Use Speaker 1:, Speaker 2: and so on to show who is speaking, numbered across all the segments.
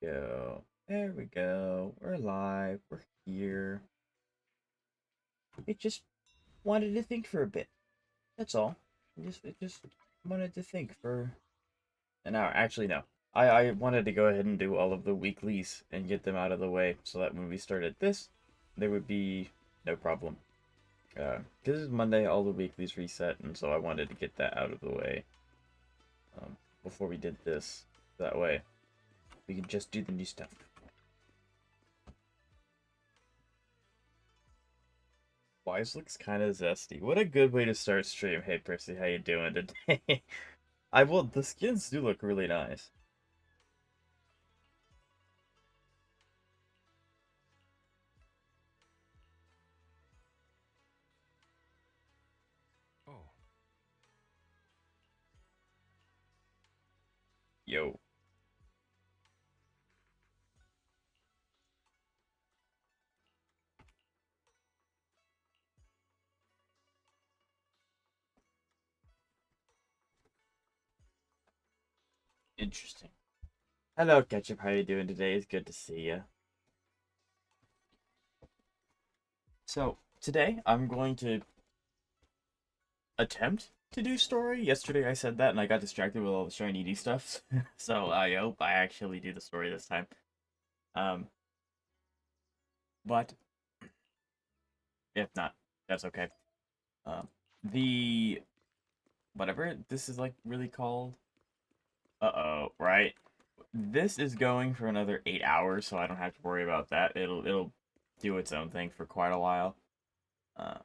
Speaker 1: go. There we go. We're live. We're here. It just wanted to think for a bit. That's all. It just wanted to think for an hour. Actually, no. I wanted to go ahead and do all of the weeklies and get them out of the way so that when we started this, there would be no problem. Because it's Monday, all the weeklies reset, and so I wanted to get that out of the way before we did this. That way, we can just do the new stuff. Wise looks kind of zesty. What a good way to start stream. Hey Percy, how you doing today? The skins do look really nice.
Speaker 2: Oh.
Speaker 1: Yo. Interesting. Hello, Ketchup. How you doing today? It's good to see you. So, today I'm going to attempt to do story. Yesterday I said that and I got distracted with all the shiny D stuff. So, I hope I actually do the story this time. Um, but if not, that's okay. The whatever this is like really called. Uh-oh, right? This is going for another 8 hours, so I don't have to worry about that. It'll do its own thing for quite a while. Uh,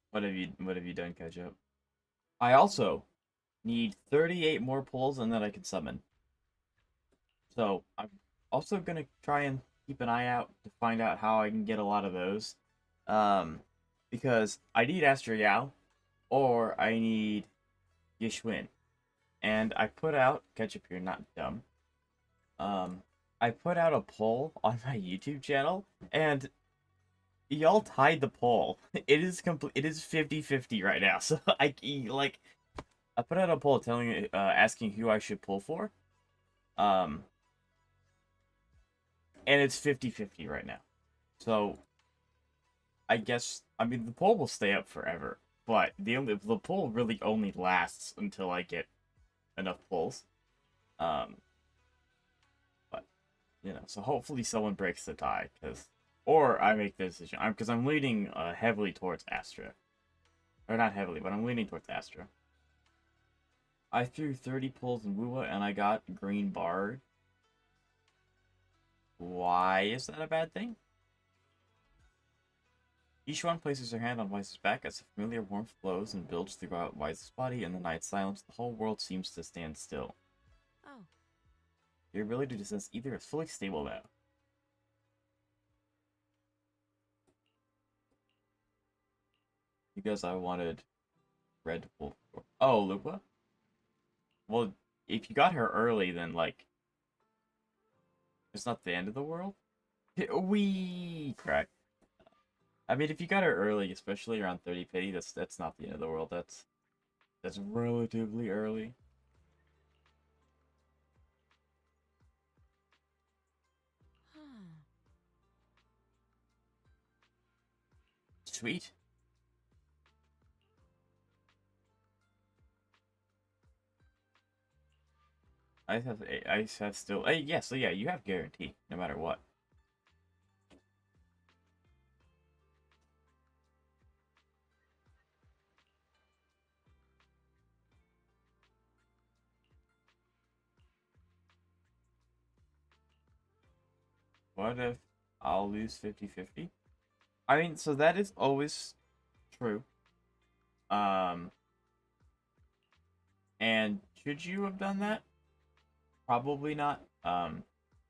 Speaker 1: what have you done, Ketchup? I also need 38 more pulls and then I can summon. So I'm also gonna try and keep an eye out to find out how I can get a lot of those. Um, because I need Astro Yao or I need Yixuan. And I put out Ketchup, you're not dumb. Um, I put out a poll on my YouTube channel and y'all tied the poll. It is complete. It is 50-50 right now. So I put out a poll telling asking who I should pull for. Um, and it's 50-50 right now. So I guess the poll will stay up forever, but the poll really only lasts until I get enough pulls. Um, but so hopefully someone breaks the tie, or I make the decision. Because I'm leaning heavily towards Astra, or not heavily, but I'm leaning towards Astra. I threw 30 pulls in Wuwa and I got green barred. Why is that a bad thing? Yixuan places her hand on Wise's back as a familiar warmth flows and builds throughout Wise's body. In the night silence, the whole world seems to stand still.
Speaker 2: Oh.
Speaker 1: Your ability to sense either is fully stable now. Because I wanted red to pull. Oh, Lupa? Well, if you got her early, then, it's not the end of the world? Wee! Crack. If you got her early, especially around 30 pity, that's not the end of the world. That's relatively early. Sweet. I have still. Hey, yeah, so yeah, you have guarantee no matter what. What if I'll lose 50-50? So that is always true. Um, and should you have done that? Probably not.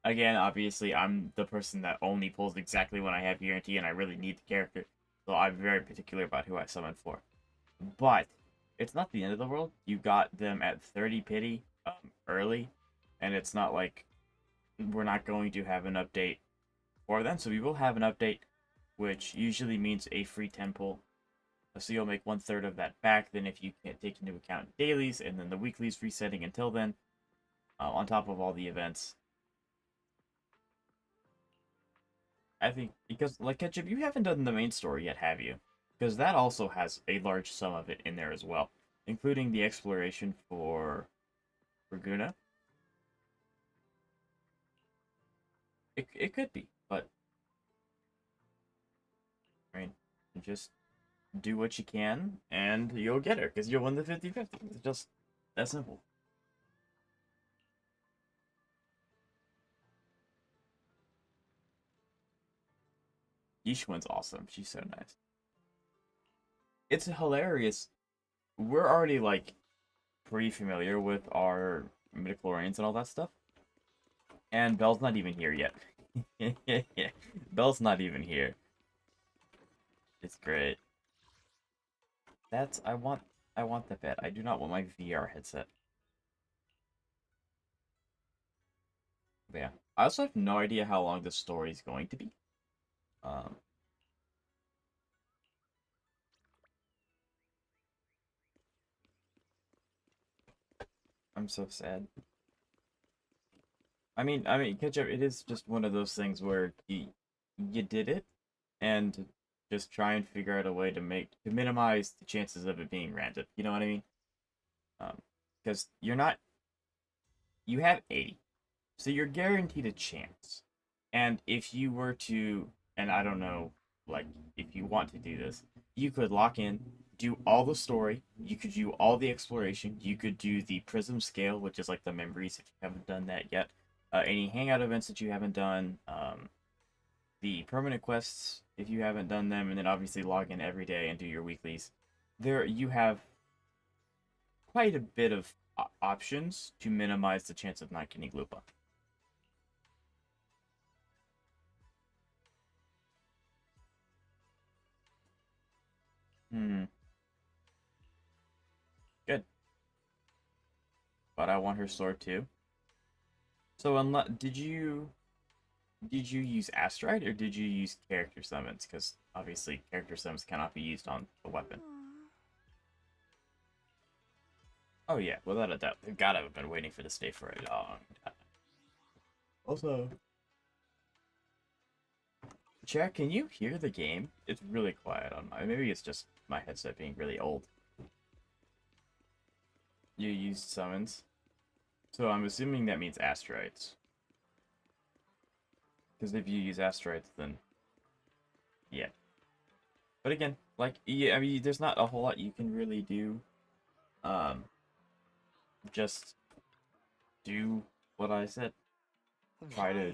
Speaker 1: Again, obviously, I'm the person that only pulls exactly when I have guarantee, and I really need the character, so I'm very particular about who I summon for. But it's not the end of the world. You got them at 30 pity early, and it's not like we're not going to have an update for them. So we will have an update, which usually means a free 10 pull. So you'll make 1/3 of that back. Then if you can't take into account dailies and then the weeklies resetting until then, on top of all the events. I think because like Ketchup, you haven't done the main story yet, have you? Because that also has a large sum of it in there as well, including the exploration for Raguna. It could be, but I mean, just do what you can and you'll get her because you'll win the 50-50. It's just that simple. Yixuan's awesome. She's so nice. It's hilarious. We're already like pretty familiar with our midichlorians and all that stuff. And Belle's not even here yet. Belle's not even here. It's great. That's I want the bed. I do not want my VR headset. But yeah. I also have no idea how long this story is going to be. I'm so sad. I mean, Ketchup, it is just one of those things where you did it, and just try and figure out a way to minimize the chances of it being random. You know what I mean? Because you have 80, so you're guaranteed a chance. And if you were to, and I don't know, like if you want to do this, you could lock in, do all the story, you could do all the exploration, you could do the prism scale, which is like the memories if you haven't done that yet. Any hangout events that you haven't done, the permanent quests if you haven't done them, and then obviously log in every day and do your weeklies. There you have quite a bit of options to minimize the chance of not getting Lupa. Good. But I want her sword too. So unless did you use Astrite or did you use character summons? Because obviously character summons cannot be used on the weapon. Oh yeah, without a doubt. They've gotta have been waiting for this day for a long time. Also, chat, can you hear the game? It's really quiet on my. Maybe it's just my headset being really old. You used summons, so I'm assuming that means Astrites. Because if you use Astrites, then yeah. But again, like yeah, I mean, there's not a whole lot you can really do. Just do what I said. Try to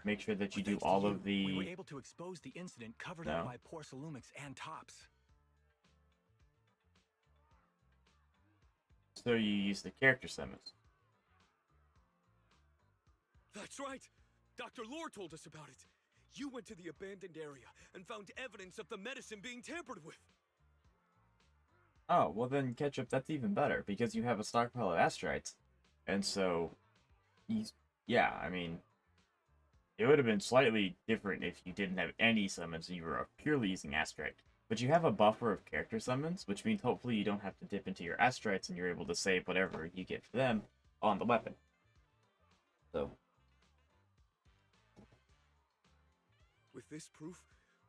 Speaker 1: make sure that you do all of the.
Speaker 2: We were able to expose the incident covered up by Porcelumics and Tops.
Speaker 1: So you use the character summons.
Speaker 3: That's right. Dr. Lore told us about it. You went to the abandoned area and found evidence of the medicine being tampered with.
Speaker 1: Oh, well then, Ketchup, that's even better, because you have a stockpile of Astrites. And so, yeah, I mean, it would have been slightly different if you didn't have any summons and you were purely using Astrite. But you have a buffer of character summons, which means hopefully you don't have to dip into your Astrites and you're able to save whatever you get for them on the weapon. So.
Speaker 3: With this proof,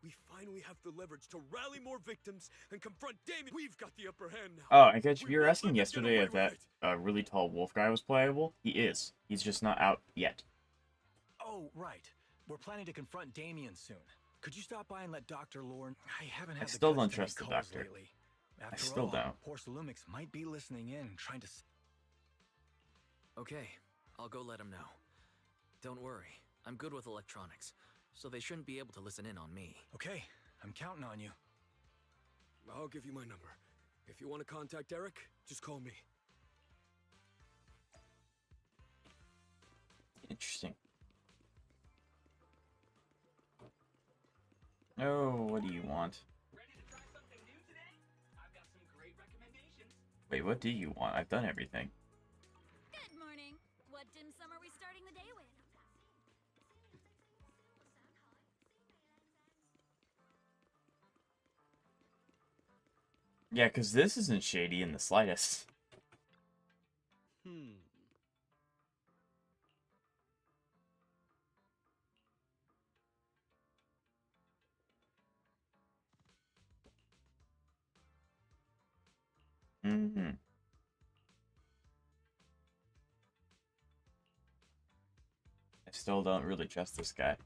Speaker 3: we finally have the leverage to rally more victims and confront Damien. We've got the upper hand now.
Speaker 1: Oh, and Ketchup, you were asking yesterday if that really tall wolf guy was playable. He is. He's just not out yet.
Speaker 2: Oh, right. We're planning to confront Damien soon. Could you stop by and let Dr. Lore... I
Speaker 1: still don't trust the doctor.
Speaker 2: Lately.
Speaker 1: I still don't.
Speaker 2: Porcelumics might be listening in, trying to...
Speaker 4: Okay, I'll go let him know. Don't worry, I'm good with electronics, so they shouldn't be able to listen in on me.
Speaker 2: Okay, I'm counting on you.
Speaker 3: I'll give you my number. If you want to contact Eric, just call me.
Speaker 1: Interesting. Oh, what do you want?
Speaker 5: Ready to try something new today? I've got some great recommendations.
Speaker 1: Wait, what do you want? I've done everything.
Speaker 6: Good morning. What dim sum are we starting the day with?
Speaker 1: Yeah, because this isn't shady in the slightest.
Speaker 3: Hmm.
Speaker 1: Mm-hmm. I still don't really trust this guy.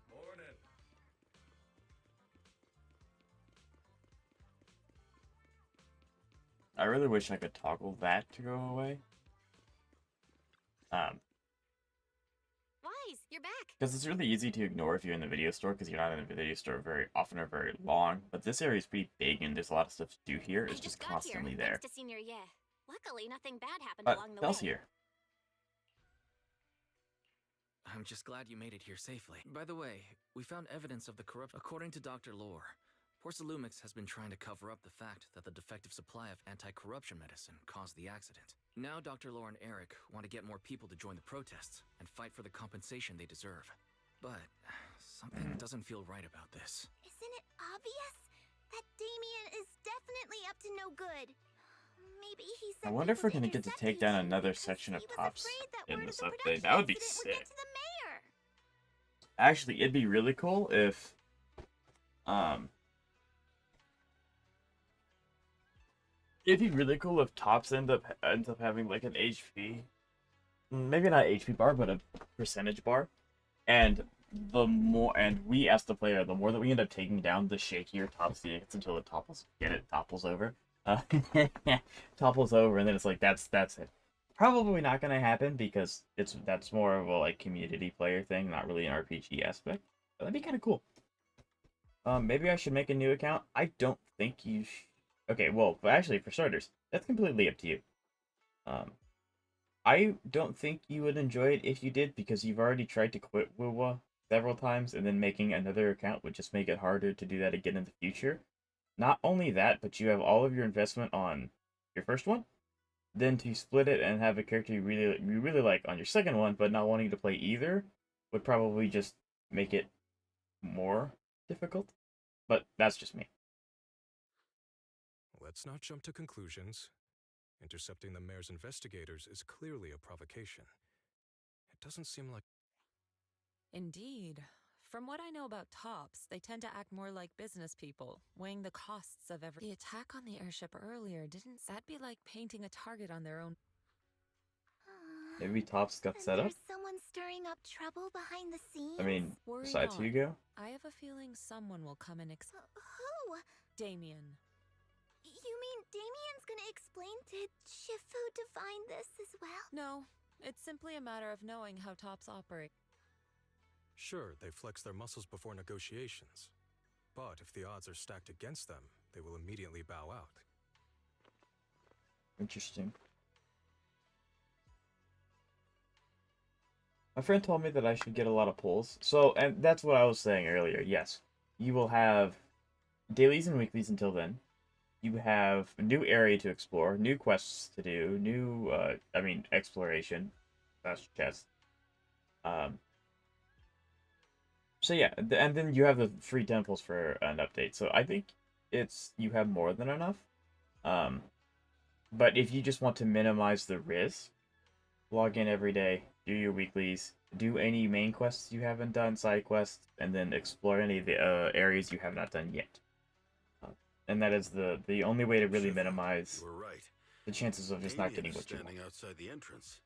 Speaker 3: Morning.
Speaker 1: I really wish I could toggle that to go away.
Speaker 6: Wise, you're back.
Speaker 1: Because it's really easy to ignore if you're in the video store, because you're not in the video store very often or very long. But this area is pretty big, and there's a lot of stuff to do here.
Speaker 6: I
Speaker 1: It's just
Speaker 6: got
Speaker 1: constantly
Speaker 6: here,
Speaker 1: there.
Speaker 6: thanks to Senior Ye. Luckily, nothing bad happened
Speaker 1: But
Speaker 6: along the
Speaker 1: Belle's
Speaker 6: way.
Speaker 1: here.
Speaker 4: I'm just glad you made it here safely. By the way, we found evidence of the corruption. According to Dr. Lore, Porcelumix has been trying to cover up the fact that the defective supply of anti-corruption medicine caused the accident. Now Dr. Lore and Eric want to get more people to join the protests and fight for the compensation they deserve. But something doesn't feel right about this.
Speaker 7: Isn't it obvious that Damien is definitely up to no good? Maybe he
Speaker 1: I
Speaker 7: sent
Speaker 1: wonder if
Speaker 7: people
Speaker 1: we're gonna get to
Speaker 7: intercept
Speaker 1: take
Speaker 7: these
Speaker 1: down
Speaker 7: things
Speaker 1: another
Speaker 7: because
Speaker 1: section of
Speaker 7: he was
Speaker 1: tops
Speaker 7: afraid that
Speaker 1: in
Speaker 7: word of
Speaker 1: this
Speaker 7: the
Speaker 1: update.
Speaker 7: production
Speaker 1: That would be
Speaker 7: incident would get
Speaker 1: sick.
Speaker 7: to the mayor.
Speaker 1: Actually, it'd be really cool if, it'd be really cool if tops ends up having like an HP, maybe not HP bar, but a percentage bar, and we as the player, the more that we end up taking down, the shakier tops gets until it topples over, topples over, and then it's like that's it. Probably not gonna happen because that's more of a like community player thing, not really an RPG aspect. But that'd be kind of cool. Maybe I should make a new account. I don't think you. Okay, well, actually, for starters, that's completely up to you. Um, I don't think you would enjoy it if you did because you've already tried to quit WoW several times, and then making another account would just make it harder to do that again in the future. Not only that, but you have all of your investment on your first one, then to split it and have a character you really like on your second one, but not wanting to play either, would probably just make it more difficult. But that's just me.
Speaker 8: Let's not jump to conclusions. Intercepting the mayor's investigators is clearly a provocation. It doesn't seem like.
Speaker 9: Indeed. From what I know about tops, they tend to act more like business people, weighing the costs of every. The attack on the airship earlier, didn't that be like painting a target on their own?
Speaker 1: Maybe Tops got
Speaker 7: And
Speaker 1: set up?
Speaker 7: there's someone stirring up trouble behind the scenes.
Speaker 1: I mean,
Speaker 9: Worry
Speaker 1: besides
Speaker 9: not.
Speaker 1: Hugo?
Speaker 9: I have a feeling someone will come and
Speaker 7: Who?
Speaker 9: Damien.
Speaker 7: You mean Damien's gonna explain to Shifu to find this as well?
Speaker 9: No, it's simply a matter of knowing how tops operate.
Speaker 8: Sure, they flex their muscles before negotiations. But if the odds are stacked against them, they will immediately bow out.
Speaker 1: Interesting. My friend told me that I should get a lot of pulls. So, and that's what I was saying earlier. Yes, you will have dailies and weeklies until then. You have a new area to explore, new quests to do, new, exploration. That's chest. So yeah, and then you have the free temples for an update. So I think you have more than enough. But if you just want to minimize the risk, log in every day, do your weeklies, do any main quests you haven't done, side quests, and then explore any of the areas you have not done yet. And that is the only way to really
Speaker 10: Shifu,
Speaker 1: minimize
Speaker 10: you were right.
Speaker 1: the chances of just not
Speaker 10: Damien
Speaker 1: getting
Speaker 10: is
Speaker 1: what you want.
Speaker 10: standing outside the entrance.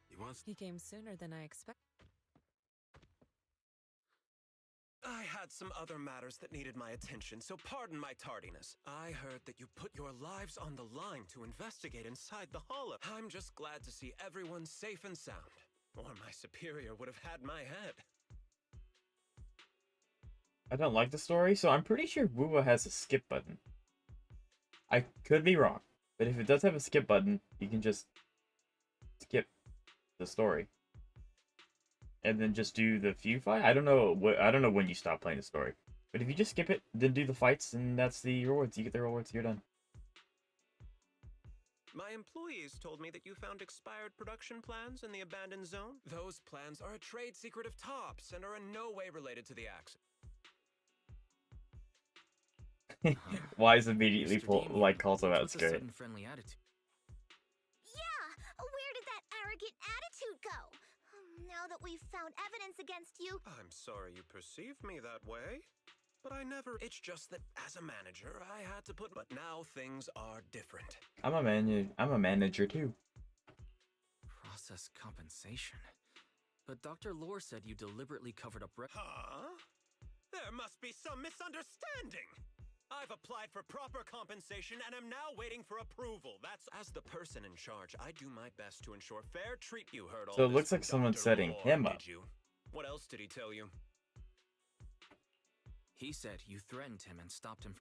Speaker 10: He wants.
Speaker 9: He came sooner than I expected.
Speaker 11: I had some other matters that needed my attention, so pardon my tardiness. I heard that you put your lives on the line to investigate inside the hollow. I'm just glad to see everyone safe and sound, or my superior would have had my head.
Speaker 1: I don't like the story, so I'm pretty sure Wuwa has a skip button. I could be wrong, but if it does have a skip button, you can just skip the story. And then just do the few fight. I don't know when you stop playing the story. But if you just skip it, then do the fights, and that's the rewards. You get the rewards, you're done.
Speaker 11: My employees told me that you found expired production plans in the abandoned zone. Those plans are a trade secret of Tops and are in no way related to the accident.
Speaker 1: Wise immediately
Speaker 4: Mr. Damien,
Speaker 1: like calls him out.
Speaker 4: what's
Speaker 1: It's
Speaker 4: with a
Speaker 1: great.
Speaker 4: sudden friendly attitude?
Speaker 7: Yeah, where did that arrogant attitude go? Now that we've found evidence against you...
Speaker 11: I'm sorry you perceive me that way, but I never... It's just that as a manager, I had to put... But now things are different.
Speaker 1: I'm a manager too.
Speaker 4: Process compensation. But Dr. Lore said you deliberately covered up
Speaker 11: Huh? There must be some misunderstanding. I've applied for proper compensation and am now waiting for approval. That's as the person in charge, I do my best to ensure fair treat. You heard all
Speaker 1: So it
Speaker 11: this
Speaker 1: looks
Speaker 11: from
Speaker 1: like someone's
Speaker 11: Dr.
Speaker 1: setting
Speaker 11: Lore,
Speaker 1: him up.
Speaker 11: did you? What else did he tell you?
Speaker 4: He said you threatened him and stopped him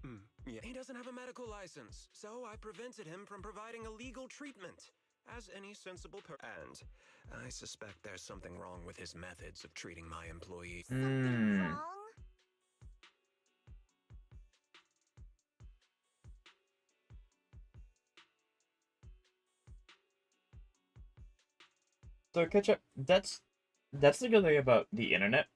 Speaker 4: from...
Speaker 11: Yeah. He doesn't have a medical license, so I prevented him from providing a legal treatment. As any sensible And I suspect there's something wrong with his methods of treating my employees.
Speaker 7: Something wrong?
Speaker 1: So catch up. That's the good thing about the internet.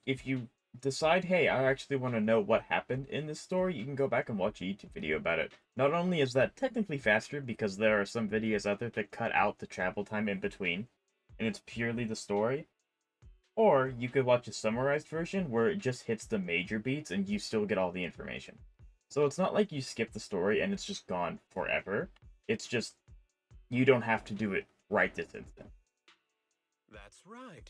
Speaker 1: If you decide, hey, I actually want to know what happened in this story, you can go back and watch a YouTube video about it. Not only is that technically faster because there are some videos out there that cut out the travel time in between, and it's purely the story. Or you could watch a summarized version where it just hits the major beats and you still get all the information. So it's not like you skip the story and it's just gone forever. It's just you don't have to do it right this instant.
Speaker 11: That's right.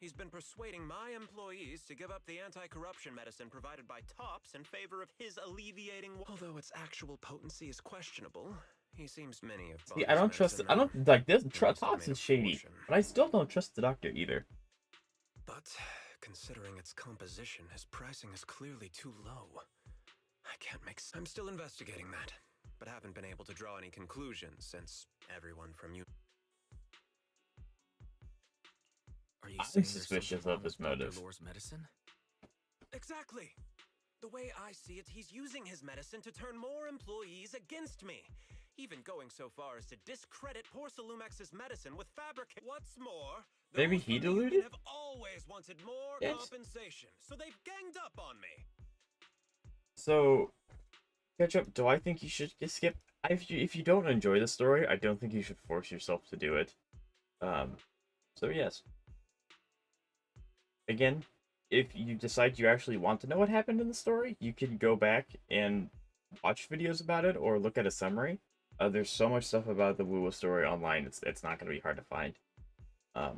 Speaker 11: He's been persuading my employees to give up the anti-corruption medicine provided by Tops in favor of his alleviating... Although its actual potency is questionable, he seems many of...
Speaker 1: See, I don't trust... I don't... Like, this... Tops is shady. But I still don't trust the doctor either.
Speaker 11: But, considering its composition, his pricing is clearly too low. I can't make... I'm still investigating that, but haven't been able to draw any conclusions since everyone from you...
Speaker 4: Are you
Speaker 1: I'm
Speaker 4: saying
Speaker 1: suspicious
Speaker 4: there's
Speaker 1: of his
Speaker 4: something wrong with
Speaker 1: motive.
Speaker 4: Dr. Lore's medicine?
Speaker 11: Exactly. The way I see it, he's using his medicine to turn more employees against me. Even going so far as to discredit Porcelumex's medicine with fabricate. What's more,
Speaker 1: Maybe
Speaker 11: those
Speaker 1: he
Speaker 11: from the union
Speaker 1: deluded?
Speaker 11: have always wanted more
Speaker 1: Yes.
Speaker 11: compensation, so they've ganged up on me.
Speaker 1: So, catch up. Do I think you should skip? If you don't enjoy the story, I don't think you should force yourself to do it. So yes. Again, if you decide you actually want to know what happened in the story, you can go back and watch videos about it or look at a summary. There's so much stuff about the Wuwa story online. It's not going to be hard to find. But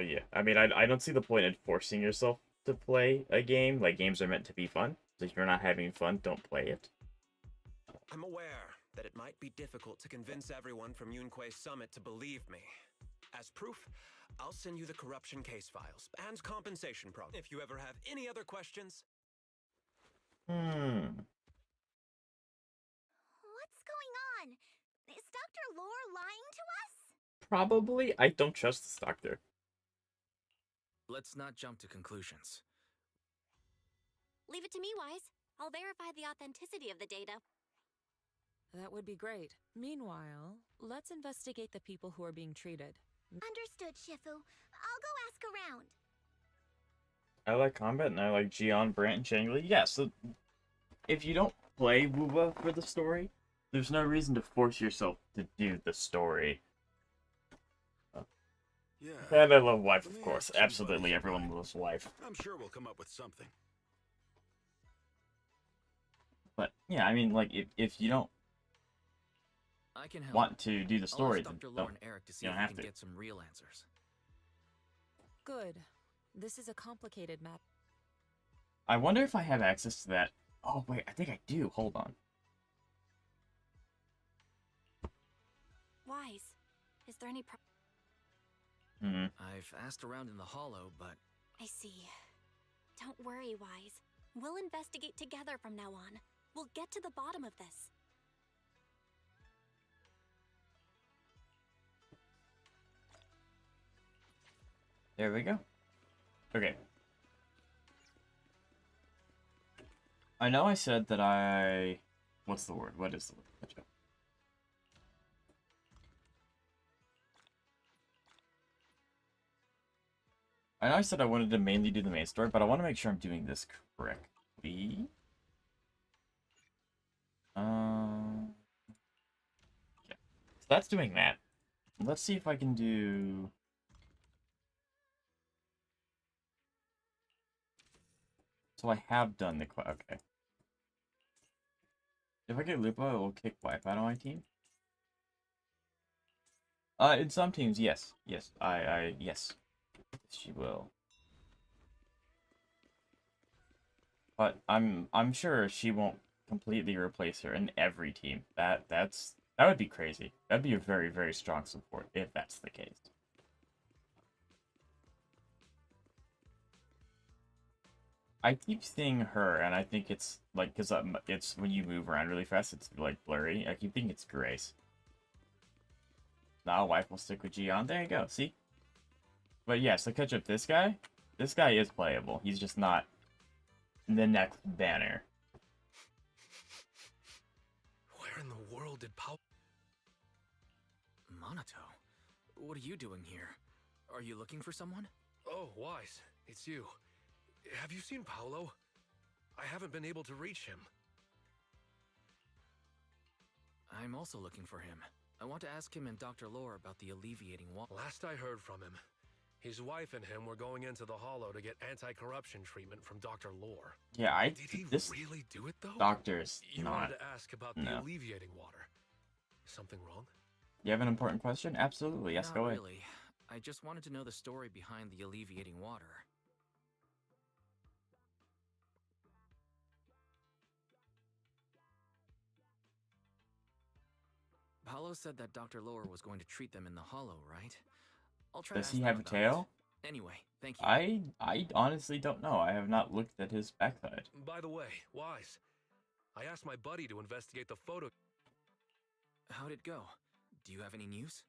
Speaker 1: yeah, I mean, I don't see the point in forcing yourself to play a game. Like, games are meant to be fun. So if you're not having fun, don't play it.
Speaker 11: I'm aware that it might be difficult to convince everyone from Yunque's summit to believe me. As proof, I'll send you the corruption case files and compensation if you ever have any other questions.
Speaker 7: What's going on? Is Dr. Lore lying to us?
Speaker 1: Probably. I don't trust this doctor.
Speaker 4: Let's not jump to conclusions.
Speaker 6: Leave it to me, Wise. I'll verify the authenticity of the data.
Speaker 9: That would be great. Meanwhile, let's investigate the people who are being treated.
Speaker 7: Understood, Shifu. I'll go ask around.
Speaker 1: I like combat and I like Jian, Brant, and Changli. Yeah, so if you don't play Wuba for the story, there's no reason to force yourself to do the story.
Speaker 10: Yeah.
Speaker 1: And I love Wife,
Speaker 10: Let
Speaker 1: of
Speaker 10: me
Speaker 1: course.
Speaker 10: ask you
Speaker 1: Absolutely,
Speaker 10: buddies
Speaker 1: everyone
Speaker 10: mine.
Speaker 1: loves Wife.
Speaker 10: I'm sure we'll come up with something.
Speaker 1: But yeah, I mean, like, if you don't
Speaker 4: I can help.
Speaker 1: want to do the story,
Speaker 4: I'll
Speaker 1: then
Speaker 4: ask Dr.
Speaker 1: don't.
Speaker 4: Lore and Eric to see
Speaker 1: You
Speaker 4: if
Speaker 1: don't
Speaker 4: we
Speaker 1: have
Speaker 4: can
Speaker 1: to.
Speaker 4: get some real answers.
Speaker 9: Good. This is a complicated map.
Speaker 1: I wonder if I have access to that. Oh, wait, I think I do. Hold on.
Speaker 6: Wise, is there any
Speaker 4: I've asked around in the hollow, but
Speaker 6: I see. Don't worry, Wise. We'll investigate together from now on. We'll get to the bottom of this.
Speaker 1: There we go. Okay. I know I said that I what's the word? What is the word? Gotcha. I know I said I wanted to mainly do the main story, but I want to make sure I'm doing this correctly. Yeah. So that's doing that. Let's see if I can do... So I have done the okay. If I get Lupo, it will kick Wipe out on my team. In some teams, yes. Yes. Yes. She will. But I'm sure she won't completely replace her in every team. That would be crazy. That'd be a very, very strong support if that's the case. I keep seeing her, and I think it's like because it's when you move around really fast, it's like blurry. I keep thinking it's Grace. Now Wife will stick with Gion. There you go. See. But yeah, so catch up this guy. This guy is playable. He's just not the next banner.
Speaker 8: Where in the world did
Speaker 4: Monato, what are you doing here? Are you looking for someone?
Speaker 8: Oh, Wise, it's you. Have you seen Paolo? I haven't been able to reach him.
Speaker 4: I'm also looking for him. I want to ask him and Dr. Lore about the alleviating water.
Speaker 8: Last I heard from him, his wife and him were going into the Hollow to get anti-corruption treatment from Dr. Lore.
Speaker 1: Yeah,
Speaker 8: Did he really do it though?
Speaker 1: Doctor's
Speaker 8: you
Speaker 1: not.
Speaker 8: wanted to ask about the alleviating water. Something wrong?
Speaker 1: You have an important question? Absolutely. Yes, go ahead.
Speaker 4: Really. I just wanted to know the story behind the alleviating water. Paolo said that Dr. Lore was going to treat them in the Hollow, right? I'll try.
Speaker 1: Does he have a tail?
Speaker 4: Anyway, thank you.
Speaker 1: I honestly don't know. I have not looked at his backside.
Speaker 8: By the way, Wise, I asked my buddy to investigate the photo.
Speaker 4: How'd it go? Do you have any news?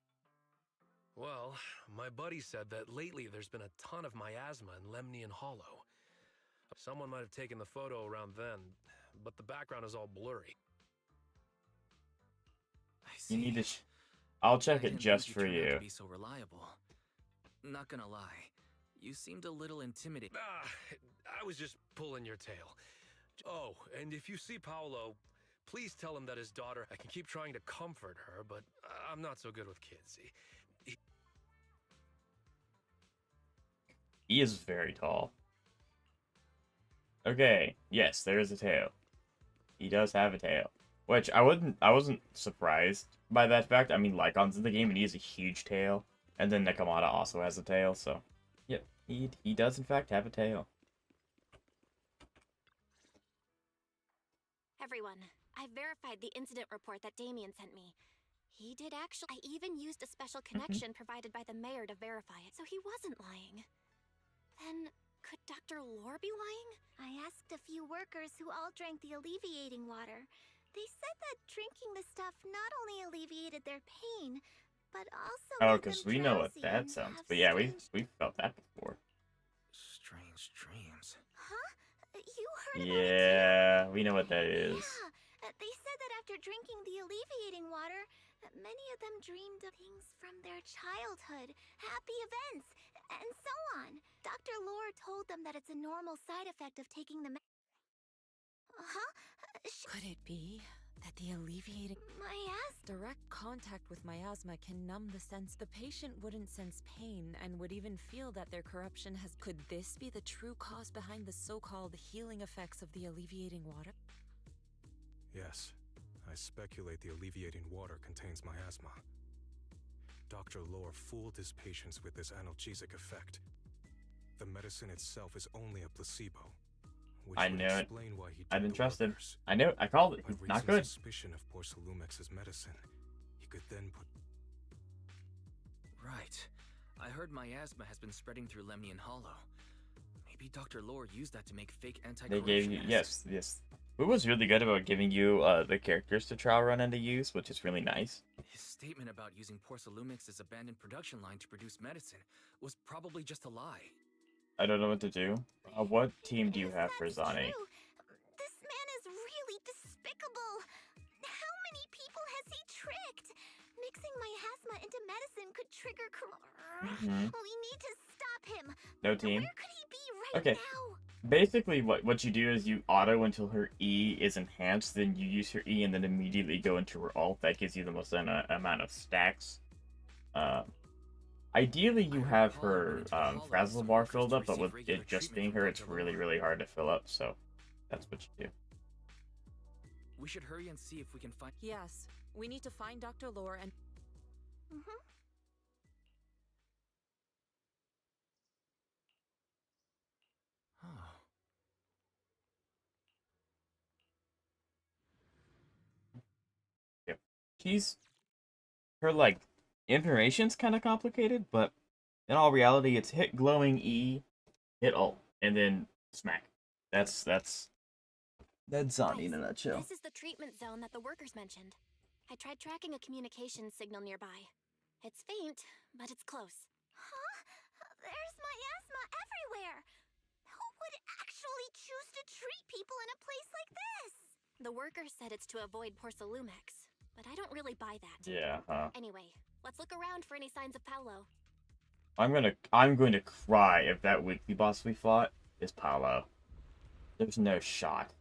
Speaker 8: Well, my buddy said that lately there's been a ton of miasma in Lemnian Hollow. Someone might have taken the photo around then, but the background is all blurry.
Speaker 4: I see.
Speaker 1: You need to... I'll check it just for
Speaker 4: turned out
Speaker 1: you.
Speaker 4: to be so reliable. Not gonna lie, you seemed a little intimidating.
Speaker 8: I was just pulling your tail. Oh, and if you see Paolo, please tell him that his daughter... I can keep trying to comfort her, but I'm not so good with kids.
Speaker 1: He is very tall. Okay, yes, there is a tail. He does have a tail. Which I wasn't surprised by that fact. I mean, Lycon's in the game and he has a huge tail. And then Nekomata also has a tail, so yep, he does in fact have a tail.
Speaker 6: Everyone, I verified the incident report that Damien sent me. He did actually. I even used a special connection provided by the mayor to verify it, so he wasn't lying. Then, could Dr. Lore be lying?
Speaker 7: I asked a few workers who all drank the alleviating water. They said that drinking the stuff not only alleviated their pain, but also
Speaker 1: Oh,
Speaker 7: made
Speaker 1: because
Speaker 7: them
Speaker 1: we know what
Speaker 7: drowsy
Speaker 1: that
Speaker 7: and
Speaker 1: sounds.
Speaker 7: have
Speaker 1: But yeah,
Speaker 7: strange...
Speaker 1: we've felt that before.
Speaker 4: Strange dreams.
Speaker 7: Huh? You heard about it
Speaker 1: Yeah, we know what that is.
Speaker 7: Yeah, they said that after drinking the alleviating water, many of them dreamed of things from their childhood, happy events, and so on. Dr. Lore told them that it's a normal side effect of taking the Huh?
Speaker 9: Could it be that the alleviating... Direct contact with miasma can numb the sense. The patient wouldn't sense pain and would even feel that their corruption has... Could this be the true cause behind the so-called healing effects of the alleviating water?
Speaker 8: Yes, I speculate the alleviating water contains miasma. Dr. Lore fooled his patients with this analgesic effect. The medicine itself is only a placebo.
Speaker 1: I knew it.
Speaker 8: Why he
Speaker 1: I didn't trust him.
Speaker 8: workers.
Speaker 1: I knew it. I called it.
Speaker 8: By
Speaker 1: He's not
Speaker 8: raising
Speaker 1: good.
Speaker 8: suspicion of poor Salumex's medicine, he could then put...
Speaker 4: Right. I heard miasma has been spreading through Lemnian Hollow. Maybe Dr. Lore used that to make fake anti-corruption
Speaker 1: They gave you...
Speaker 4: medicine.
Speaker 1: Yes. Who was really good about giving you the characters to trial run and to use, which is really nice.
Speaker 4: His statement about using Porcelumix's abandoned production line to produce medicine was probably just a lie.
Speaker 1: I don't know what to do. What team do you have for Zani?
Speaker 7: This man is really despicable. tricked. Mixing my asthma into medicine could trigger
Speaker 1: Mhm.
Speaker 7: We need to stop him.
Speaker 1: No team.
Speaker 7: Where could he be right
Speaker 1: Okay.
Speaker 7: now?
Speaker 1: Basically, what you do is you auto until her E is enhanced, then you use her E and then immediately go into her alt. That gives you the most amount of stacks. Ideally, you have her frazzle bar filled up, but with it just being her, it's really hard to fill up. So that's what you do.
Speaker 4: We should hurry and see if we can find.
Speaker 9: Yes, we need to find Dr. Lore and.
Speaker 1: Yep. Her like information's kind of complicated, but in all reality, it's hit glowing E, hit alt, and then smack. That's Zani in a nutshell.
Speaker 6: This is the treatment zone that the workers mentioned. I tried tracking a communications signal nearby. It's faint, but it's close.
Speaker 7: Huh? There's my asthma everywhere. Who would actually choose to treat people in a place like this?
Speaker 6: The workers said it's to avoid Porcelumex, but I don't really buy that.
Speaker 1: Yeah, huh.
Speaker 6: Anyway, let's look around for any signs of Paolo.
Speaker 1: I'm going to cry if that weekly boss we fought is Paolo. There's no shot.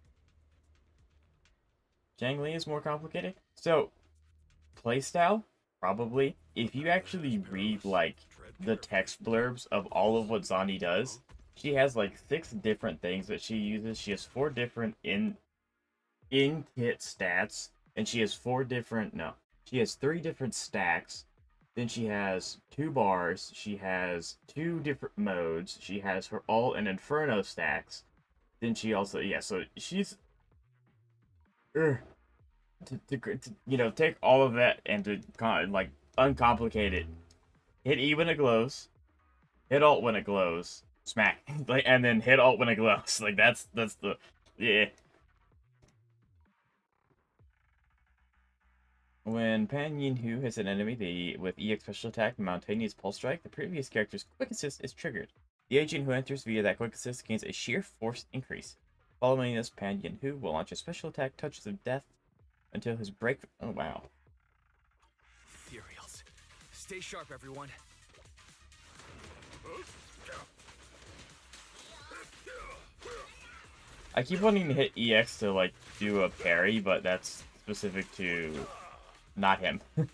Speaker 1: Zhang Li is more complicated. So, playstyle, probably. If you actually read, like, the text blurbs of all of what Zani does, she has, like, 6 different things that she uses. She has 4 different in-kit stats, and she has 3 different stacks. Then she has 2 bars, she has 2 different modes, she has her alt and Inferno stacks. Then she also, so she's... to take all of that and to kind of, like, uncomplicate it. Hit E when it glows, hit alt when it glows, smack, like, and then hit alt when it glows. Like, that's the, yeah. When Pan Yin-Hu hits an enemy with EX special attack and Mountainous Pulse Strike, the previous character's Quick Assist is triggered. The agent who enters via that Quick Assist gains a sheer force increase. Following this, Pan Yin-Hu will launch a special attack, Touches of Death, until his break... Oh, wow.
Speaker 2: Ethereals. Stay sharp, everyone.
Speaker 1: I keep wanting to hit EX to, like, do a parry, but that's specific to... not him.
Speaker 7: Hey,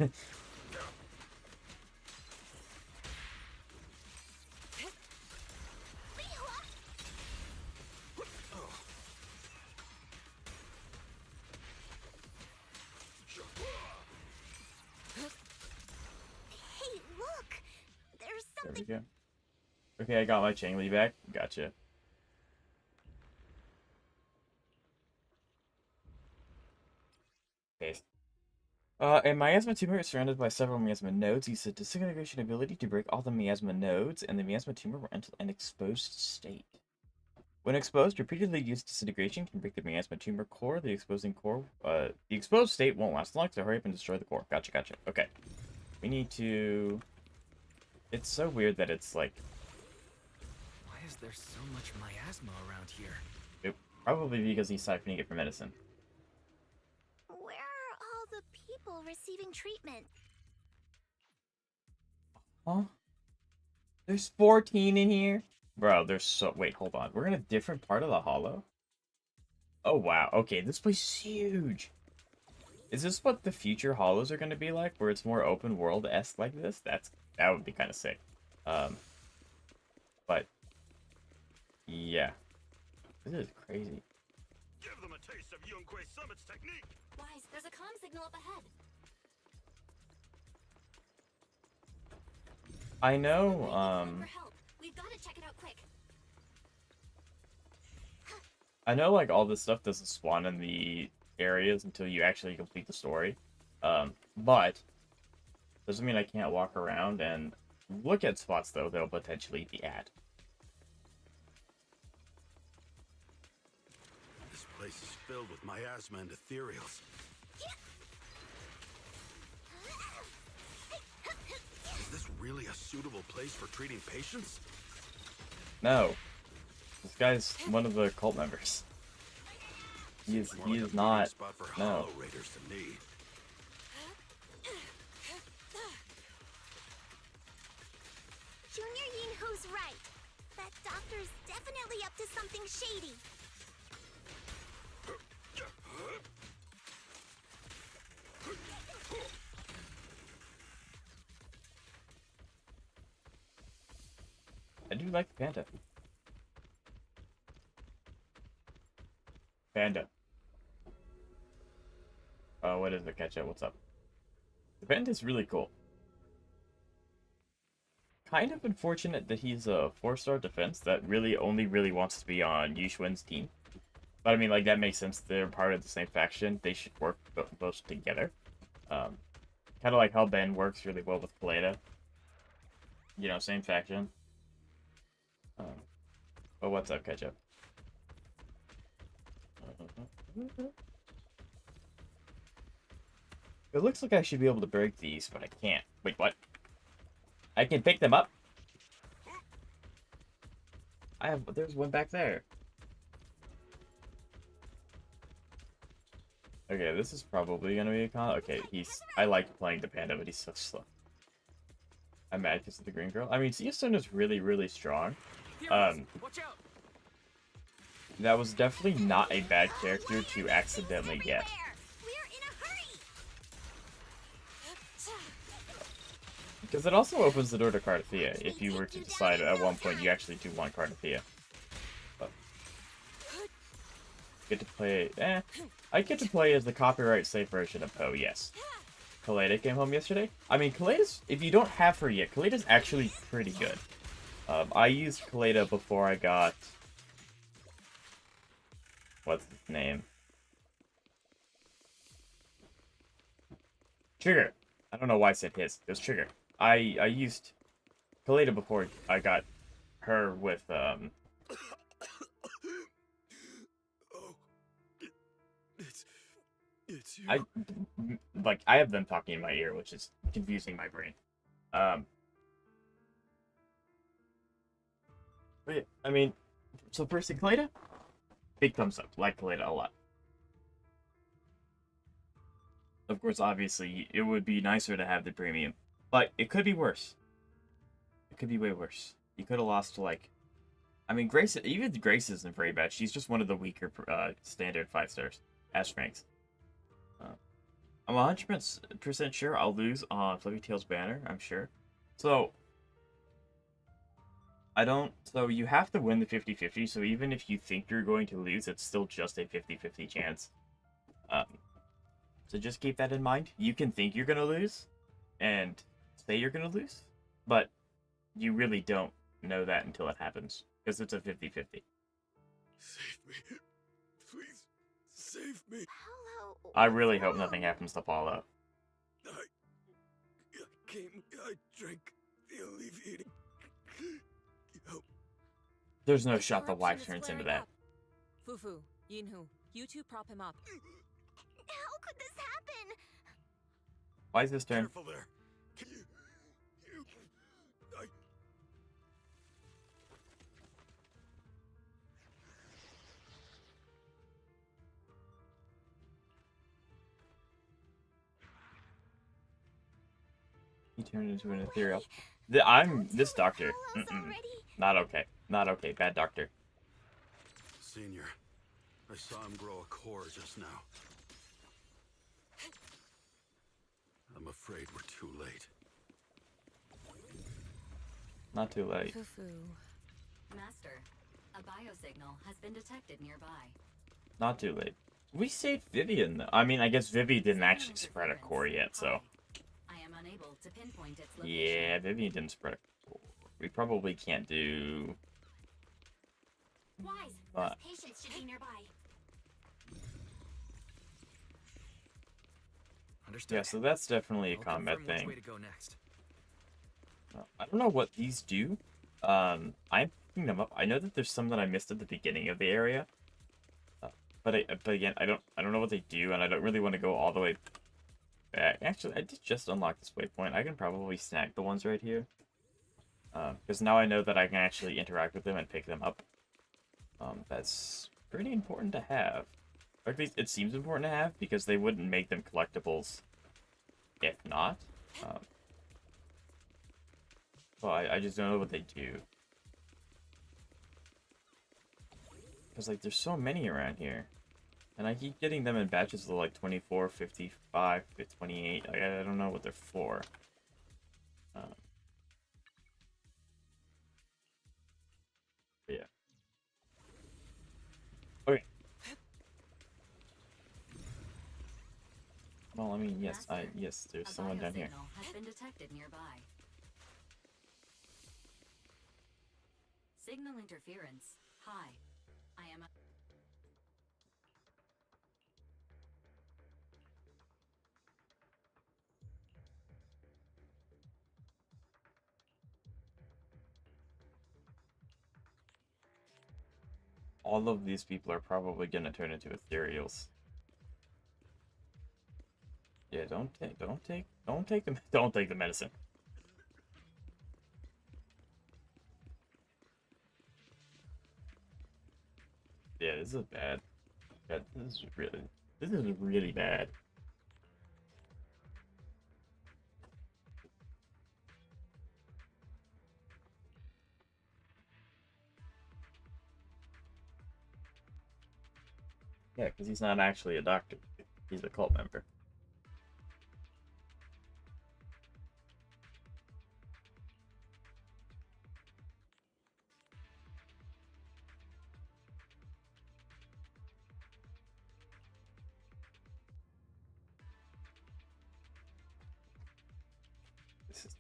Speaker 7: look! There's
Speaker 1: There we
Speaker 7: something.
Speaker 1: go. Okay, I got my Changli back. Gotcha. Okay. A miasma tumor is surrounded by several miasma nodes. Use the disintegration ability to break all the miasma nodes, and the miasma tumor will enter an exposed state. When exposed, repeatedly used disintegration can break the miasma tumor core. The exposed state won't last long, so hurry up and destroy the core. Gotcha. Okay. We need to... It's so weird that it's like...
Speaker 4: Why is there so much miasma around here?
Speaker 1: Probably because he's siphoning it for medicine.
Speaker 7: Where are all the people receiving treatment?
Speaker 1: Huh? There's 14 in here? Bro, there's so... Wait, hold on. We're in a different part of the hollow? Oh, wow. Okay, this place is huge. Is this what the future hollows are going to be like? Where it's more open world-esque like this? That would be kind of sick. But... yeah. This is crazy.
Speaker 10: Give them a taste of Yunque Summit's technique.
Speaker 6: Wise, there's a comm signal up ahead.
Speaker 1: I know,
Speaker 6: For help. We've got to check it out quick.
Speaker 1: I know, like, all this stuff doesn't spawn in the areas until you actually complete the story. But doesn't mean I can't walk around and look at spots, though, they'll potentially be at.
Speaker 10: This place is filled with miasma and ethereals. Is this really a suitable place for treating patients?
Speaker 1: No. This guy's one of the cult members. He is
Speaker 10: More like a
Speaker 1: not...
Speaker 10: spot for
Speaker 1: No.
Speaker 10: hollow raiders to me.
Speaker 7: was right. That doctor's definitely up to something shady.
Speaker 1: I do like the panda. Panda. What is it, Ketchup? What's up? The panda's really cool. Kind of unfortunate that he's a 4-star defense that only really wants to be on Yixuan's team. But I mean, like, that makes sense. They're part of the same faction. They should work both together. Kind of like how Ben works really well with Kaleda. You know, same faction. But what's up, Ketchup? It looks like I should be able to break these, but I can't. Wait, what? I can pick them up? There's one back there. Okay, this is probably gonna be a con. Okay, I like playing the panda, but he's so slow. I'm mad because of the green girl. I mean, Yixuan is really, really strong.
Speaker 4: Watch out!
Speaker 1: That was definitely not a bad character to accidentally get. Because it also opens the door to Cardathea, if you were to decide at one point you actually do want Cardathea. But get to play... I get to play as the copyright-safe version of Poe, yes. Kaleda came home yesterday. I mean, Kaleda's... If you don't have her yet, Kaleda's actually pretty good. I used Kaleda before I got... What's his name? Trigger. I don't know why I said his. It was Trigger. I used Kaleda before I got her with,
Speaker 3: Oh, it's you.
Speaker 1: I have them talking in my ear, which is confusing my brain. But yeah, I mean, so first Kaleda, big thumbs up. Like Kaleda a lot. Of course, obviously, it would be nicer to have the premium, but it could be worse. It could be way worse. You could have lost to, like... I mean, Grace... Even Grace isn't very bad. She's just one of the weaker standard 5 stars. Ash ranks. I'm 100% sure I'll lose on Fluffy Tail's banner, I'm sure. So... So you have to win the 50-50, so even if you think you're going to lose, it's still just a 50-50 chance. So just keep that in mind. You can think you're going to lose, and say you're going to lose, but you really don't know that until it happens, because it's a 50-50.
Speaker 3: Save me. Please, save me.
Speaker 7: Hello.
Speaker 1: I really hope nothing happens to Paulo.
Speaker 3: I drank the alleviating. Help.
Speaker 1: There's no shot the wife turns into that.
Speaker 9: Fufu, Yinhu, you two prop him up.
Speaker 7: How could this happen?
Speaker 1: Why is this turn?
Speaker 3: Careful there.
Speaker 1: He turned into an ethereal. I'm this doctor. Not okay. Not okay. Bad doctor.
Speaker 10: Senior, I saw him grow a core just now. I'm afraid we're too late.
Speaker 1: Not too late.
Speaker 9: Fufu.
Speaker 12: Master, a biosignal has been detected nearby.
Speaker 1: Not too late. We saved Vivian, though. I mean, I guess Vivi didn't actually spread a core yet, so...
Speaker 12: I am unable to pinpoint its location.
Speaker 1: Yeah, Vivian didn't spread a core. We probably can't do...
Speaker 6: Wise,
Speaker 1: But...
Speaker 6: patients should be nearby.
Speaker 4: Understood.
Speaker 1: Yeah, so that's definitely a
Speaker 4: I'll
Speaker 1: combat
Speaker 4: confirm which
Speaker 1: thing.
Speaker 4: way to go next.
Speaker 1: I don't know what these do. I'm picking them up. I know that there's some that I missed at the beginning of the area. But again, I don't know what they do, and I don't really want to go all the way back. Actually, I did just unlock this waypoint. I can probably snag the ones right here. Because now I know that I can actually interact with them and pick them up. That's pretty important to have. Or at least it seems important to have, because they wouldn't make them collectibles if not. Well, I just don't know what they do. Because, like, there's so many around here. And I keep getting them in batches of, like, 24, 55, 28. Like, I don't know what they're for. Yeah. Okay. Well, I mean, yes, yes, there's someone down here.
Speaker 12: Signal has been detected nearby. Signal interference. Hi. I am a...
Speaker 1: All of these people are probably gonna turn into ethereals. Yeah, don't take the don't take the medicine. Yeah, this is bad. Yeah, this is really bad. Yeah, because he's not actually a doctor. He's a cult member. This is...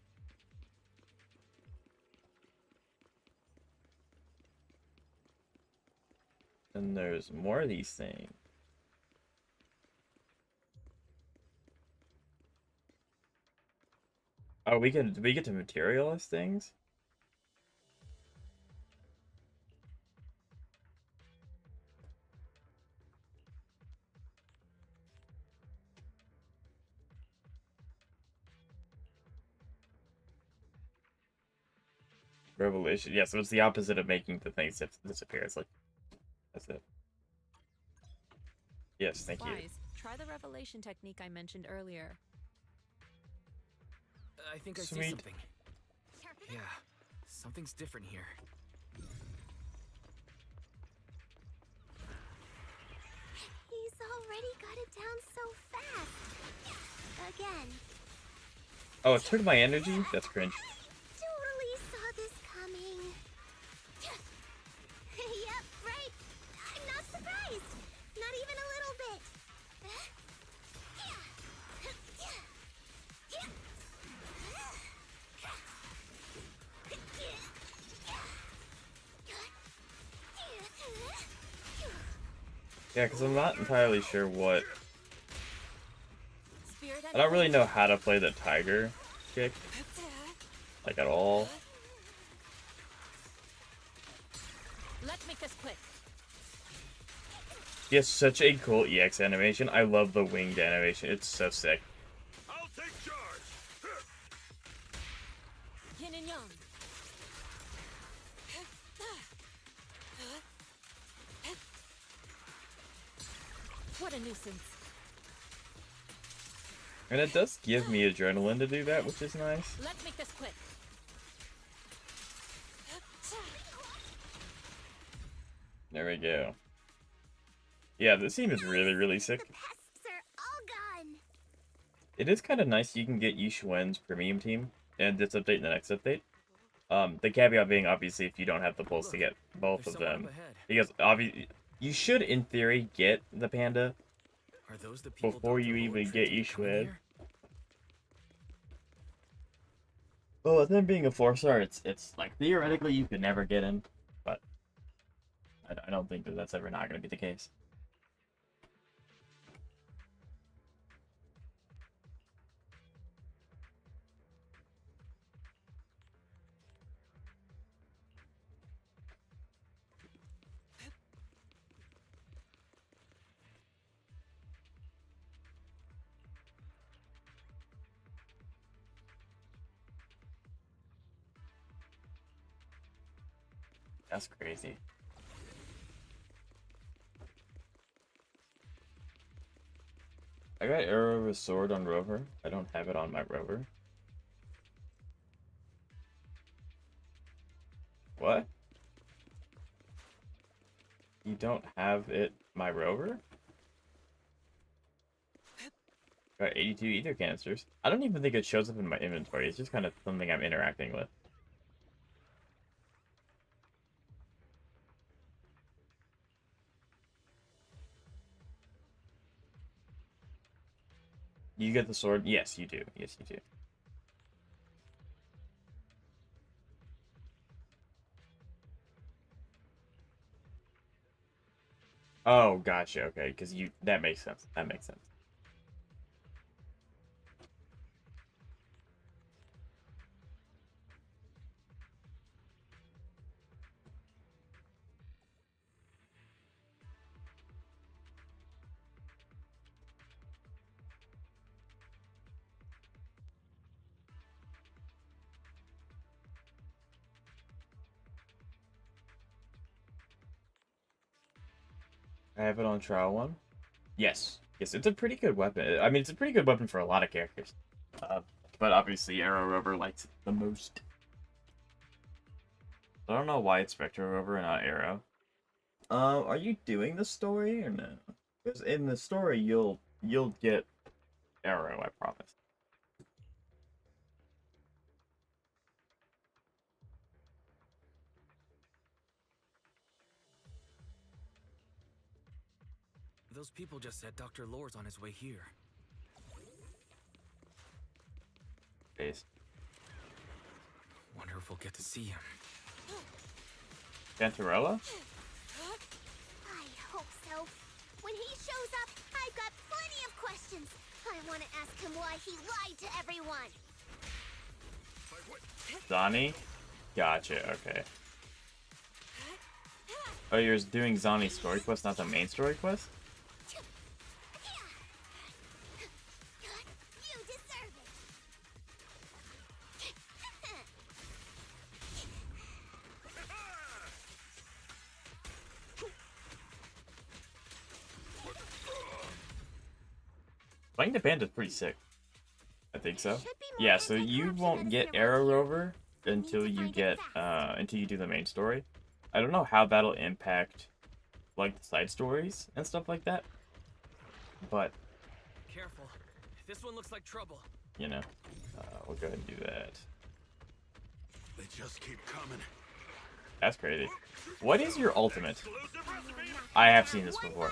Speaker 1: And there's more of these things. Oh, we get to materialize things? Revelation. Yeah, so it's the opposite of making the things disappear. It's like, that's it. Yes, thank you.
Speaker 9: Wise, try the revelation technique I mentioned earlier.
Speaker 4: I think I see
Speaker 1: Sweet.
Speaker 4: something. Yeah, something's different here.
Speaker 7: He's already got it down so fast. Again.
Speaker 1: Oh, it took my energy? That's cringe.
Speaker 7: Totally saw this coming. Yep, right. I'm not surprised. Not even a little bit.
Speaker 1: Yeah, because I'm not entirely sure what... I don't really know how to play the tiger kick. Like, at all.
Speaker 9: Let's make this quick.
Speaker 1: He has such a cool EX animation. I love the winged animation. It's so sick.
Speaker 10: I'll take charge.
Speaker 9: Yin and yang. What a nuisance.
Speaker 1: And it does give me adrenaline to do that, which is nice.
Speaker 9: Let's make this quick.
Speaker 1: There we go. Yeah, this team is really, really sick.
Speaker 7: The pests are all gone.
Speaker 1: It is kind of nice you can get Yixuan's premium team in this update and the next update. The caveat being, obviously, if you don't have the pulse to get both of them. Because, obviously, you should, in theory, get the panda
Speaker 4: Are those the people
Speaker 1: before
Speaker 4: Dr.
Speaker 1: you
Speaker 4: Lord
Speaker 1: even
Speaker 4: tried
Speaker 1: get
Speaker 4: to get coming
Speaker 1: Yixuan.
Speaker 4: here?
Speaker 1: Well, with them being a 4-star, it's like, theoretically, you could never get in. But I don't think that that's ever not going to be the case. That's crazy. I got Arrow of a Sword on Rover. I don't have it on my Rover. What? You don't have it, my rover? Got 82 ether canisters. I don't even think it shows up in my inventory. It's just kind of something I'm interacting with. You get the sword? Yes, you do. Yes, you do. Oh, gotcha. Okay, because you that makes sense. That makes sense. I have it on trial one. Yes. Yes, it's a pretty good weapon. I mean, it's a pretty good weapon for a lot of characters. But obviously, Arrow Rover likes it the most. I don't know why it's Spectre Rover and not Arrow. Are you doing the story or no? Because in the story, you'll get Arrow, I promise.
Speaker 4: Those people just said Dr. Lore's on his way here.
Speaker 1: Base.
Speaker 4: Wonder if we'll get to see him.
Speaker 1: Cantarella?
Speaker 7: I hope so. When he shows up, I've got plenty of questions. I want to ask him why he lied to everyone.
Speaker 1: Zani? Gotcha, okay. Oh, you're doing Zani's story quest, not the main story quest?
Speaker 7: You deserve it.
Speaker 1: Playing the band is pretty sick. I think so. Yeah, so you won't get Arrow Rover until you get until you do the main story. I don't know how that'll impact like the side stories and stuff like that. But
Speaker 4: Careful. This one looks like trouble.
Speaker 1: you know, we'll go ahead and do that.
Speaker 10: They just keep coming.
Speaker 1: That's crazy. What is your ultimate? I have seen this before.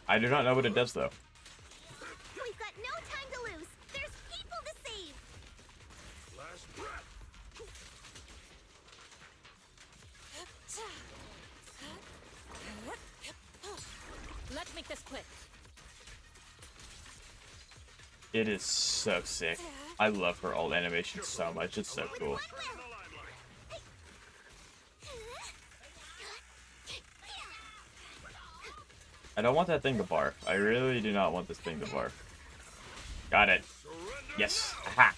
Speaker 1: I do not know what it does though.
Speaker 7: We've got no time to lose. There's people to save.
Speaker 10: Last breath.
Speaker 9: Let's make this quick.
Speaker 1: It is so sick. I love her ult animation so much. It's so cool. I don't want that thing to barf. I really do not want this thing to barf. Got it. Yes. Aha.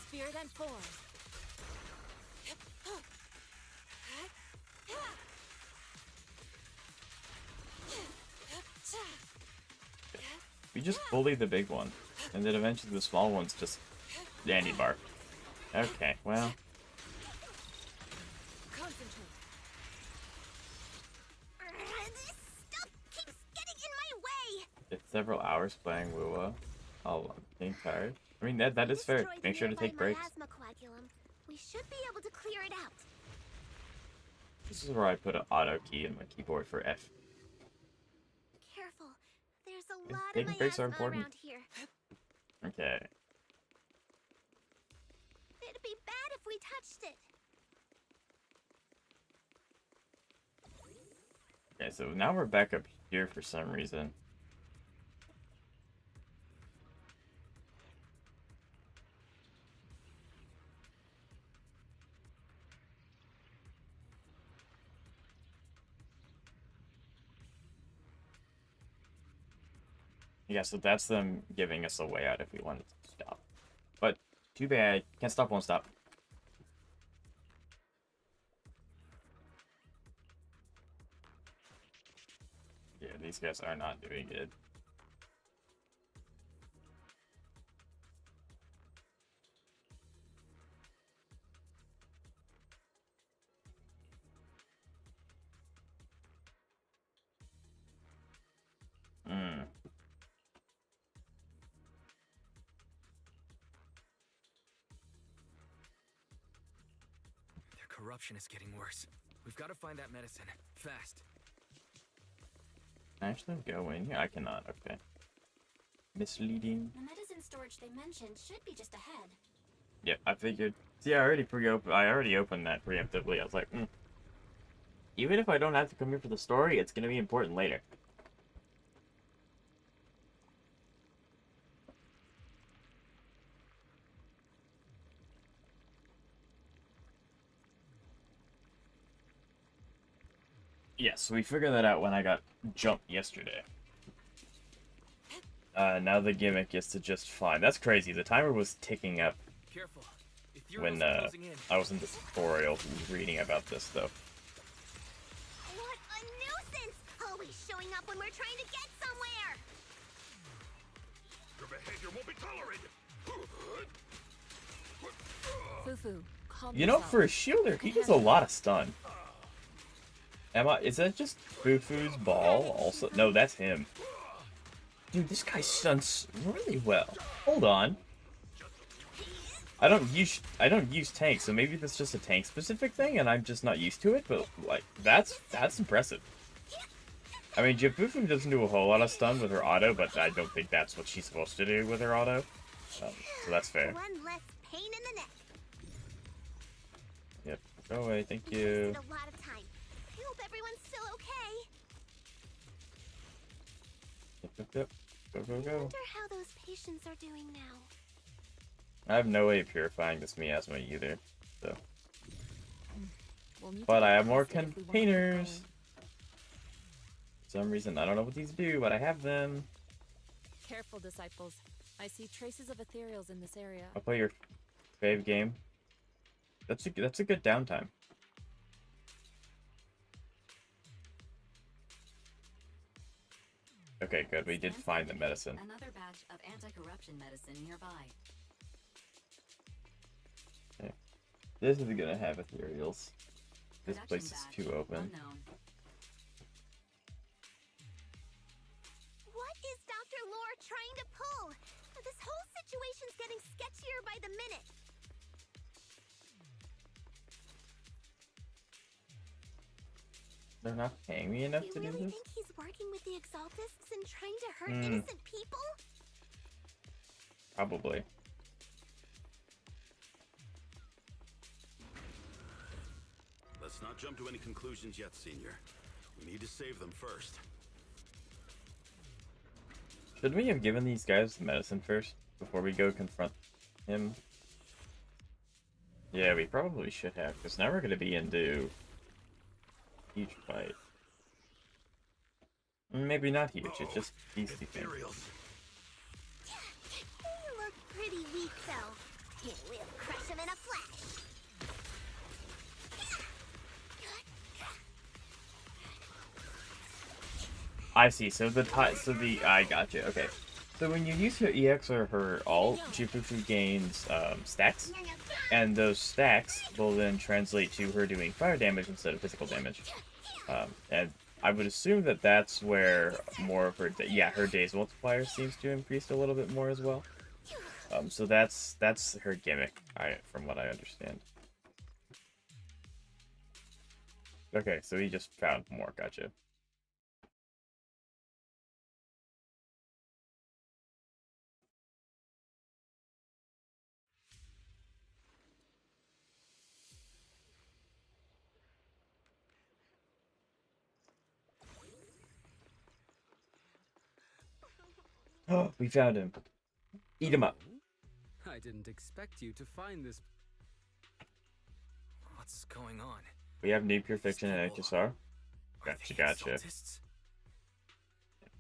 Speaker 9: Spirit and form.
Speaker 1: We just bully the big one, and then eventually the small ones just anti-barf. Okay, well.
Speaker 9: Concentrate.
Speaker 7: This stuff keeps getting in my way.
Speaker 1: It's several hours playing WoWa. I'm getting tired. I mean, that is fair.
Speaker 7: Destroyed
Speaker 1: Make sure to
Speaker 7: nearby
Speaker 1: take breaks.
Speaker 7: miasma coagulum. We should be able to clear it out.
Speaker 1: This is where I put an auto key in my keyboard for F.
Speaker 7: Careful. There's a lot of
Speaker 1: taking breaks are
Speaker 7: miasma
Speaker 1: important.
Speaker 7: around here.
Speaker 1: Okay.
Speaker 7: It'd be bad if we touched it.
Speaker 1: Okay, so now we're back up here for some reason. Yeah, so that's them giving us a way out if we wanted to stop. But, too bad. Can't stop, won't stop. Yeah, these guys are not doing good.
Speaker 4: corruption is getting worse. We've got to find that medicine. Fast.
Speaker 1: Can I actually go in here? I cannot. Okay. Misleading.
Speaker 6: The medicine storage they mentioned should be just ahead.
Speaker 1: Yep, I figured. See, I already opened that preemptively. I was like, even if I don't have to come here for the story, it's gonna be important later. Yes, we figured that out when I got jumped yesterday. Now the gimmick is to just find. That's crazy. The timer was ticking up
Speaker 4: Careful.
Speaker 1: when I was in the tutorial reading about this stuff.
Speaker 7: What a nuisance! Always showing up when we're trying to get somewhere!
Speaker 10: Your behavior won't be tolerated.
Speaker 9: Fufu, calm
Speaker 1: You know,
Speaker 9: yourself.
Speaker 1: for a shielder, he does a lot of stun. Is that just Fufu's ball also? No, that's him. Dude, this guy stuns really well. Hold on. I don't use tanks, so maybe that's just a tank specific thing and I'm just not used to it, but like that's impressive. I mean, Fufu doesn't do a whole lot of stun with her auto, but I don't think that's what she's supposed to do with her auto. So that's fair.
Speaker 7: One less pain in the neck.
Speaker 1: Yep. Go away, thank you.
Speaker 7: A lot of time. I hope everyone's still okay.
Speaker 1: Yep. Go, go,
Speaker 7: I
Speaker 1: go.
Speaker 7: wonder how those patients are doing now.
Speaker 1: I have no way of purifying this miasma either, so.
Speaker 9: We'll need to
Speaker 1: But I
Speaker 9: get
Speaker 1: have more
Speaker 9: past it if we want to keep
Speaker 1: containers.
Speaker 9: going.
Speaker 1: For some reason, I don't know what these do, but I have them.
Speaker 9: Careful, disciples. I see traces of ethereals in this area.
Speaker 1: I'll play your fave game. That's a good downtime. Okay, good. We did
Speaker 12: Scans
Speaker 1: find the
Speaker 12: indicate
Speaker 1: medicine.
Speaker 12: Another batch of anti-corruption medicine nearby.
Speaker 1: Okay. This is gonna have ethereals. This
Speaker 12: Production
Speaker 1: place is
Speaker 12: batch
Speaker 1: too open.
Speaker 12: unknown.
Speaker 7: What is Dr. Lore trying to pull? This whole situation's getting sketchier by the minute.
Speaker 1: They're not paying me enough
Speaker 7: You
Speaker 1: to do
Speaker 7: really
Speaker 1: this?
Speaker 7: think he's working with the Exaltists and trying to hurt
Speaker 1: Hmm.
Speaker 7: innocent people?
Speaker 1: Probably.
Speaker 10: Let's not jump to any conclusions yet, Senior. We need to save them first.
Speaker 1: Should we have given these guys the medicine first before we go confront him? Yeah, we probably should have, because now we're gonna be into huge fight. Maybe not huge, it's just these two things.
Speaker 10: Ethereals.
Speaker 7: You look pretty weak, though. Here, we'll crush him in a flash.
Speaker 1: I see. So I gotcha. Okay. So when you use her EX or her ult, Jifufu gains stacks, and those stacks will then translate to her doing fire damage instead of physical damage. And I would assume that that's where more of her her days multiplier seems to increase a little bit more as well. So that's her gimmick, from what I understand. Okay, so he just found more. Gotcha. Oh, we found him. Eat him up.
Speaker 13: I didn't expect you to find this.
Speaker 4: What's going on?
Speaker 1: We have new pure fiction and
Speaker 4: people-
Speaker 1: HSR.
Speaker 4: Are
Speaker 1: Gotcha,
Speaker 4: they
Speaker 1: gotcha.
Speaker 4: Exaltists?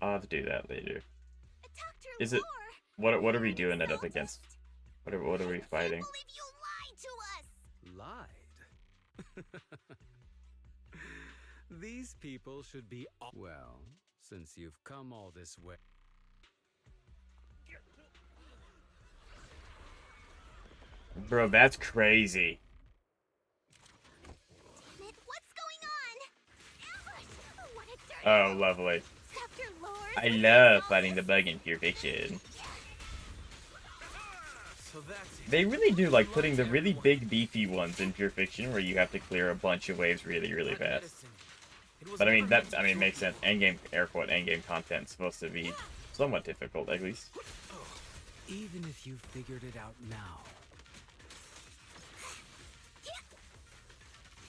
Speaker 1: I'll have to do that later.
Speaker 7: Dr.
Speaker 1: Is it?
Speaker 7: Lore,
Speaker 1: What are we doing it up against? What are we fighting?
Speaker 7: I can't believe you lied to us.
Speaker 13: Lied? These people should be. Well, since you've come all this way.
Speaker 1: Bro, that's crazy.
Speaker 7: Damn it, what's going on? Ambush! What a dirty.
Speaker 1: Oh, lovely.
Speaker 7: Dr. Lore.
Speaker 1: I love fighting the bug in pure fiction.
Speaker 4: So
Speaker 2: So that's it.
Speaker 1: They really do like putting the really big beefy ones in Pure Fiction where you have to clear a bunch of waves really, really fast. But I mean, that makes sense. Endgame, air quote, endgame content's supposed to be somewhat difficult, at least.
Speaker 13: Even if you figured it out now,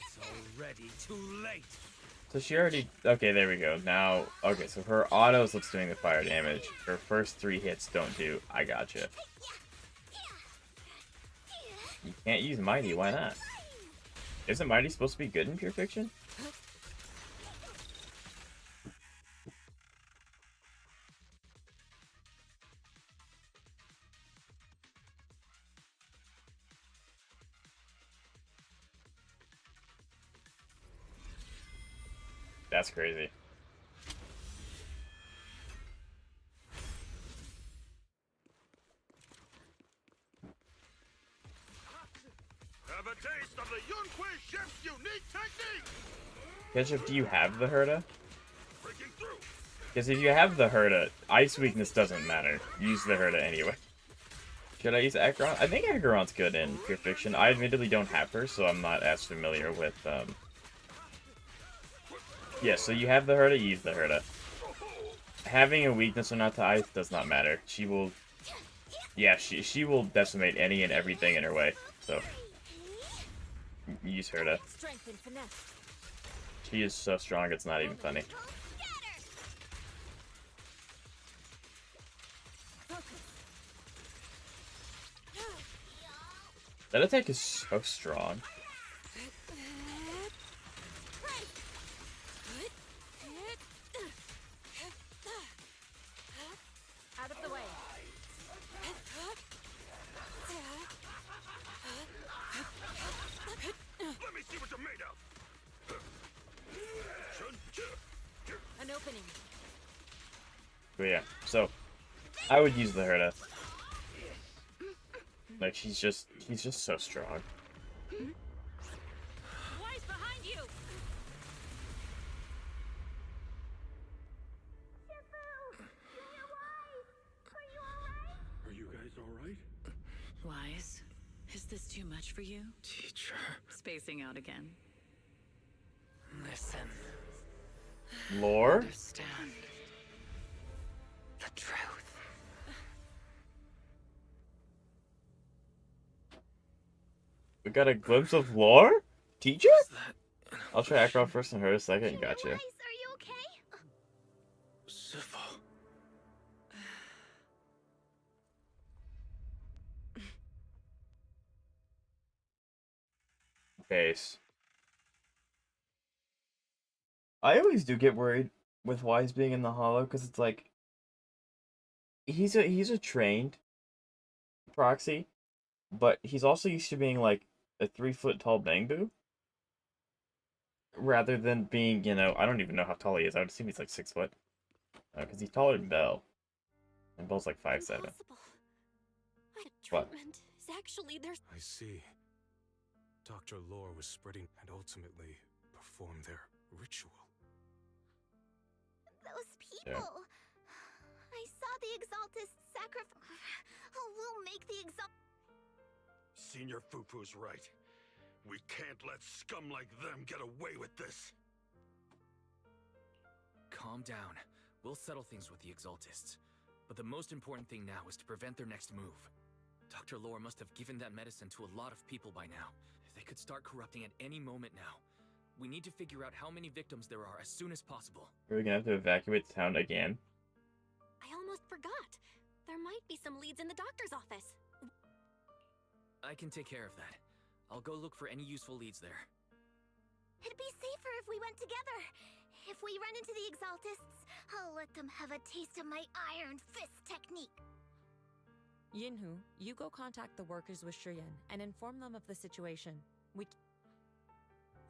Speaker 13: it's already too late.
Speaker 1: So she already... Okay, there we go. Now... Okay, so her autos what's doing the fire damage. Her first 3 hits don't do. I gotcha. You can't use Mighty. Why not? Isn't Mighty supposed to be good in Pure Fiction? That's crazy.
Speaker 10: Have a taste of the Yunhui Chef's unique technique!
Speaker 1: Ketchup, do you have the Herta? Because if you have the Herta, Ice Weakness doesn't matter. Use the Herta anyway. Should I use Acheron? I think Acheron's good in Pure Fiction. I admittedly don't have her, so I'm not as familiar with, Yeah, so you have the Herta, use the Herta. Having a weakness or not to Ice does not matter. She will... Yeah, she will decimate any and everything in her way, so... Use Herta. She is so strong, it's not even funny. That attack is so strong.
Speaker 9: Out of the way.
Speaker 10: Let me see what you're made of!
Speaker 9: An opening.
Speaker 1: But yeah, so I would use the Herta. Like he's just so strong.
Speaker 9: Wise behind you.
Speaker 10: Are you guys alright?
Speaker 14: Wise, is this too much for you?
Speaker 4: Teacher.
Speaker 14: Spacing out again.
Speaker 4: Listen.
Speaker 1: Lore?
Speaker 14: Understand the truth.
Speaker 1: We got a glimpse of Lore? Teacher? I'll try Acheron first and Herta second. Gotcha.
Speaker 7: Are you okay?
Speaker 4: Civil.
Speaker 1: Base. I always do get worried with Wise being in the Hollow because it's like he's a trained proxy, but he's also used to being like a 3-foot tall Bangbu rather than being, you know, I don't even know how tall he is. I would assume he's like 6 foot because he's taller than Belle, and Belle's like 5'7". What?
Speaker 6: Is actually there's.
Speaker 8: I see. Dr. Lore was spreading and ultimately performed their ritual.
Speaker 7: Those people.
Speaker 1: Yeah.
Speaker 7: I saw the Exaltist sacrifice. We'll make the Exalt.
Speaker 10: Senior Fufu's right. We can't let scum like them get away with this.
Speaker 4: Calm down. We'll settle things with the Exaltists. But the most important thing now is to prevent their next move. Dr. Lore must have given that medicine to a lot of people by now. They could start corrupting at any moment now. We need to figure out how many victims there are as soon as possible.
Speaker 1: Are we gonna have to evacuate the town again?
Speaker 6: I almost forgot. There might be some leads in the doctor's office.
Speaker 4: I can take care of that. I'll go look for any useful leads there.
Speaker 7: It'd be safer if we went together. If we run into the Exaltists, I'll let them have a taste of my Iron Fist technique.
Speaker 9: Yinhu, you go contact the workers with Shiyan and inform them of the situation.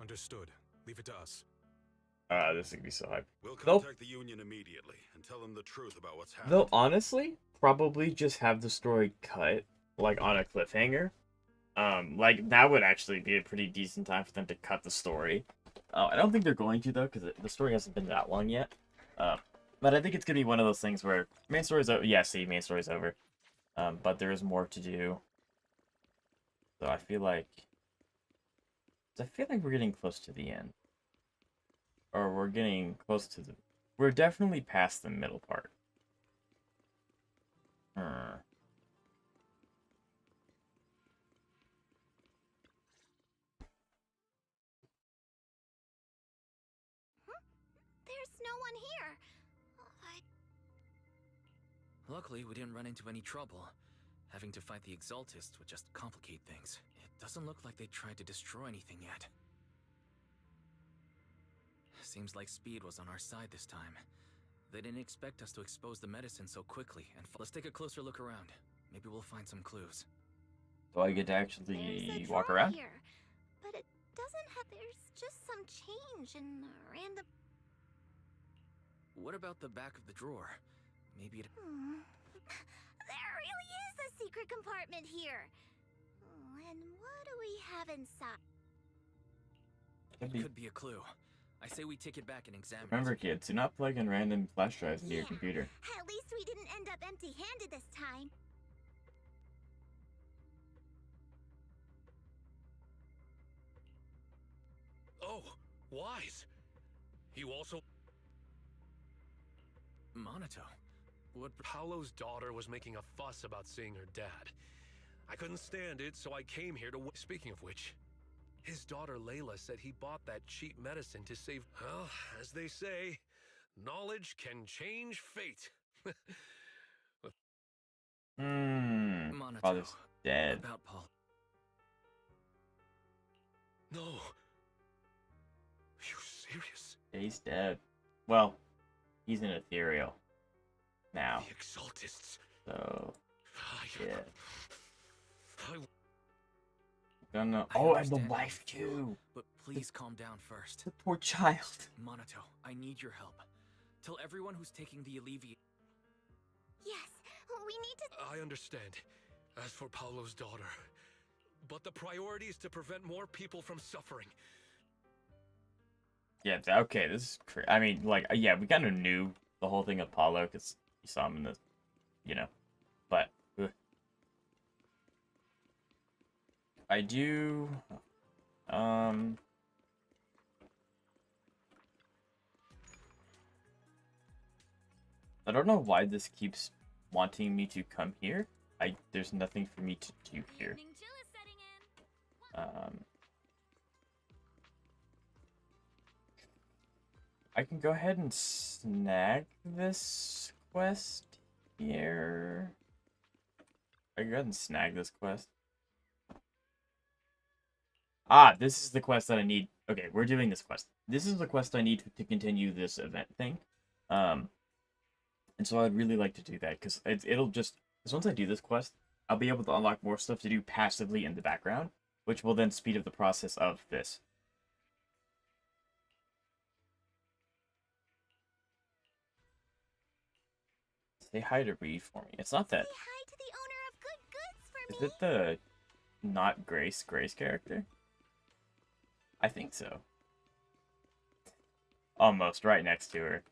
Speaker 8: Understood. Leave it to us.
Speaker 1: This is gonna be so hype.
Speaker 10: We'll contact the Union immediately and tell them the truth about what's happened.
Speaker 1: They'll honestly probably just have the story cut, like, on a cliffhanger. Like, that would actually be a pretty decent time for them to cut the story. I don't think they're going to, though, because the story hasn't been that long yet. But I think it's gonna be one of those things where main story's over. Yeah, see, main story's over. But there is more to do. So I feel like we're getting close to the end. Or we're getting close to the... We're definitely past the middle part.
Speaker 7: There's no one here.
Speaker 4: Luckily, we didn't run into any trouble. Having to fight the Exaltists would just complicate things. It doesn't look like they tried to destroy anything yet. Seems like speed was on our side this time. They didn't expect us to expose the medicine so quickly, and let's take a closer look around. Maybe we'll find some clues.
Speaker 1: Do I get to actually walk
Speaker 7: drawer
Speaker 1: around?
Speaker 7: here, but it doesn't have. There's just some change and random.
Speaker 4: What about the back of the drawer? Maybe it...
Speaker 7: There really is a secret compartment here. And what do we have inside?
Speaker 4: It could be a clue. I say we take it back and examine
Speaker 1: Remember,
Speaker 4: it.
Speaker 1: kids, do not plug in random flash drives into your computer.
Speaker 7: At least we didn't end up empty-handed this time.
Speaker 10: Oh, Wise. You also...
Speaker 4: Monato. What...
Speaker 15: Paolo's daughter was making a fuss about seeing her dad. I couldn't stand it, so I came here to... Speaking of which, his daughter Layla said he bought that cheap medicine to save... Well, as they say, knowledge can change fate.
Speaker 4: Monato.
Speaker 1: Father's dead.
Speaker 4: About Paul.
Speaker 15: No. Are you serious?
Speaker 1: He's dead. Well, he's an ethereal now.
Speaker 15: The Exaltists.
Speaker 1: So, yeah.
Speaker 15: I
Speaker 1: Don't know.
Speaker 4: I
Speaker 1: Oh, and the
Speaker 4: understand,
Speaker 1: wife too.
Speaker 4: But please calm down first.
Speaker 1: The poor child.
Speaker 4: Monato, I need your help. Tell everyone who's taking the alleviate.
Speaker 7: Yes, we need to.
Speaker 15: I understand. As for Paolo's daughter, but the priority is to prevent more people from suffering.
Speaker 1: Yeah, okay, this is I mean, like, yeah, we kind of knew the whole thing of Paulo, because you saw him in the, you know, but, I do, I don't know why this keeps wanting me to come here. There's nothing for me to do here. I can go ahead and snag this quest here. I can go ahead and snag this quest. Ah, this is the quest that I need. Okay, we're doing this quest. This is the quest I need to continue this event thing. And so I'd really like to do that, because it'll just... Because once I do this quest, I'll be able to unlock more stuff to do passively in the background, which will then speed up the process of this. Say hi to Reed for me. It's not that...
Speaker 7: Say hi to the owner of Good Goods for
Speaker 1: Is
Speaker 7: me.
Speaker 1: it the... not Grace character? I think so. Almost, right next to her.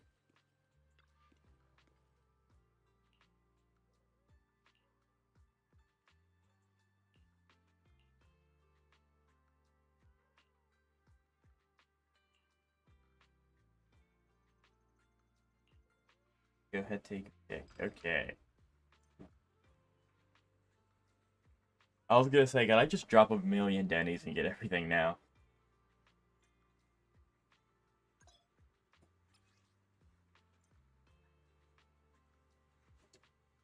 Speaker 1: Go ahead, take a pic. Okay. I was gonna say, can I just drop 1,000,000 Denny's and get everything now?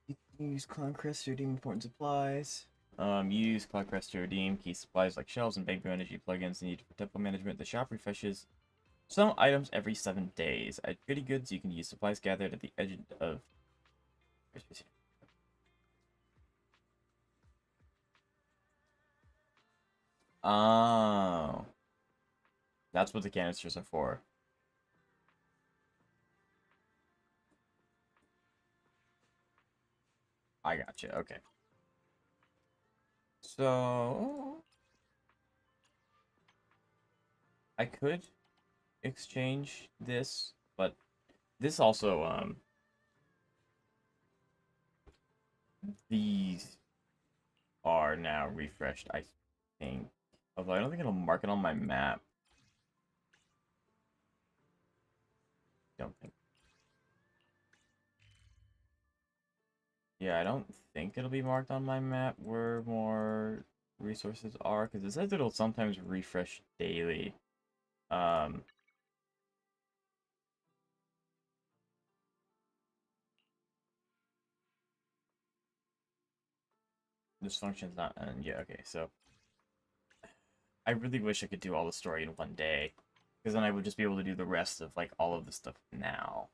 Speaker 1: You can use Clown Crest to redeem important supplies. Use Cloud Crest to redeem key supplies like shells and Big Energy plugins needed for temple management. The shop refreshes some items every 7 days. At Goody Goods, you can use supplies gathered at the edge of... Oh. That's what the canisters are for. I gotcha, okay. So... I could exchange this, but this also, these are now refreshed. think. Although I don't think it'll mark it on my map. Don't think. Yeah, I don't think it'll be marked on my map where more resources are, because it says it'll sometimes refresh daily. This function's not, and yeah, okay, so I really wish I could do all the story in one day, because then I would just be able to do the rest of like all of the stuff now.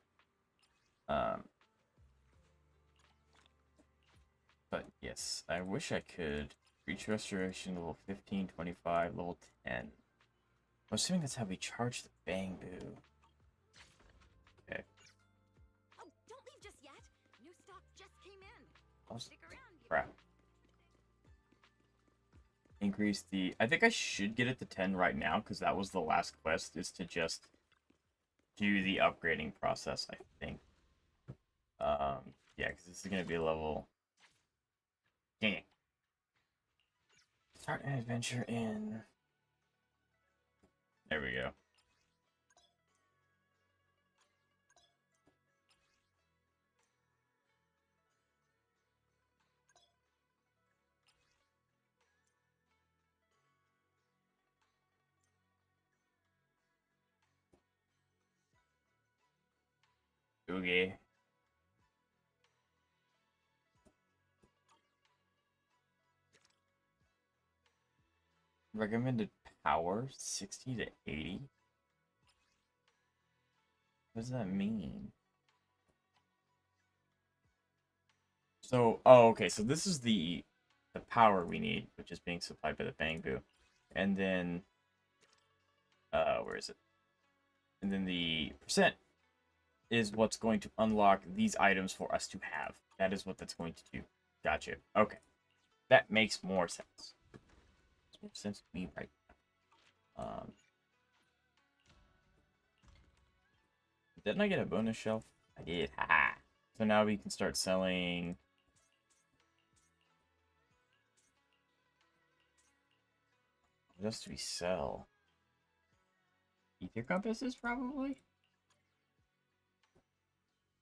Speaker 1: But yes, I wish I could reach restoration level 15, 25, level 10. I'm assuming that's how we charge the bamboo. Okay.
Speaker 6: Oh, don't leave just yet. New stock just came in. Stick around.
Speaker 1: Crap. Increase the... I think I should get it to 10 right now, because that was the last quest, is to just do the upgrading process, I think. Yeah, because this is going to be a level... Dang it. Start an adventure in... There we go. Okay. Recommended power 60 to 80. What does that mean? So, oh, okay. So this is the power we need, which is being supplied by the bamboo, and then where is it? And then the percent is what's going to unlock these items for us to have. That is what that's going to do. Gotcha. Okay, that makes more sense. Makes more sense to me right now. Didn't I get a bonus shelf? I did. Haha. So now we can start selling. What else do we sell? Ether compasses, probably?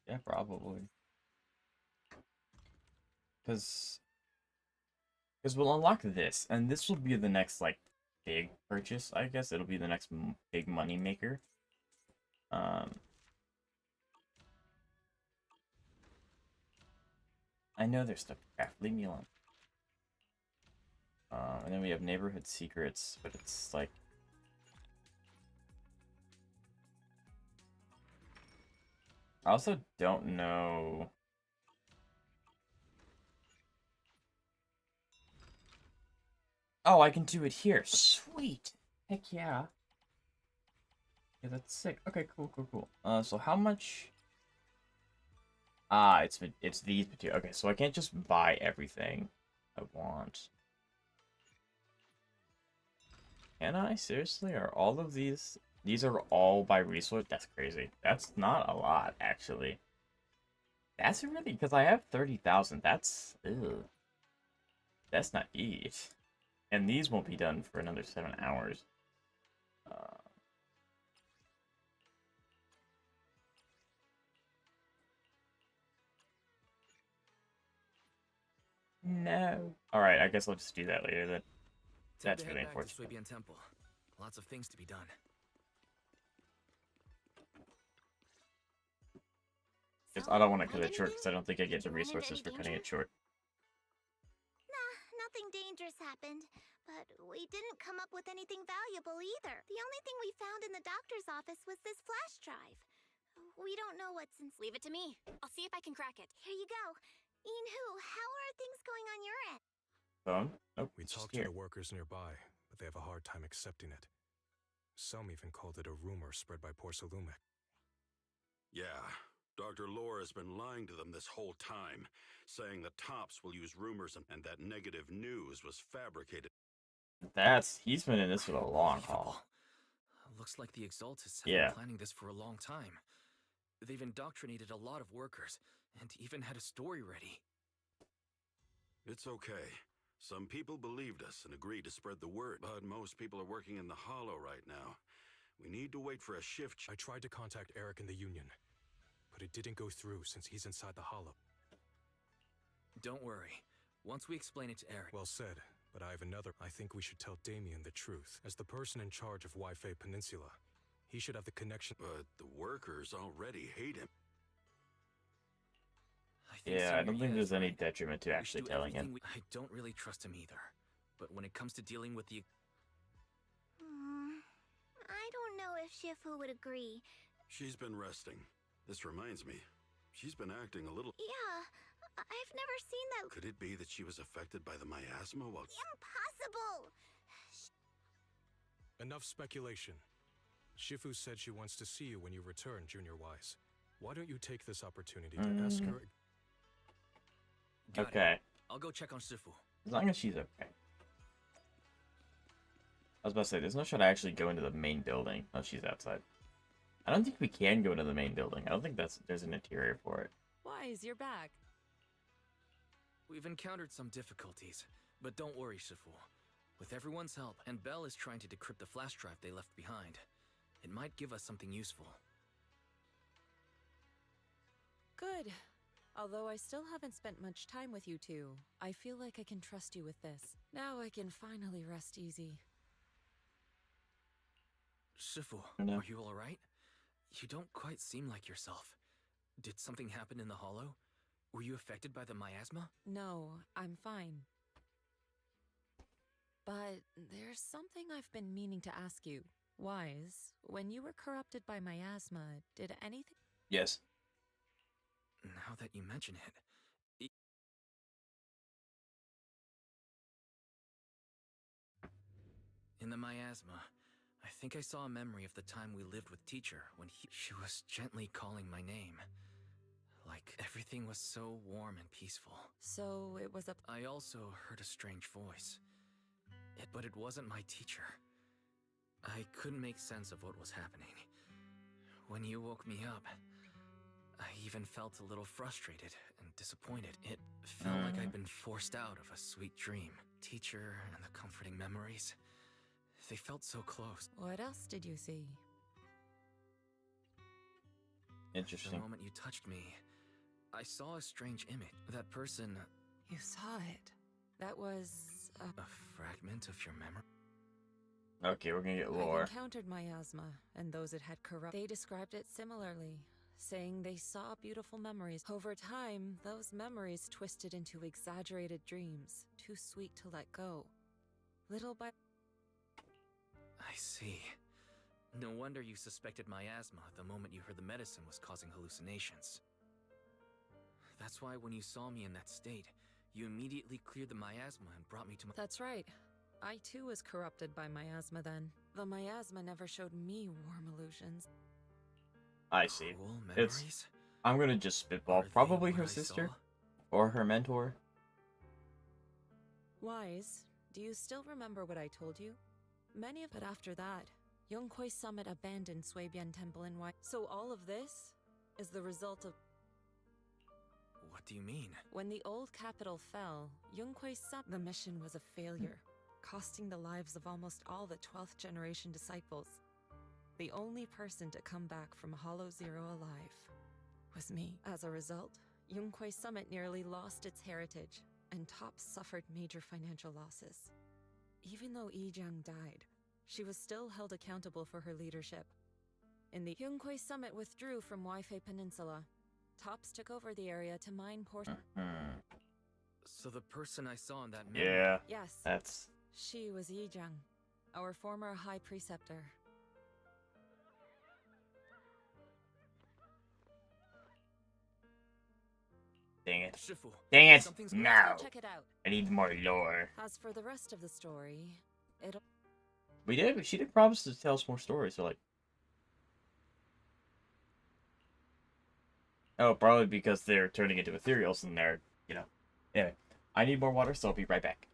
Speaker 1: Yeah, probably. Because we'll unlock this, and this will be the next, like, big purchase, I guess. It'll be the next big money maker. I know there's stuff to craft. Leave me alone. And then we have neighborhood secrets, but it's like... I also don't know... Oh, I can do it here. Sweet. Heck yeah. Yeah, that's sick. Okay, cool, cool, cool. So how much... Ah, it's these materials. Okay, so I can't just buy everything I want. Can I? Seriously? Are all of these... These are all by resource? That's crazy. That's not a lot, actually. That's really... Because I have 30,000. That's... Ew. That's not it. And these won't be done for another 7 hours. No. Alright, I guess I'll just do that later then. That's really unfortunate.
Speaker 4: Temple. Lots of things to be done.
Speaker 1: Because I don't want to cut it short, because I don't think I get the resources for cutting it short.
Speaker 7: Nah, nothing dangerous happened. But we didn't come up with anything valuable either. The only thing we found in the doctor's office was this flash drive. We don't know what's in...
Speaker 6: Leave it to me. I'll see if I can crack it.
Speaker 7: Here you go. Inhu, how are things going on your end?
Speaker 1: Phone? Nope.
Speaker 8: We talked to the workers nearby, but they have a hard time accepting it. Some even called it a rumor spread by Porcelumic.
Speaker 10: Yeah, Dr. Lore has been lying to them this whole time, saying the Tops will use rumors and that negative news was fabricated.
Speaker 1: He's been in this for a long haul.
Speaker 4: Looks like the Exaltists have been planning this for a long time. They've indoctrinated a lot of workers, and even had a story ready.
Speaker 10: It's okay. Some people believed us and agreed to spread the word, but most people are working in the Hollow right now. We need to wait for a shift.
Speaker 8: I tried to contact Eric in the Union, but it didn't go through since he's inside the Hollow.
Speaker 4: Don't worry. Once we explain it to Eric...
Speaker 8: Well said, but I have another. I think we should tell Damien the truth. As the person in charge of Wi-Fi Peninsula, he should have the connection.
Speaker 10: But the workers already hate him.
Speaker 1: Yeah, I don't think there's any detriment to actually telling him.
Speaker 4: I don't really trust him either. But when it comes to dealing with the...
Speaker 7: I don't know if Shifu would agree.
Speaker 10: She's been resting. This reminds me. She's been acting a little...
Speaker 7: Yeah, I've never seen that.
Speaker 10: Could it be that she was affected by the miasma while...
Speaker 7: Impossible!
Speaker 8: Enough speculation. Shifu said she wants to see you when you return, Junior Wise. Why don't you take this opportunity to ask her...
Speaker 1: Okay.
Speaker 4: I'll go check on Shifu.
Speaker 1: As long as she's okay. I was about to say, there's no shot I actually go into the main building. Oh, she's outside. I don't think we can go into the main building. I don't think there's an interior for it.
Speaker 9: Wise, you're back.
Speaker 4: We've encountered some difficulties, but don't worry, Shifu. With everyone's help, and Belle is trying to decrypt the flash drive they left behind. It might give us something useful.
Speaker 9: Good. Although I still haven't spent much time with you two, I feel like I can trust you with this. Now I can finally rest easy.
Speaker 4: Shifu,
Speaker 1: No.
Speaker 4: are you alright? You don't quite seem like yourself. Did something happen in the Hollow? Were you affected by the miasma?
Speaker 9: No, I'm fine. But there's something I've been meaning to ask you. Wise, when you were corrupted by miasma, did anything...
Speaker 1: Yes.
Speaker 4: Now that you mention it... In the miasma, I think I saw a memory of the time we lived with Teacher when she was gently calling my name. Like everything was so warm and peaceful.
Speaker 9: So it was a...
Speaker 4: I also heard a strange voice. But it wasn't my teacher. I couldn't make sense of what was happening. When you woke me up, I even felt a little frustrated and disappointed. It felt like I'd been forced out of a sweet dream. Teacher and the comforting memories, they felt so close.
Speaker 9: What else did you see?
Speaker 1: Interesting.
Speaker 4: The moment you touched me, I saw a strange image. That person...
Speaker 9: You saw it. That was...
Speaker 4: A fragment of your memory?
Speaker 1: Okay, we're gonna get lore.
Speaker 9: I've encountered miasma, and those it had corrupted. They described it similarly, saying they saw beautiful memories. Over time, those memories twisted into exaggerated dreams, too sweet to let go. Little by...
Speaker 4: I see. No wonder you suspected miasma the moment you heard the medicine was causing hallucinations. That's why when you saw me in that state, you immediately cleared the miasma and brought me to my...
Speaker 9: That's right. I too was corrupted by miasma then. The miasma never showed me warm illusions.
Speaker 1: I see.
Speaker 4: Cruel
Speaker 1: It's...
Speaker 4: memories?
Speaker 1: I'm gonna just spitball. Probably her sister? Or her mentor?
Speaker 9: Wise, do you still remember what I told you? Many of it after that, Yonghui Summit abandoned Suibian Temple in Wai. So all of this is the result of...
Speaker 4: What do you mean?
Speaker 9: When the old capital fell, Yonghui Summit... The mission was a failure, costing the lives of almost all the 12th generation disciples. The only person to come back from Hollow Zero alive was me. As a result, Yonghui Summit nearly lost its heritage, and Tops suffered major financial losses. Even though Yijiang died, she was still held accountable for her leadership. In the Yonghui Summit withdrew from Wi-Fi Peninsula. Tops took over the area to mine portions.
Speaker 4: So the person I saw in that
Speaker 1: Yeah.
Speaker 9: Yes.
Speaker 1: That's...
Speaker 9: She was Yijiang, our former High Preceptor.
Speaker 1: Dang it.
Speaker 4: Shifu,
Speaker 1: Dang it!
Speaker 9: Something's
Speaker 1: No!
Speaker 9: Check it out.
Speaker 1: I need more lore.
Speaker 9: As for the rest of the story, it'll...
Speaker 1: She did promise to tell us more stories, so like... Oh, probably because they're turning into ethereals and they're, you know... Anyway, I need more water, so I'll be right back.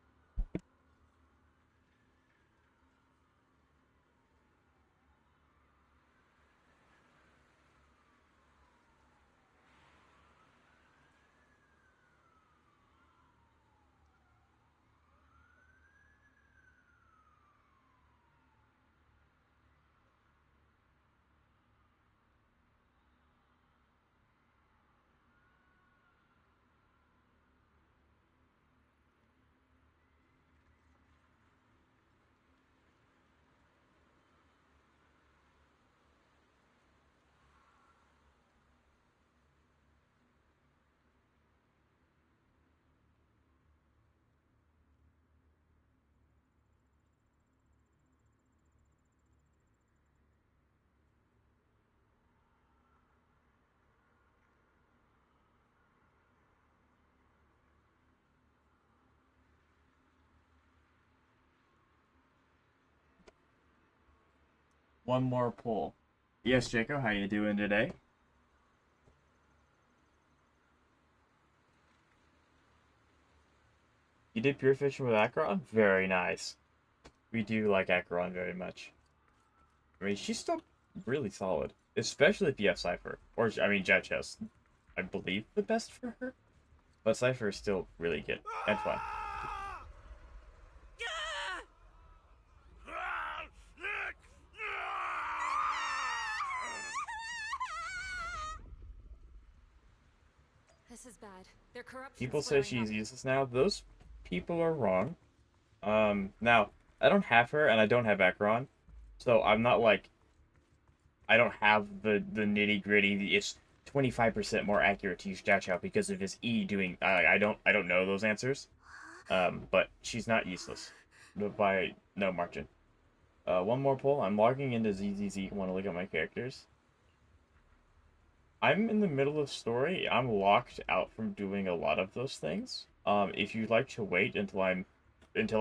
Speaker 1: One more pull. Yes, Jaco, how you doing today? You did pure fishing with Acheron? Very nice. We do like Acheron very much. I mean, she's still really solid. Especially if you have Cypher. Or, I mean, Jet Chest. I believe the best for her. But Cypher is still really good and fun.
Speaker 9: This is bad. Their corruption.
Speaker 1: People say she's useless now. Those people are wrong. Now, I don't have her and I don't have Acheron. So I'm not like... I don't have the nitty gritty. It's 25% more accurate to use Jachao because of his E doing. I don't know those answers. But she's not useless, by no margin. One more poll. I'm logging into ZZZ. Want to look at my characters? I'm in the middle of story. I'm locked out from doing a lot of those things. If you'd like to wait until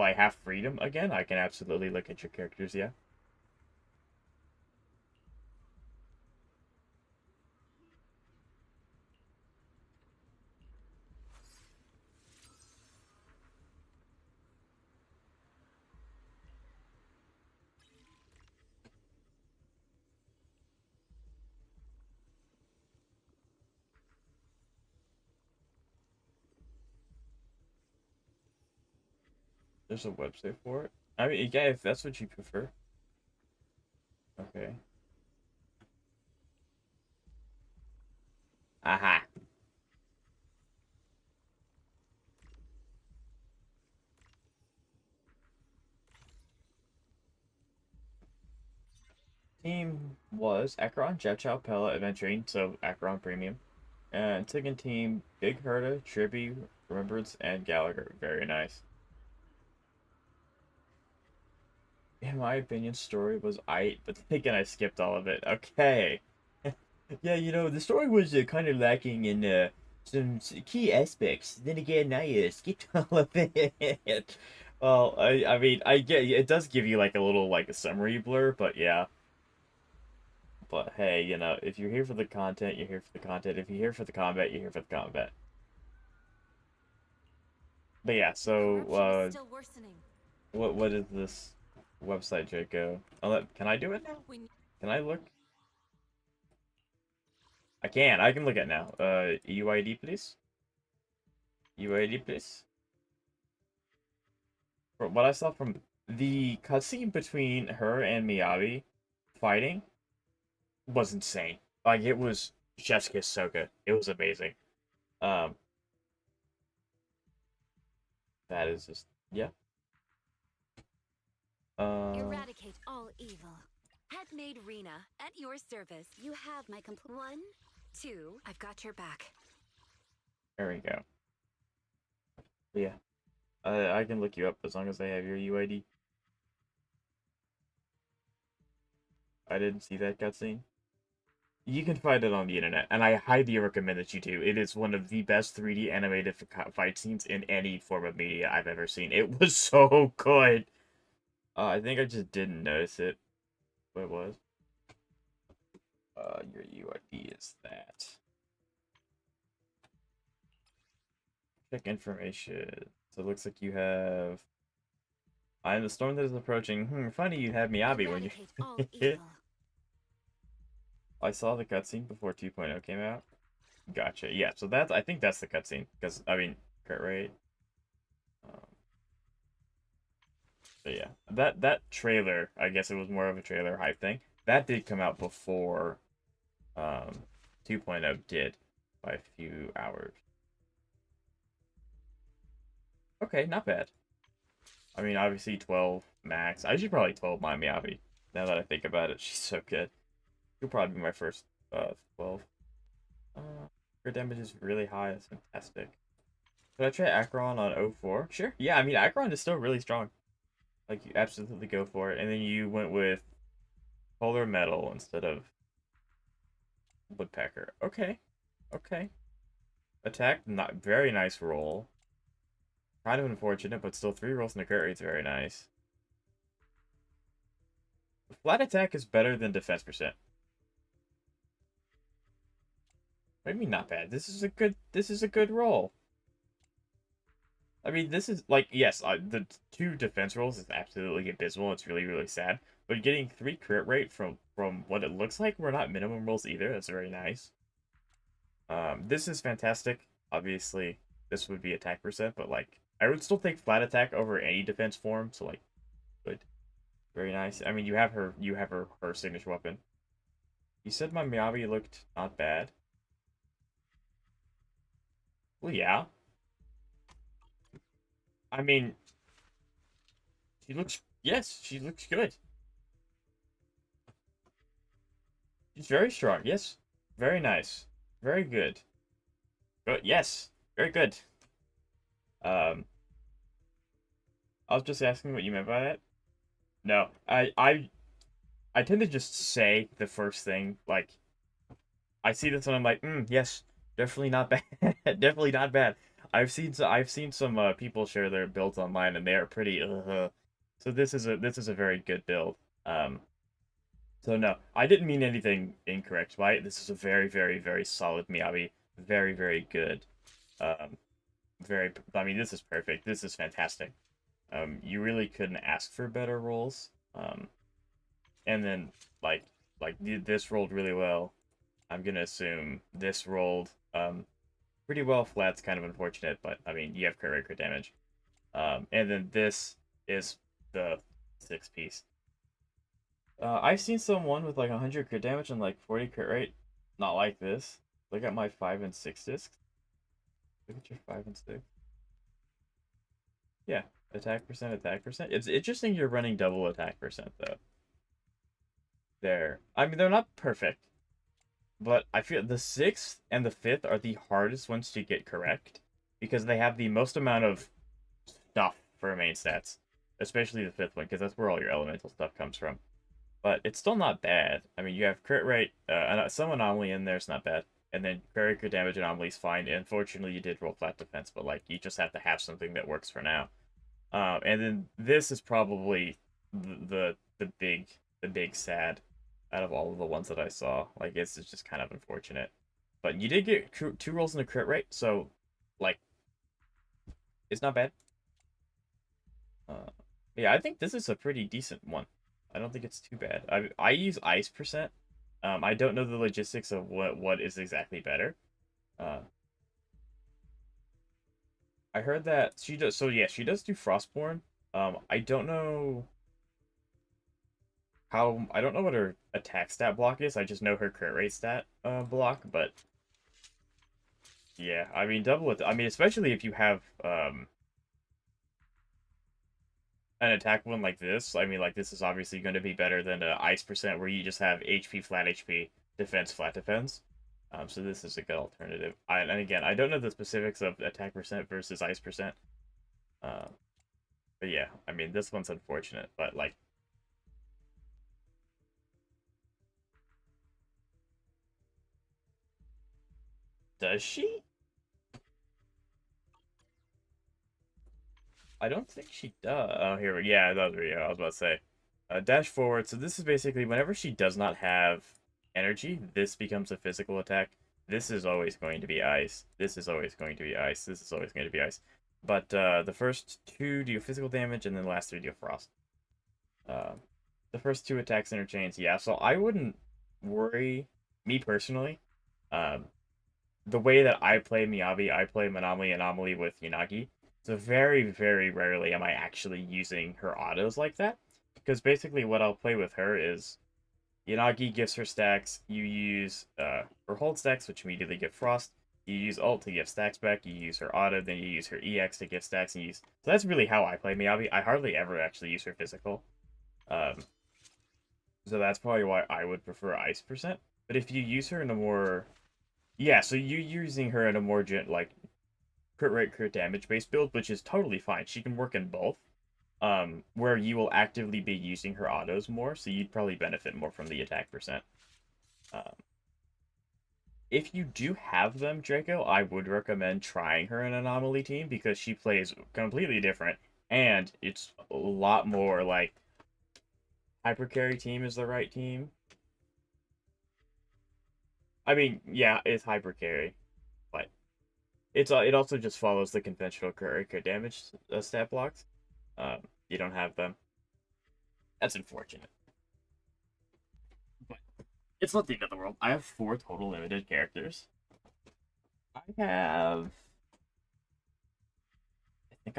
Speaker 1: I have freedom again, I can absolutely look at your characters. Yeah. There's a website for it. I mean, yeah, if that's what you prefer. Okay. Aha. Team was Acheron, Jetchow, Pella, Adventuring, so Acheron Premium. And second team, Big Herda, Tribby, Remembrance, and Gallagher. Very nice. In my opinion, story was aight, but then again, I skipped all of it. Okay. Yeah, you know, the story was kind of lacking in some key aspects. Then again, I skipped all of it. Well, I mean, I get it does give you like a little like a summary blur, but yeah. But hey, you know, if you're here for the content, you're here for the content. If you're here for the combat, you're here for the combat. But yeah, so
Speaker 9: Still worsening.
Speaker 1: what is this website, Jaco? Can I do it now? Can I look? I can. I can look at it now. UID, please. UID, please. From what I saw from the cutscene between her and Miyabi fighting was insane. Like, it was chef's kiss so good. It was amazing. That is just, yeah.
Speaker 12: Eradicate all evil. Handmaid Rena, at your service. You have my complete 1, 2. I've got your back.
Speaker 1: There we go. Yeah. I can look you up as long as I have your UID. I didn't see that cutscene. You can find it on the internet, and I highly recommend that you do. It is one of the best 3D animated fight scenes in any form of media I've ever seen. It was so good. I think I just didn't notice it. What it was? Your UID is that. Check information. So it looks like you have. I am the storm that is approaching. Funny you have Miyabi when you. I saw the cutscene before 2.0 came out. Gotcha. Yeah, so that's. I think that's the cutscene because I mean, crit rate. So yeah, that trailer. I guess it was more of a trailer hype thing. That did come out before 2.0 did by a few hours. Okay, not bad. I mean, obviously 12 max. I should probably 12 my Miyabi. Now that I think about it, she's so good. She'll probably be my first 12. Her damage is really high. That's fantastic. Should I try Acheron on 04? Sure. Yeah, I mean, Acheron is still really strong. Like, you absolutely go for it. And then you went with Polar Metal instead of Woodpecker. Okay. Okay. Attack, not very nice roll. Kind of unfortunate, but still 3 rolls in the crit rate's very nice. flat attack is better than defense percent. Maybe not bad. This is a good roll. I mean, this is like, yes, the 2 defense rolls is absolutely abysmal. It's really, really sad. But getting 3 crit rate from what it looks like were not minimum rolls either. That's very nice. This is fantastic. Obviously, this would be attack percent, but like, I would still take flat attack over any defense form. So like, good, very nice. I mean, you have her signature weapon. You said my Miyabi looked not bad. Well, yeah. I mean, yes, she looks good. She's very strong. Yes, very nice, very good. Good. Yes, very good. I was just asking what you meant by that. No, I tend to just say the first thing. Like, I see this and I'm like, yes, definitely not bad. Definitely not bad. I've seen some people share their builds online and they are pretty. So this is a very good build. So no, I didn't mean anything incorrect by it. This is a very, very, very solid Miyabi. Very, very good. I mean, this is perfect. This is fantastic. You really couldn't ask for better rolls. And then this rolled really well. I'm gonna assume this rolled pretty well. Flat's kind of unfortunate, but I mean, you have crit rate, crit damage. And then this is the 6 piece. I've seen someone with like 100 crit damage and like 40 crit rate. Not like this. Look at my 5 and 6 discs. Look at your 5 and 6. Yeah, attack percent, attack percent. It's interesting you're running double attack percent though. There. I mean, they're not perfect, but I feel the 6th and the 5th are the hardest ones to get correct because they have the most amount of stuff for main stats, especially the 5th one because that's where all your elemental stuff comes from. But it's still not bad. I mean, you have crit rate, some anomaly in there is not bad, and then crit damage anomaly is fine. Unfortunately, you did roll flat defense, but like you just have to have something that works for now. And then this is probably the big sad out of all of the ones that I saw. Like it's just kind of unfortunate, but you did get 2 rolls in the crit rate, so like it's not bad. Yeah, I think this is a pretty decent one. I don't think it's too bad. I use ice percent. I don't know the logistics of what is exactly better. I heard that she does. So yeah, she does do Frostborn. I don't know how. I don't know what her attack stat block is. I just know her crit rate stat block. But yeah, I mean double it. I mean, especially if you have an attack one like this. I mean, like this is obviously going to be better than ice percent, where you just have HP flat HP, defense flat defense. So this is a good alternative. And again, I don't know the specifics of attack percent versus ice percent. But yeah, I mean, this one's unfortunate, but like, does she? I don't think she does. Oh, here we yeah, that was I was about to say. Dash forward. So this is basically whenever she does not have energy, this becomes a physical attack. This is always going to be ice. This is always going to be ice. This is always going to be ice. But the first 2 do physical damage, and then the last 3 do frost. The first 2 attacks interchange, yeah. So I wouldn't worry, me personally. The way that I play Miyabi, I play Anomaly with Yanagi. So very, very rarely am I actually using her autos like that. Because basically what I'll play with her is Yanagi gives her stacks, you use her hold stacks, which immediately give frost. You use ult to give stacks back, you use her auto, then you use her EX to give stacks, and use... So that's really how I play Miyabi. I hardly ever actually use her physical. So that's probably why I would prefer ice percent. But if you use her in a more... Yeah, so you're using her in a more, like, crit rate, crit damage based build, which is totally fine. She can work in both. Where you will actively be using her autos more, so you'd probably benefit more from the attack percent. If you do have them, Draco, I would recommend trying her in an Anomaly team, because she plays completely different, and it's a lot more, like, hyper carry team is the right team. I mean, yeah, it's hyper carry, but it also just follows the conventional crit damage stat blocks. You don't have them. That's unfortunate. But it's not the end of the world. I have 4 total limited characters. I think I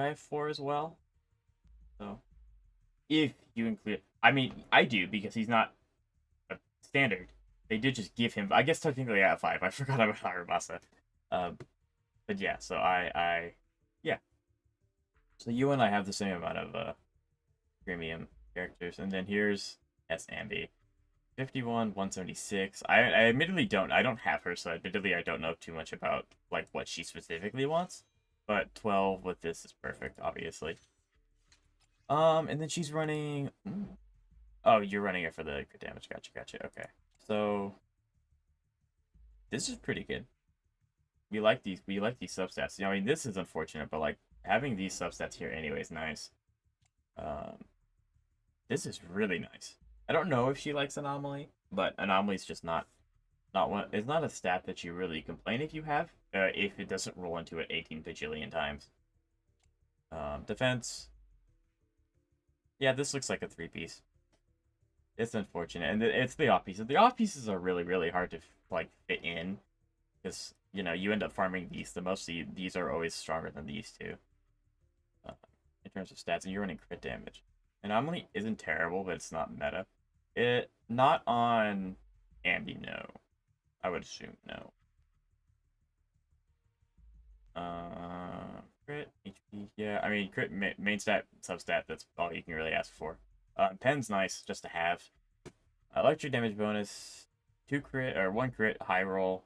Speaker 1: have 4 as well. So, if you include, I mean, I do because he's not a standard. They did just give him. I guess technically I have 5. I forgot about Harabasa. But yeah. So yeah. So you and I have the same amount of premium characters, and then here's S Ambi. 51, 176. I admittedly don't have her, so admittedly I don't know too much about like what she specifically wants. But 12 with this is perfect, obviously. And then she's running. Oh, you're running it for the crit damage. Gotcha. Okay. So this is pretty good. We like these substats. You know, I mean, this is unfortunate, but like having these substats here anyway is nice. This is really nice. I don't know if she likes Anomaly, but Anomaly is just not one. It's not a stat that you really complain if you have, if it doesn't roll into it 18 bajillion times. Defense. Yeah, this looks like a 3-piece. It's unfortunate, and it's the off pieces. The off pieces are really, really hard to like fit in, because you know you end up farming these the most. These are always stronger than these two in terms of stats, and you're running crit damage. Anomaly isn't terrible, but it's not meta. Not on Ambi, no. I would assume no. Crit, HP, yeah. I mean, crit main stat, substat. That's all you can really ask for. Pen's nice just to have. Electric damage bonus, 2 crit or 1 crit, high roll,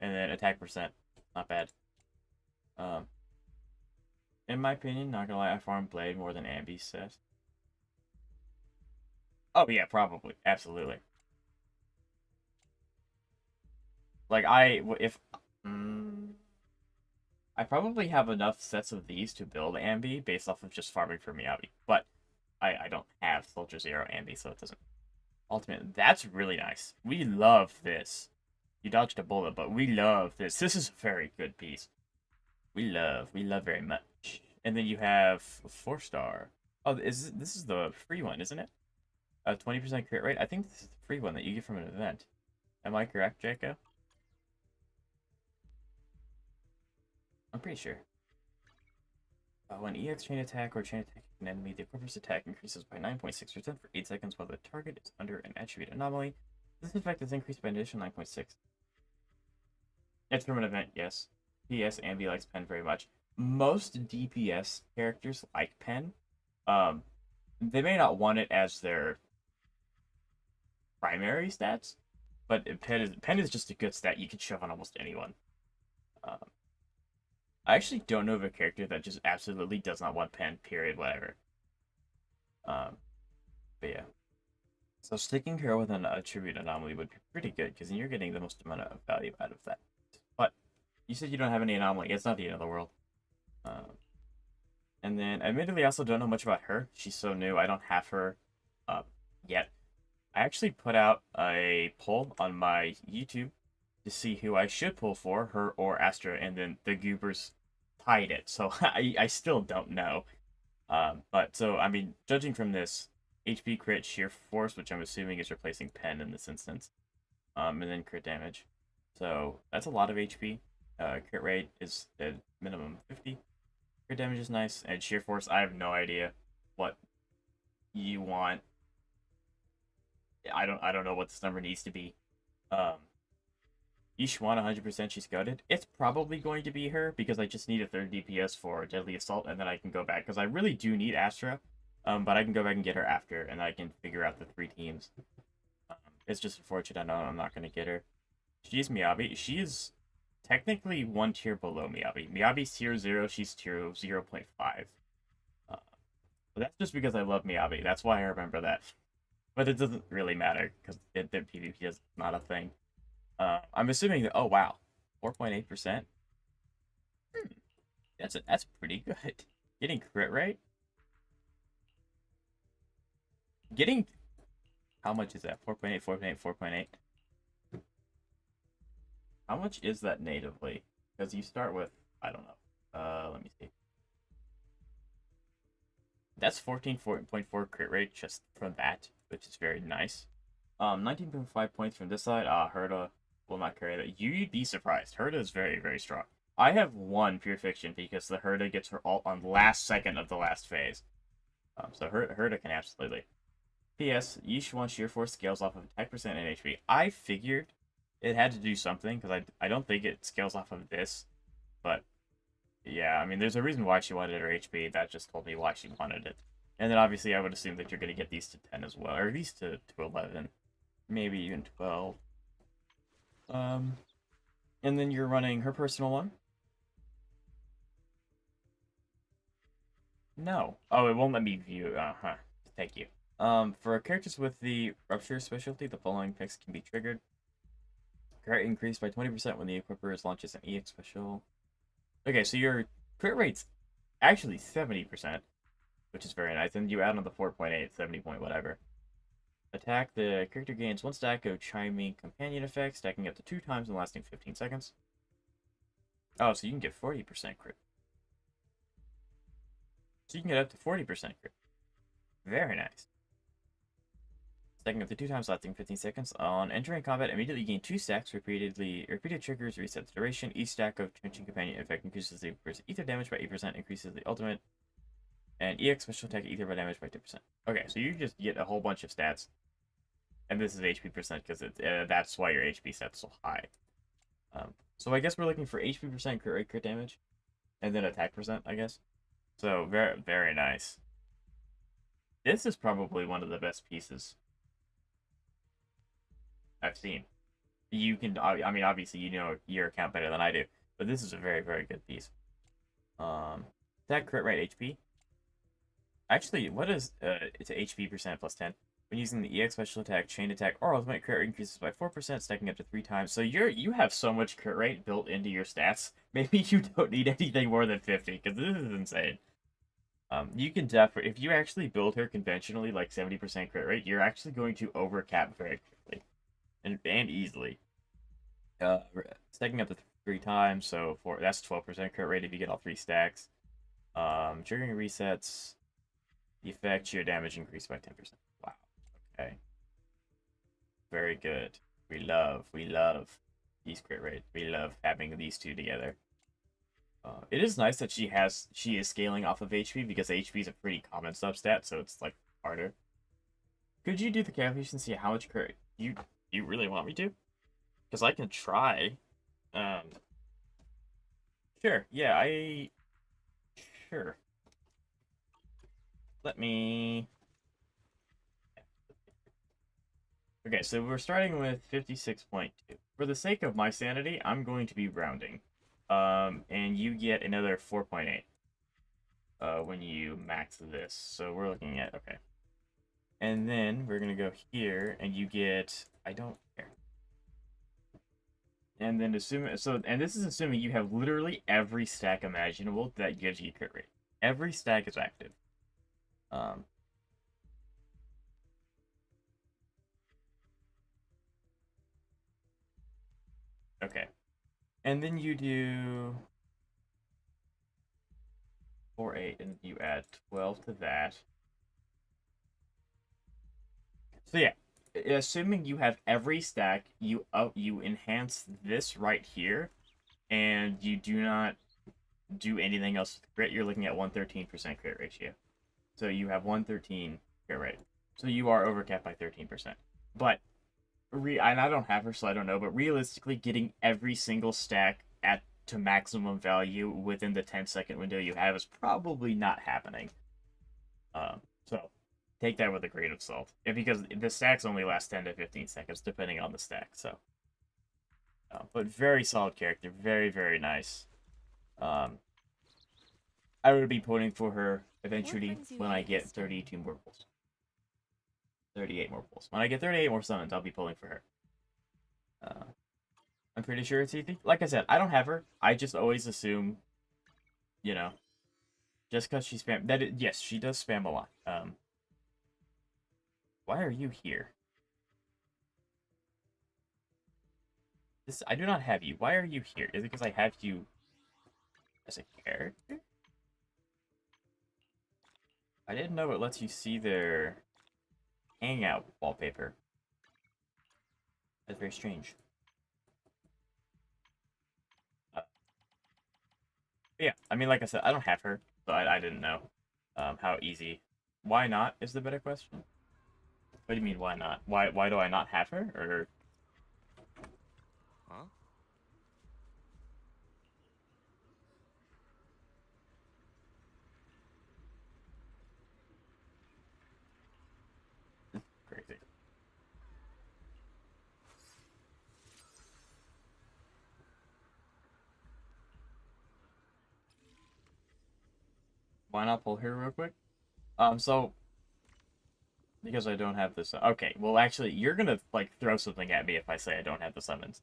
Speaker 1: and then attack percent. Not bad. In my opinion, not gonna lie, I farm Blade more than Ambi's set. Oh yeah, probably, absolutely. Like I probably have enough sets of these to build Ambi based off of just farming for Miyabi, but I don't have Soldier Zero Ambi, so it doesn't. Ultimate, that's really nice. We love this. You dodged a bullet, but we love this. This is a very good piece. We love very much. And then you have 4-star. Oh, this is the free one, isn't it? 20% crit rate. I think this is the free one that you get from an event. Am I correct, Jaco? I'm pretty sure. When EX chain attack or chain attack an enemy, the equivalent attack increases by 9.6% for 8 seconds while the target is under an attribute anomaly. This effect is increased by an additional 9.6. It's from an event, yes. PS Ambi likes Pen very much. Most DPS characters like Pen. They may not want it as their primary stats, but Pen is just a good stat you can shove on almost anyone. I actually don't know of a character that just absolutely does not want Pen, period, whatever. But yeah. So sticking her with an attribute anomaly would be pretty good, because then you're getting the most amount of value out of that. But you said you don't have any anomaly. It's not the end of the world. And then, admittedly, I also don't know much about her. She's so new. I don't have her yet. I actually put out a poll on my YouTube to see who I should pull for, her or Astra, and then the goobers tied it. So I still don't know. But so, I mean, judging from this, HP crit sheer force, which I'm assuming is replacing Pen in this instance, and then crit damage. So that's a lot of HP. Crit rate is at minimum 50. Crit damage is nice, and sheer force, I have no idea what you want. I don't know what this number needs to be. Yixuan 100% she's goated. It's probably going to be her because I just need a 3rd DPS for Deadly Assault, and then I can go back because I really do need Astra. But I can go back and get her after, and I can figure out the 3 teams. It's just unfortunate. I know I'm not going to get her. She's Miyabi. She is technically 1 tier below Miyabi. Miyabi's tier 0. She's tier 0.5. But that's just because I love Miyabi. That's why I remember that. But it doesn't really matter because their PvP is not a thing. I'm assuming that. Oh wow, 4.8%. That's pretty good. Getting crit rate. Getting How much is that? 4.8, 4.8, 4.8. How much is that natively? Because you start with, I don't know. Let me see. That's 14.4 crit rate just from that, which is very nice. 19.5 points from this side. Herta will not carry that. You'd be surprised. Herta is very, very strong. I have one Pure Fiction because the Herta gets her ult on the last second of the last phase. So Herta can absolutely. P.S. Yixuan Sheer Force scales off of attack percent and HP. I figured it had to do something, because I don't think it scales off of this. But, yeah, I mean, there's a reason why she wanted her HP. That just told me why she wanted it. And then, obviously, I would assume that you're going to get these to 10 as well. Or at least to 11. Maybe even 12. And then you're running her personal one. No. Oh, it won't let me view. Thank you. For characters with the Rupture specialty, the following picks can be triggered. Crit increased by 20% when the equipper launches an EX special. Okay, so your crit rate's actually 70%, which is very nice. And you add on the 4.8, 70 point whatever. Attack, the character gains 1 stack of chiming companion effects, stacking up to 2 times and lasting 15 seconds. Oh, so you can get 40% crit. So you can get up to 40% crit. Very nice. Stacking up to 2 times, lasting 15 seconds. On entering combat, immediately gain 2 stacks. Repeated triggers resets duration. Each stack of Changing Companion effect increases the ether damage by 8%, increases the ultimate. And EX special attack ether by damage by 2%. Okay, so you just get a whole bunch of stats. And this is HP percent, because that's why your HP stats so high. So I guess we're looking for HP percent, crit rate, crit damage. And then attack percent, I guess. So, very, very nice. This is probably one of the best pieces I've seen. You can, I mean, obviously you know your account better than I do, but this is a very, very good piece. Attack, crit rate, HP. Actually, what is, it's HP percent plus 10. When using the EX special attack, chain attack, or ultimate crit rate increases by 4%, stacking up to 3 times. So you have so much crit rate built into your stats. Maybe you don't need anything more than 50, because this is insane. You can definitely, if you actually build her conventionally, like 70% crit rate, you're actually going to overcap very quickly. And easily. Stacking up to 3 times, so that's 12% crit rate if you get all 3 stacks. Triggering resets. The effect, sheer damage increased by 10%. Wow. Okay. Very good. We love these crit rates. We love having these two together. It is nice that she is scaling off of HP, because HP is a pretty common substat, so it's like harder. Could you do the calculation and see how much crit you really want me to? Because I can try. Sure. Yeah, sure. Let me. Okay, so we're starting with 56.2. For the sake of my sanity, I'm going to be rounding. And you get another 4.8 when you max this. So we're looking at, okay. And then we're going to go here, and you get, I don't care. And then and this is assuming you have literally every stack imaginable that gives you crit rate. Every stack is active. Okay. And then you do 4, 8, and you add 12 to that. So yeah, assuming you have every stack, you enhance this right here, and you do not do anything else with crit, you're looking at 113% crit ratio. So you have 113 crit rate. So you are overcapped by 13%. But and I don't have her, so I don't know, but realistically, getting every single stack to maximum value within the 10-second window you have is probably not happening. So take that with a grain of salt. Because the stacks only last 10 to 15 seconds, depending on the stack, so. But very solid character, very, very nice. I would be pulling for her eventually when I get 32 more pulls. 38 more pulls. When I get 38 more summons, I'll be pulling for her. I'm pretty sure it's easy. Like I said, I don't have her. I just always assume, you know, just because she spam. Yes, she does spam a lot. Why are you here? This, I do not have you. Why are you here? Is it because I have you as a character? I didn't know it lets you see their hangout wallpaper. That's very strange. Yeah, I mean, like I said, I don't have her, so I didn't know how easy. Why not is the better question. What do you mean, why not? Why do I not have her? Or...
Speaker 16: Huh?
Speaker 1: Crazy. Why not pull her real quick? So because I don't have this. Okay, well, actually, you're gonna like throw something at me if I say I don't have the summons.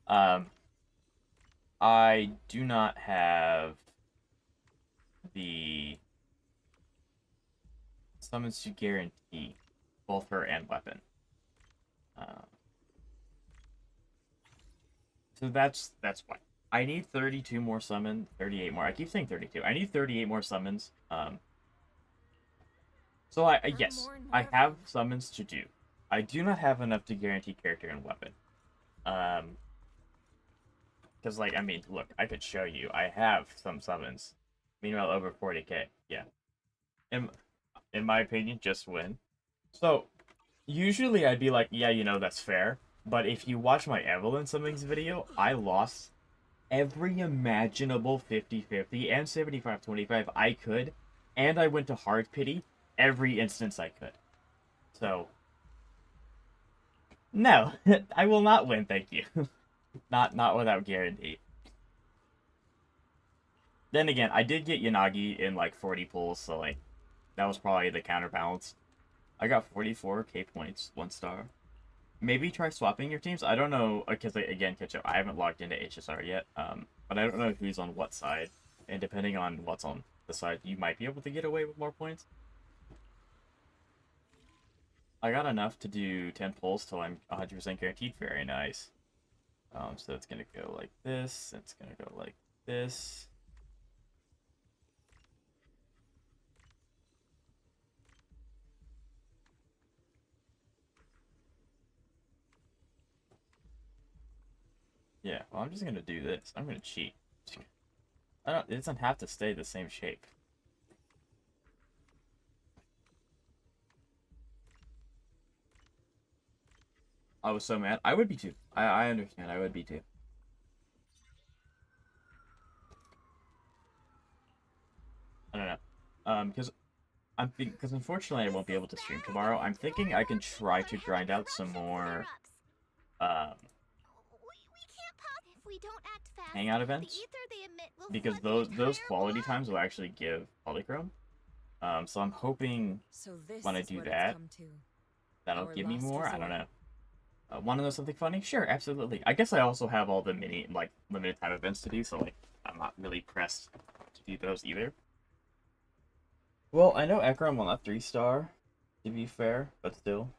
Speaker 1: Um, I do not have the summons to guarantee both her and weapon. So that's why. I need 32 more summon, 38 more. I keep saying 32. I need 38 more summons. So yes, I have summons to do. I do not have enough to guarantee character and weapon. Because like, I mean, look, I could show you. I have some summons. Meanwhile, over 40k. Yeah. In my opinion, just win. So, usually I'd be like, yeah, you know, that's fair. But if you watch my Evelyn Summons video, I lost every imaginable 50-50 and 75-25 I could. And I went to hard pity every instance I could. So, no, I will not win, thank you. not without guarantee. Then again, I did get Yanagi in like 40 pulls, so like, that was probably the counterbalance. I got 44k points, 1 star. Maybe try swapping your teams. I don't know, because again, catch up. I haven't logged into HSR yet, but I don't know who's on what side. And depending on what's on the side, you might be able to get away with more points. I got enough to do 10 pulls till I'm 100% guaranteed. Very nice. So it's gonna go like this. It's gonna go like this. Yeah, well, I'm just gonna do this. I'm gonna cheat. It doesn't have to stay the same shape. I was so mad. I would be too. I understand. I would be too. I don't know. Because unfortunately I won't be able to stream tomorrow. I'm thinking I can try to grind out some more, hangout events, because those quality times will actually give polychrome. So I'm hoping when I do that, that'll give me more. I don't know. Want to know something funny? Sure, absolutely. I guess I also have all the mini, like, limited time events to do, so, like, I'm not really pressed to do those either. Well, I know Ekron will not 3-star, to be fair, but still.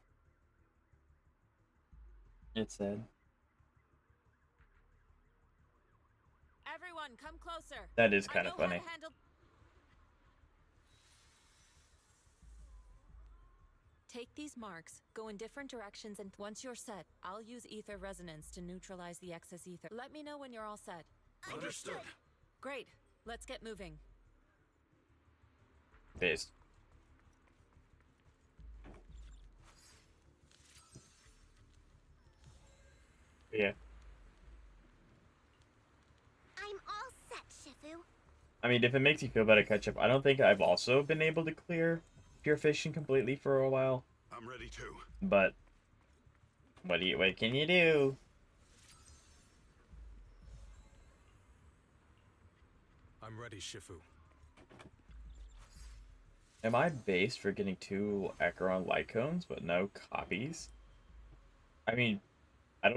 Speaker 1: It's sad.
Speaker 9: Everyone, come closer.
Speaker 1: That is kind of funny.
Speaker 9: Take these marks, go in different directions, and once you're set, I'll use ether resonance to neutralize the excess ether. Let me know when you're all set.
Speaker 10: Understood.
Speaker 9: Great. Let's get moving.
Speaker 1: Based. Yeah.
Speaker 7: I'm all set, Shifu.
Speaker 1: I mean, if it makes you feel better, catch up. I don't think I've also been able to clear pure fishing completely for a while.
Speaker 10: I'm ready to.
Speaker 1: But what can you do?
Speaker 8: I'm ready, Shifu.
Speaker 1: Am I based for getting 2 Acheron light cones, but no copies? I mean, I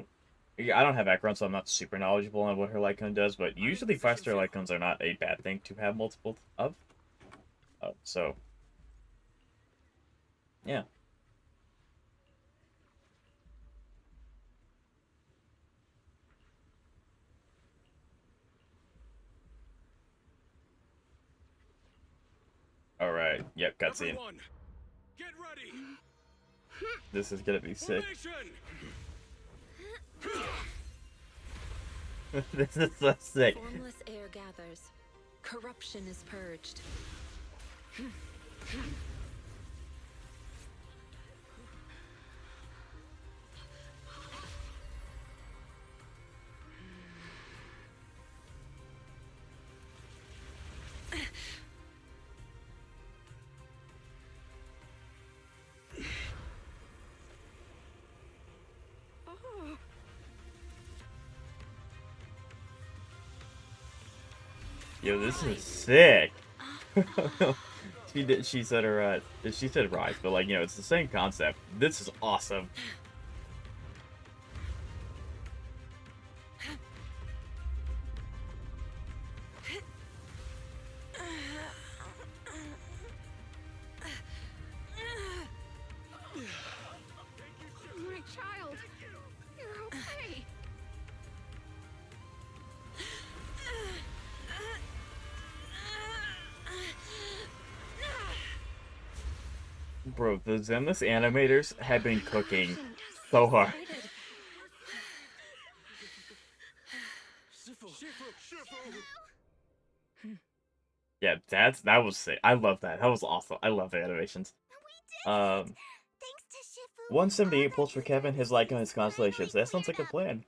Speaker 1: don't have Acheron, so I'm not super knowledgeable on what her light cone does, but usually 5-star light cones are not a bad thing to have multiple of. So, yeah. All right. Yep. Cutscene.
Speaker 3: Everyone, get ready.
Speaker 1: This is gonna be sick.
Speaker 3: Formation.
Speaker 1: This is so sick.
Speaker 9: Formless air gathers. Corruption is purged.
Speaker 1: Yo, this is sick. She said her she said rise, but like, you know, it's the same concept. This is awesome.
Speaker 7: My child, you're okay.
Speaker 1: Bro, the Zenless animators have been cooking so hard. Yeah, that was sick. I love that. That was awesome. I love the animations. 178 pulls for Kevin, his like on his constellations. That sounds like a plan.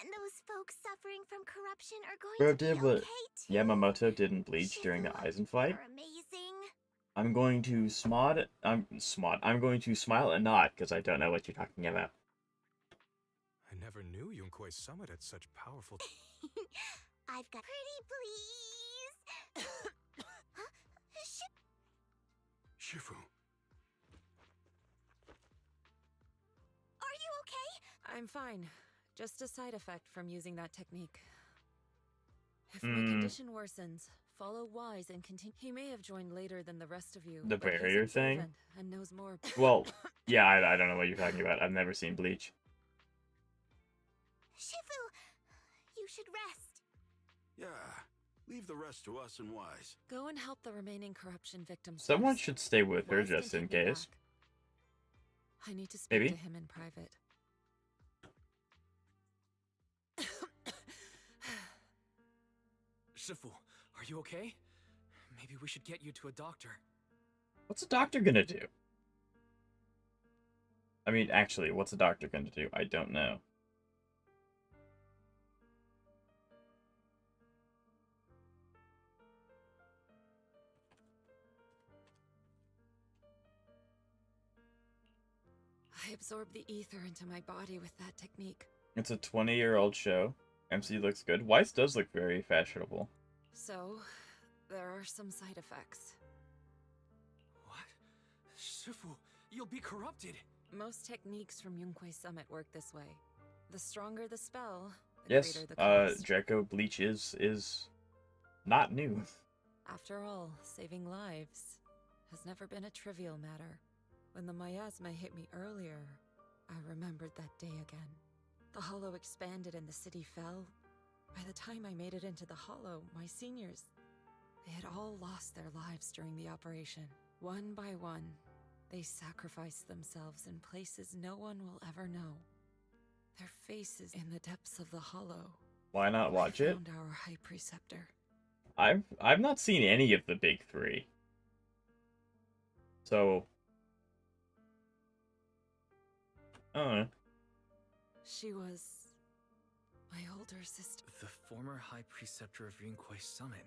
Speaker 7: And those folks suffering from corruption are going
Speaker 1: Bro
Speaker 7: to be
Speaker 1: did what
Speaker 7: okay too.
Speaker 1: Yamamoto didn't bleach during the Aizen fight.
Speaker 7: You're amazing.
Speaker 1: I'm going to I'm going to smile and nod because I don't know what you're talking about.
Speaker 8: I never knew Yunque's summit had such powerful.
Speaker 7: I've got pretty please. Huh?
Speaker 10: Shifu.
Speaker 7: Are you okay?
Speaker 9: I'm fine. Just a side effect from using that technique. If my condition worsens, follow Wise and continue. He may have joined later than the rest of you.
Speaker 1: The
Speaker 9: but he's
Speaker 1: barrier thing?
Speaker 9: observant and knows more.
Speaker 1: Well, yeah, I don't know what you're talking about. I've never seen Bleach.
Speaker 7: Shifu, you should rest.
Speaker 10: Yeah, leave the rest to us and Wise.
Speaker 9: Go and help the remaining corruption victims.
Speaker 1: Someone
Speaker 9: first.
Speaker 1: should stay with her
Speaker 9: Wise can
Speaker 1: just in
Speaker 9: take me
Speaker 1: case.
Speaker 9: back. I need to speak
Speaker 1: Maybe.
Speaker 9: to him in private.
Speaker 2: Shifu, are you okay? Maybe we should get you to a doctor.
Speaker 1: What's a doctor gonna do? I mean, actually, what's a doctor gonna do? I don't know.
Speaker 9: I absorb the ether into my body with that technique.
Speaker 1: It's a 20-year-old show. MC looks good. Weiss does look very fashionable.
Speaker 9: So, there are some side effects.
Speaker 2: What? Shifu, you'll be corrupted.
Speaker 9: Most techniques from Yunque's Summit work this way. The stronger the spell, the
Speaker 1: Yes,
Speaker 9: greater the cost.
Speaker 1: Draco Bleach is not new.
Speaker 9: After all, saving lives has never been a trivial matter. When the miasma hit me earlier, I remembered that day again. The hollow expanded and the city fell. By the time I made it into the hollow, my seniors, they had all lost their lives during the operation. One by one, they sacrificed themselves in places no one will ever know. Their faces in the depths of the hollow.
Speaker 1: Why not watch it?
Speaker 9: Found our high preceptor.
Speaker 1: I've not seen any of the big three. So I don't know.
Speaker 9: She was my older sister.
Speaker 4: The former High Preceptor of Yunque's Summit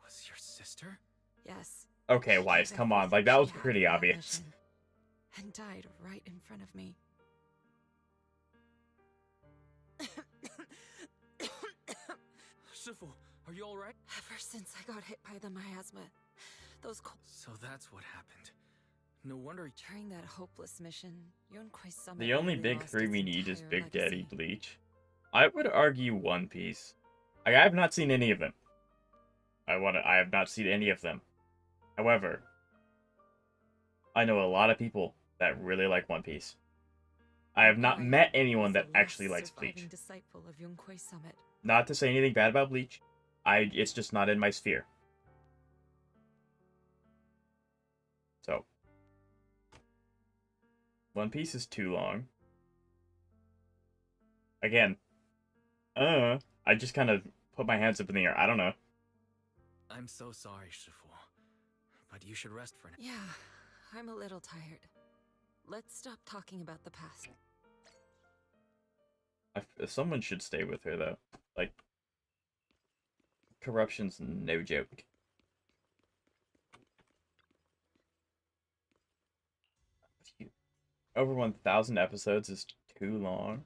Speaker 4: was your sister?
Speaker 9: Yes.
Speaker 1: Okay, Weiss, come on. Like, that was pretty obvious.
Speaker 9: And died right in front of me.
Speaker 2: Shifu, are you alright?
Speaker 9: Ever since I got hit by the miasma, those
Speaker 4: So that's what happened. No wonder.
Speaker 9: During that hopeless mission, Yunque's Summit.
Speaker 1: The only
Speaker 9: really
Speaker 1: big
Speaker 9: lost
Speaker 1: three
Speaker 9: its
Speaker 1: we need is
Speaker 9: entire
Speaker 1: Big Daddy
Speaker 9: legacy.
Speaker 1: Bleach. I would argue One Piece. I have not seen any of them. I have not seen any of them. However, I know a lot of people that really like One Piece. I have not met anyone that actually likes Bleach.
Speaker 9: Disciple of Yunque's Summit.
Speaker 1: Not to say anything bad about Bleach. It's just not in my sphere. So, One Piece is too long. Again, I just kind of put my hands up in the air. I don't know.
Speaker 4: I'm so sorry, Shifu. But you should rest for now.
Speaker 9: Yeah, I'm a little tired. Let's stop talking about the past.
Speaker 1: Someone should stay with her, though. Like, corruption's no joke. Over 1,000 episodes is too long.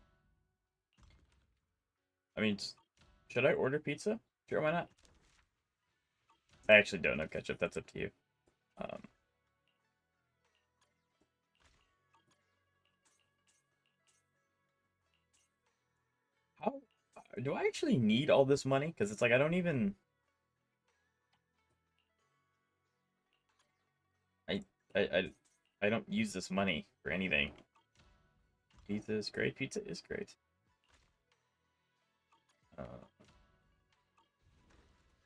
Speaker 1: I mean, should I order pizza? Sure, why not? I actually don't know ketchup. That's up to you. How do I actually need all this money? Because it's like I don't even. I I I I don't use this money for anything. Pizza is great. Pizza is great.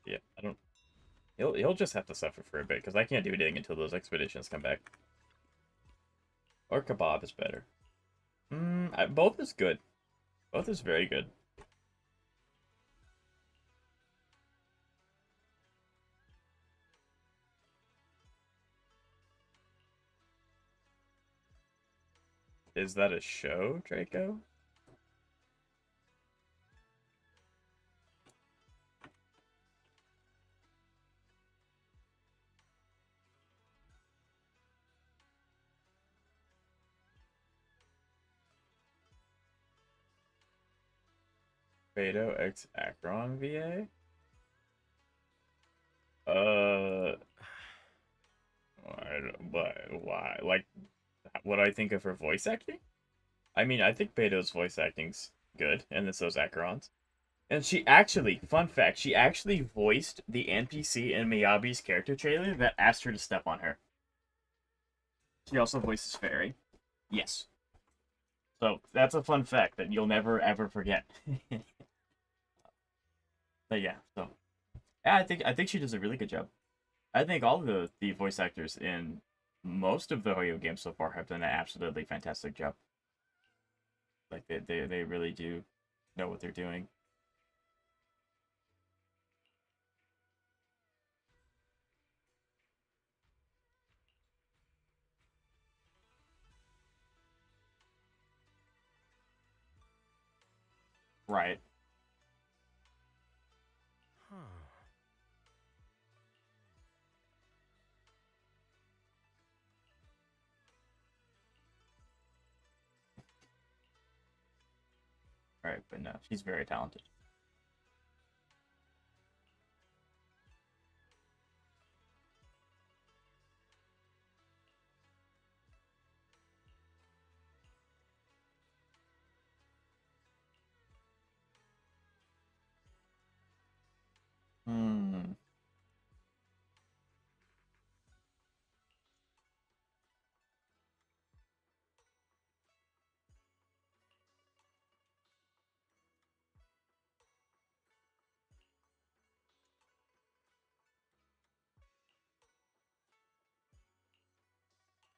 Speaker 1: Yeah, I don't. He'll just have to suffer for a bit because I can't do anything until those expeditions come back. Or kebab is better. Both is good. Both is very good. Is that a show, Draco? Beto X Akron VA? Why? Like, what do I think of her voice acting? I mean, I think Beto's voice acting's good, and then so's Acheron's. And she actually, fun fact, she actually voiced the NPC in Miyabi's character trailer that asked her to step on her. She also voices Fairy. Yes. So that's a fun fact that you'll never ever forget. But yeah, so yeah, I think she does a really good job. I think all of the voice actors in most of the Hoyo games so far have done an absolutely fantastic job. Like they really do know what they're doing. Right. Right, but no, she's very talented. Hmm.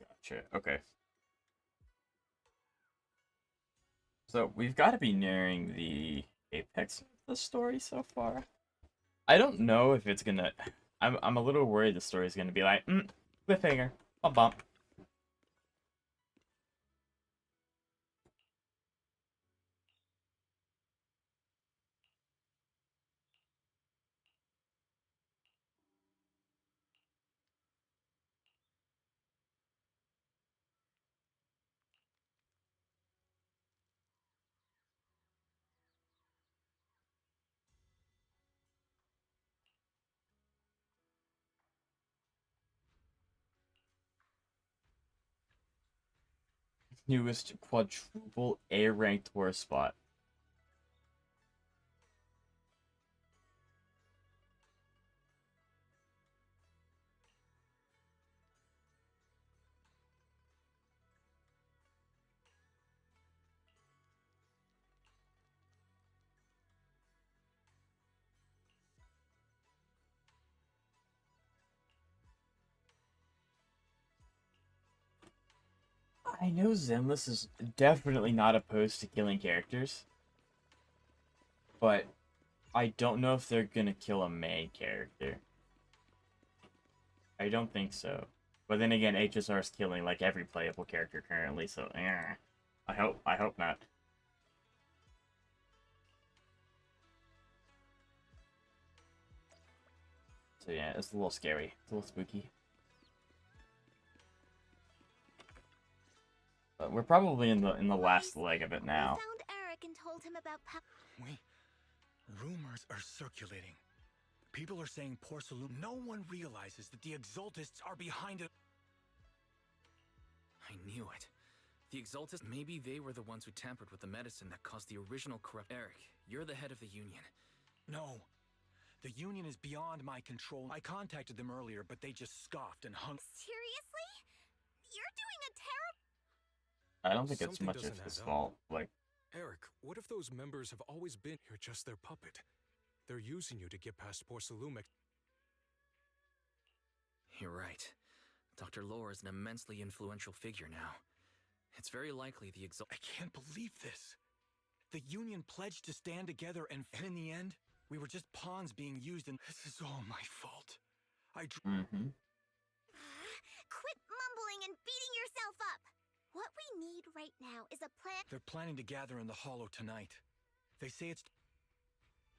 Speaker 1: Gotcha. Okay. So we've got to be nearing the apex of the story so far. I don't know if it's gonna. I'm a little worried the story's gonna be like, cliffhanger, bump bump. Newest quadruple A ranked horse spot. I know Zenless is definitely not opposed to killing characters, but I don't know if they're gonna kill a main character. I don't think so. But then again, HSR is killing like every playable character currently, so I hope not. So yeah, it's a little scary. It's a little spooky. But we're probably in the last leg of it now.
Speaker 7: We found Eric and told him about
Speaker 2: Rumors are circulating. People are saying Porcelain. No one realizes that the Exaltists are behind it.
Speaker 4: I knew it. The Exaltists, maybe they were the ones who tampered with the medicine that caused the original corrupt. Eric, you're the head of the Union.
Speaker 2: No. The Union is beyond my control. I contacted them earlier, but they just scoffed and hung.
Speaker 7: Seriously? You're doing a terrible.
Speaker 1: I don't think it's
Speaker 8: Something
Speaker 1: much of
Speaker 8: doesn't
Speaker 1: his
Speaker 8: add up.
Speaker 1: fault. Like,
Speaker 8: Eric, what if those members have always been here, just their puppet? They're using you to get past Porcelumic.
Speaker 4: You're right. Dr. Lore is an immensely influential figure now. It's very likely the
Speaker 2: I can't believe this. The Union pledged to stand together, and in the end, we were just pawns being used, and this is all my fault.
Speaker 7: Quit mumbling and beating yourself up. What we need right now is a plan.
Speaker 2: They're planning to gather in the Hollow tonight. They say it's.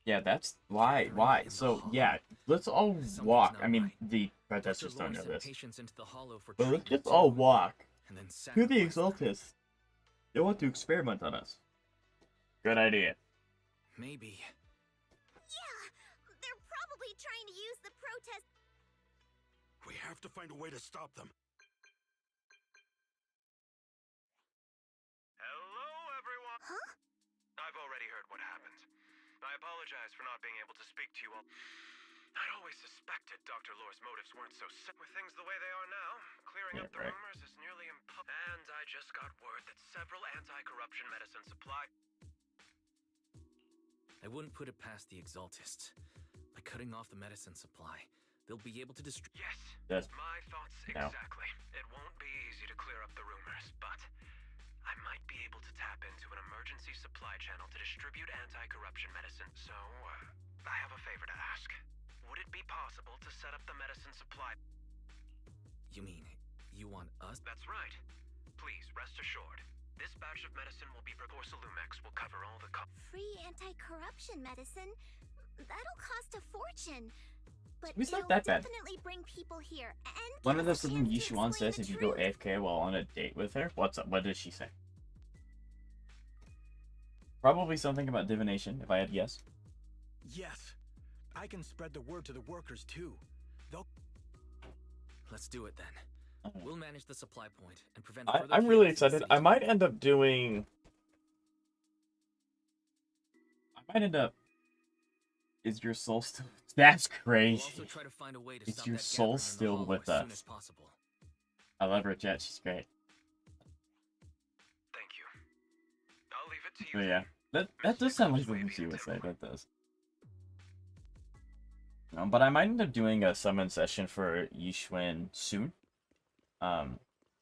Speaker 1: yeah, that's why. So yeah, let's all walk. I mean, the protesters don't know this, but let's just all walk to the Exaltists. They want to experiment on us. Good idea.
Speaker 4: Maybe.
Speaker 7: Yeah, they're probably trying to use the protest.
Speaker 10: We have to find a way to stop them.
Speaker 11: Hello, everyone.
Speaker 7: Huh?
Speaker 11: I've already heard what happened. I apologize for not being able to speak to you all. I'd always suspected Dr. Lore's motives weren't so set. With things the way they are now, clearing up the rumors is nearly impossible. And I just got word that several anti-corruption medicine supply.
Speaker 4: I wouldn't put it past the Exaltists. By cutting off the medicine supply, they'll be able to distribute.
Speaker 11: Yes, my thoughts exactly. It won't be easy to clear up the rumors, but I might be able to tap into an emergency supply channel to distribute anti-corruption medicine. So, I have a favor to ask. Would it be possible to set up the medicine supply?
Speaker 4: You mean, you want us?
Speaker 11: That's right. Please, rest assured. This batch of medicine will be for Porcelumex will cover all the costs.
Speaker 7: Free anti-corruption medicine? That'll cost a fortune. But
Speaker 1: It's not
Speaker 7: it'll
Speaker 1: that bad.
Speaker 7: definitely bring people here. And
Speaker 1: One of
Speaker 7: give
Speaker 1: the
Speaker 7: us a
Speaker 1: something
Speaker 7: chance to
Speaker 1: Yixuan
Speaker 7: explain
Speaker 1: says
Speaker 7: the
Speaker 1: if you go
Speaker 7: truth.
Speaker 1: AFK while on a date with her. What's up? What did she say? Probably something about divination, if I had to guess.
Speaker 2: Yes. I can spread the word to the workers, too. They'll.
Speaker 4: Let's do it then. We'll manage the supply point and prevent
Speaker 1: I'm
Speaker 4: further
Speaker 1: really
Speaker 4: chaos in the
Speaker 1: excited.
Speaker 4: city
Speaker 1: I might end up doing. Is your soul still? That's crazy.
Speaker 4: We'll also try to find a way to
Speaker 1: Is
Speaker 4: stop
Speaker 1: your
Speaker 4: that
Speaker 1: soul
Speaker 4: gathering in the
Speaker 1: still
Speaker 4: hollow
Speaker 1: with
Speaker 4: as soon as
Speaker 1: us?
Speaker 4: possible.
Speaker 1: I love her chat. She's great.
Speaker 11: Thank you. I'll leave it to
Speaker 1: But
Speaker 11: you.
Speaker 1: yeah, that does sound like something she would say. That does. But I might end up doing a summon session for Yixuan soon.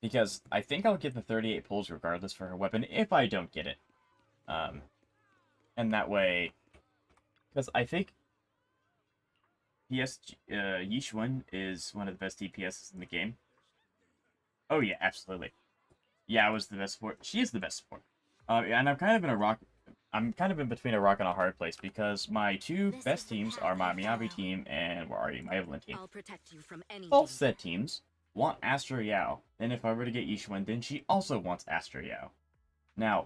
Speaker 1: Because I think I'll get the 38 pulls regardless for her weapon if I don't get it. And that way, because I think Yixuan is one of the best DPSs in the game. Oh yeah, absolutely. Yeah, I was the best support. She is the best support. And I'm kind of in a rock. I'm kind of in between a rock and a hard place because my two best teams are my Miyabi team and where are you, my Evelyn team.
Speaker 12: I'll protect you from anything.
Speaker 1: Both said teams want Astra Yao, and if I were to get Yixuan, then she also wants Astra Yao. Now,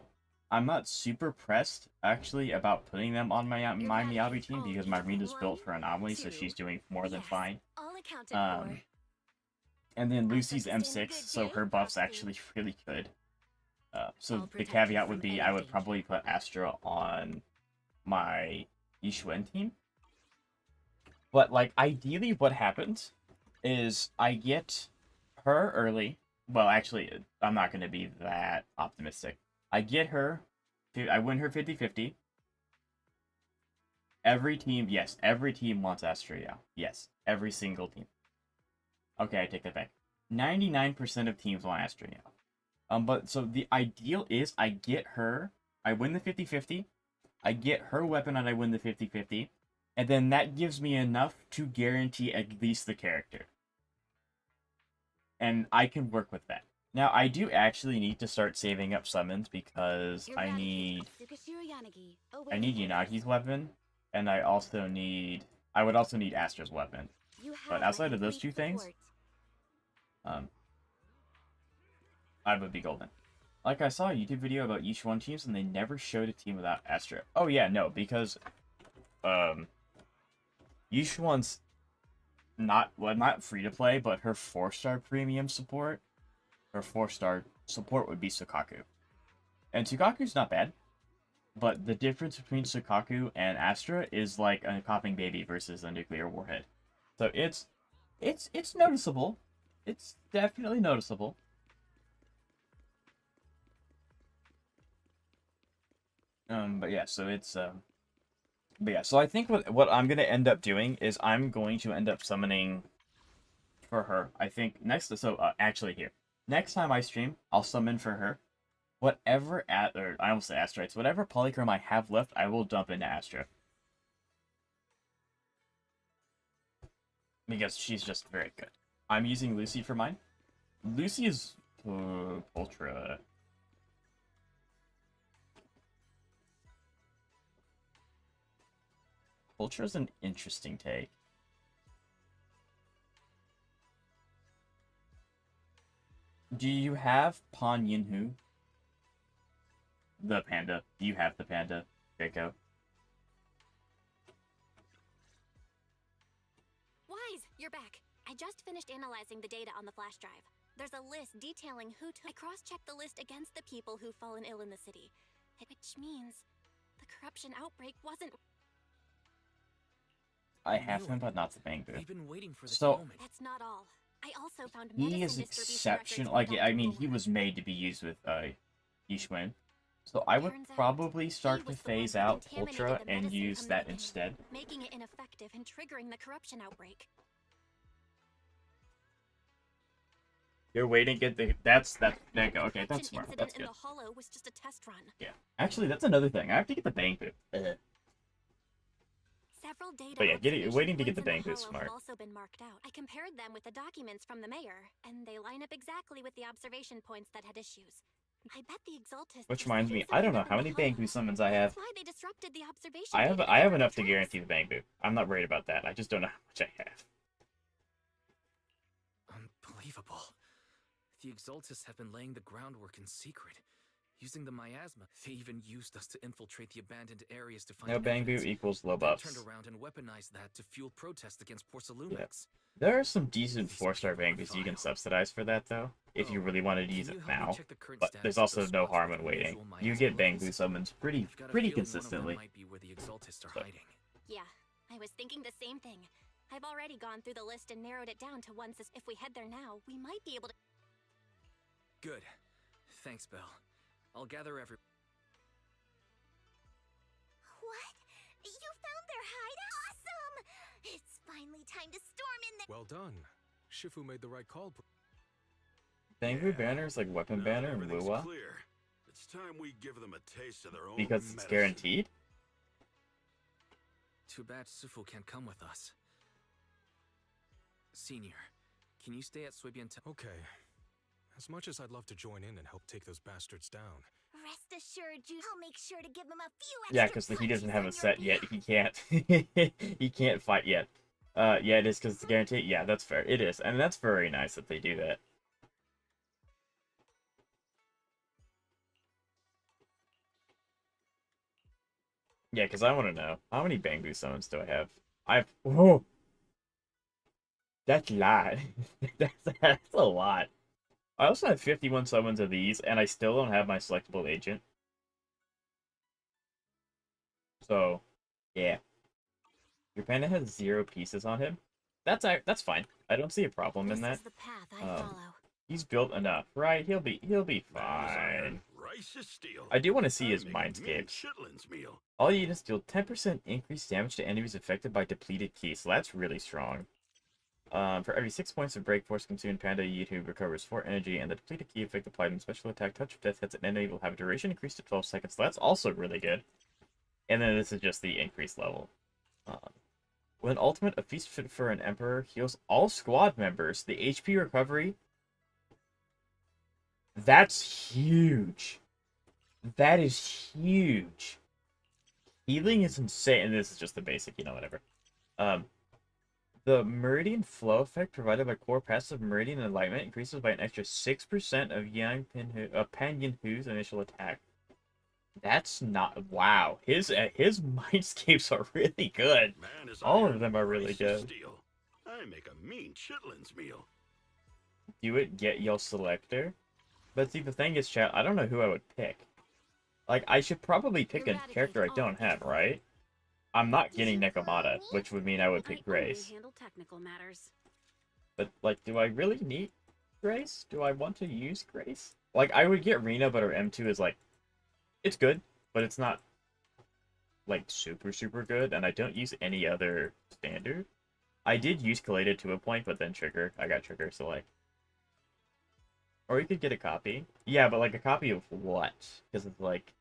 Speaker 1: I'm not super pressed, actually, about putting them on my Miyabi team because my Rita's built for Anomaly, so she's doing more than fine.
Speaker 12: All accounted for.
Speaker 1: And then Lucy's M6, so her buff's actually really good. So the caveat would be I would probably put Astra on my Yixuan team. But, like, ideally what happens is I get her early. Well, actually, I'm not going to be that optimistic. I get her. I win her 50-50. Every team, yes, every team wants Astra Yao. Yes, every single team. Okay, I take that back. 99% of teams want Astra Yao. But so the ideal is I get her, I win the 50-50, I get her weapon and I win the 50-50, and then that gives me enough to guarantee at least the character. And I can work with that. Now, I do actually need to start saving up summons because I need Yanagi's weapon, and I would also need Astra's weapon. But outside of those two things, I would be golden. Like, I saw a YouTube video about Yixuan teams, and they never showed a team without Astra. Oh yeah, no, because Yixuan's not free to play, but her 4-star premium support, her 4-star support would be Sukaku. And Sukaku's not bad, but the difference between Sukaku and Astra is like a coughing baby versus a nuclear warhead. So it's noticeable. It's definitely noticeable. But yeah, so so I think what I'm gonna end up doing is I'm going to end up summoning for her. I think next, actually here, next time I stream, I'll summon for her. Whatever I almost said Astrites, whatever polychrome I have left, I will dump into Astra. Because she's just very good. I'm using Lucy for mine. Lucy is ultra. Ultra's an interesting take. Do you have Pan Yinhu? The panda. Do you have the panda, Draco?
Speaker 6: Wise, you're back. I just finished analyzing the data on the flash drive. There's a list detailing who took. I cross-checked the list against the people who've fallen ill in the city, which means the corruption outbreak wasn't.
Speaker 1: I have him, but not the Bangbu.
Speaker 4: We've been waiting for this
Speaker 1: so
Speaker 4: moment.
Speaker 6: That's not all. I also found
Speaker 1: he is exceptional. Like, I mean, he was made to be used with Yixuan. So I would probably start to phase out Ultra and use that instead.
Speaker 6: Making it ineffective and triggering the corruption outbreak.
Speaker 1: You're waiting to get the there you go. Okay, that's smart. That's good.
Speaker 6: The hollow was just a test run.
Speaker 1: Yeah. Actually, that's another thing. I have to get the Bangbu.
Speaker 6: Several data
Speaker 1: But yeah, waiting to get the Bangbu is smart.
Speaker 6: Have also been marked out. I compared them with the documents from the mayor, and they line up exactly with the observation points that had issues. I bet the Exaltists.
Speaker 1: Which reminds me, I don't know how many Bangbu summons I have.
Speaker 6: That's why they disrupted the observation.
Speaker 1: I have enough to guarantee the Bangbu. I'm not worried about that. I just don't know how much I have.
Speaker 4: Unbelievable. The Exaltists have been laying the groundwork in secret, using the miasma. They even used us to infiltrate the abandoned areas to find.
Speaker 1: Now Bangbu equals low buffs.
Speaker 4: Turned around and weaponized that to fuel protests against Porcelumix.
Speaker 1: Yeah. There are some decent 4-star Bangbus you can subsidize for that, though, if you really wanted to use it now. But there's also no harm in waiting. You get Bangbu summons pretty consistently.
Speaker 4: So.
Speaker 6: Yeah, I was thinking the same thing. I've already gone through the list and narrowed it down to one. If we head there now, we might be able to.
Speaker 4: Good. Thanks, Belle. I'll gather every.
Speaker 7: What? You found their hideout? Awesome! It's finally time to storm in there.
Speaker 8: Well done. Shifu made the right call.
Speaker 1: Bangbu banners like weapon banner and Wuwa.
Speaker 10: It's time we give them a taste of their own
Speaker 1: because it's
Speaker 10: medicine.
Speaker 1: guaranteed.
Speaker 4: Too bad Sufu can't come with us. Senior, can you stay at Swibian?
Speaker 8: Okay. As much as I'd love to join in and help take those bastards down.
Speaker 7: Rest assured, I'll make sure to give him a few extra.
Speaker 1: Yeah, because he doesn't have a set yet. He can't. He can't fight yet. Yeah, it is because it's guaranteed. Yeah, that's fair. It is, and that's very nice that they do that. Yeah, because I want to know how many Bangbu summons do I have? Oh, that's a lot. that's a lot. I also have 51 summons of these, and I still don't have my selectable agent. So, yeah. Your panda has 0 pieces on him. That's fine. I don't see a problem in that.
Speaker 6: The path I follow.
Speaker 1: He's built enough, right? He'll be fine. I do want to see his mindscapes. All you need is deal 10% increased damage to enemies affected by depleted keys. So that's really strong. For every 6 points of break force consumed, Panda YouTube recovers 4 energy, and the depleted key effect applied on special attack Touch of Death hits an enemy will have a duration increased to 12 seconds. So that's also really good. And then this is just the increased level. When ultimate, a feast fit for an emperor heals all squad members. The HP recovery. That's huge. That is huge. Healing is insane. And this is just the basic, whatever. The Meridian Flow effect provided by core passive Meridian Enlightenment increases by an extra 6% of Pan Yin-Hu's initial attack. That's not... Wow. His mindscapes are really good.
Speaker 10: Man, as
Speaker 1: All
Speaker 10: iron,
Speaker 1: of them are really
Speaker 10: grace of
Speaker 1: good.
Speaker 10: steel. I make a mean chitlins meal.
Speaker 1: Do it, get your selector. But see, the thing is, chat, I don't know who I would pick. Like, I should probably pick a character I don't have, right? I'm not getting Nekomata, which would mean I would pick Grace.
Speaker 12: Handle technical matters.
Speaker 1: But, like, do I really need Grace? Do I want to use Grace? Like, I would get Rena, but her M2 is, like, it's good, but it's not, like, super, super good, and I don't use any other standard. I did use Kaleda to a point, but then Trigger. I got Trigger, so, like... Or you could get a copy. Yeah, but, like, a copy of what? Because it's, like...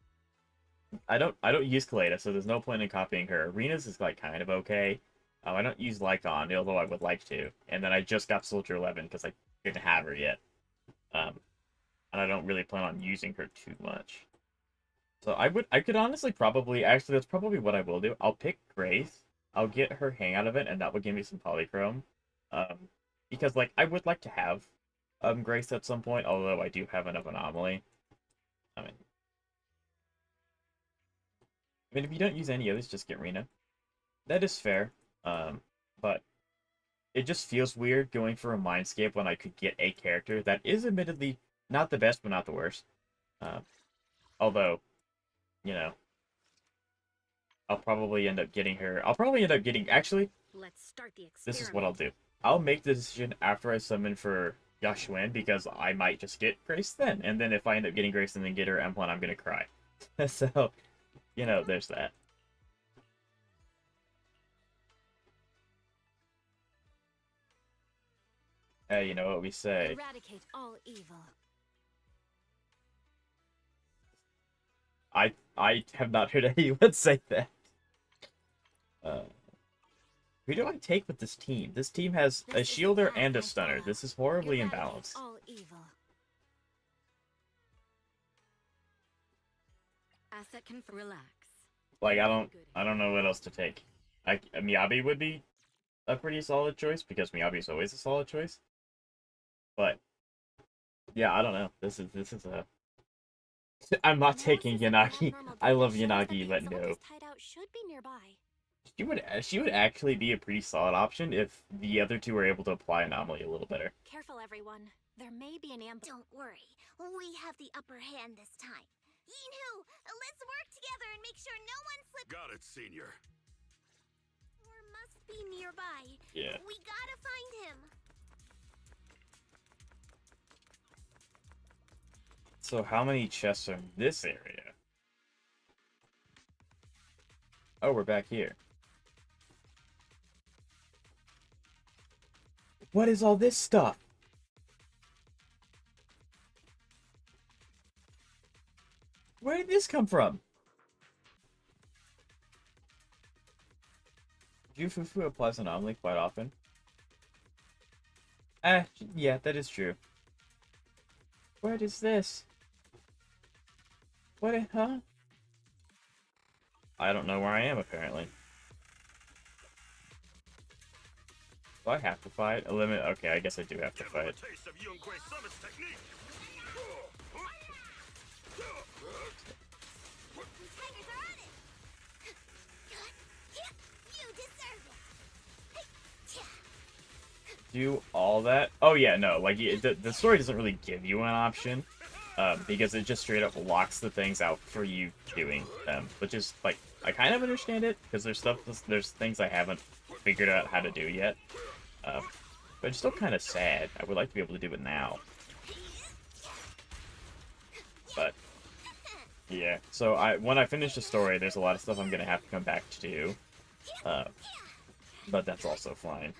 Speaker 1: I don't use Kaleda, so there's no point in copying her. Arena's is, like, kind of okay. I don't use Lycon, although I would like to. And then I just got Soldier 11, because I didn't have her yet. And I don't really plan on using her too much. So I could honestly probably, actually, that's probably what I will do. I'll pick Grace. I'll get her hang out of it, and that will give me some polychrome. Because, like, I would like to have Grace at some point, although I do have enough Anomaly. I mean, if you don't use any others, just get Rena. That is fair. But it just feels weird going for a Mindscape when I could get a character that is admittedly not the best, but not the worst. Although, I'll probably end up getting her. I'll probably end up getting, actually,
Speaker 12: Let's start the experiment.
Speaker 1: this is what I'll do. I'll make the decision after I summon for Yixuan, because I might just get Grace then. And then if I end up getting Grace and then get her M1, I'm going to cry. So, there's that. Hey, you know what we say.
Speaker 12: Eradicate all evil.
Speaker 1: I have not heard anyone say that. Who do I take with this team? This team has a shielder and a stunner. This is horribly imbalanced.
Speaker 12: All evil. Asset can relax.
Speaker 1: Like, I don't know what else to take. Miyabi would be a pretty solid choice, because Miyabi is always a solid choice. But yeah, I don't know. This is a... I'm not taking Yanagi. I love Yanagi, but no.
Speaker 6: Should be nearby.
Speaker 1: She would actually be a pretty solid option if the other two were able to apply Anomaly a little better.
Speaker 6: Careful, everyone. There may be an ambush.
Speaker 7: Don't worry. We have the upper hand this time. Yinhu, let's work together and make sure no one slips.
Speaker 10: Got it, Senior.
Speaker 7: Or must be nearby.
Speaker 1: Yeah.
Speaker 7: We gotta find him.
Speaker 1: So how many chests are in this area? Oh, we're back here. What is all this stuff? Where did this come from? Jufufu applies Anomaly quite often. Yeah, that is true. What is this? Huh? I don't know where I am, apparently. Do I have to fight? Eliminate. Okay, I guess I do have to fight. Do all that? Oh yeah, no. Like the story doesn't really give you an option, because it just straight up locks the things out for you doing them, which is like I kind of understand it because there's things I haven't figured out how to do yet, but it's still kind of sad. I would like to be able to do it now, but yeah. So when I finish the story, there's a lot of stuff I'm gonna have to come back to do, but that's also fine.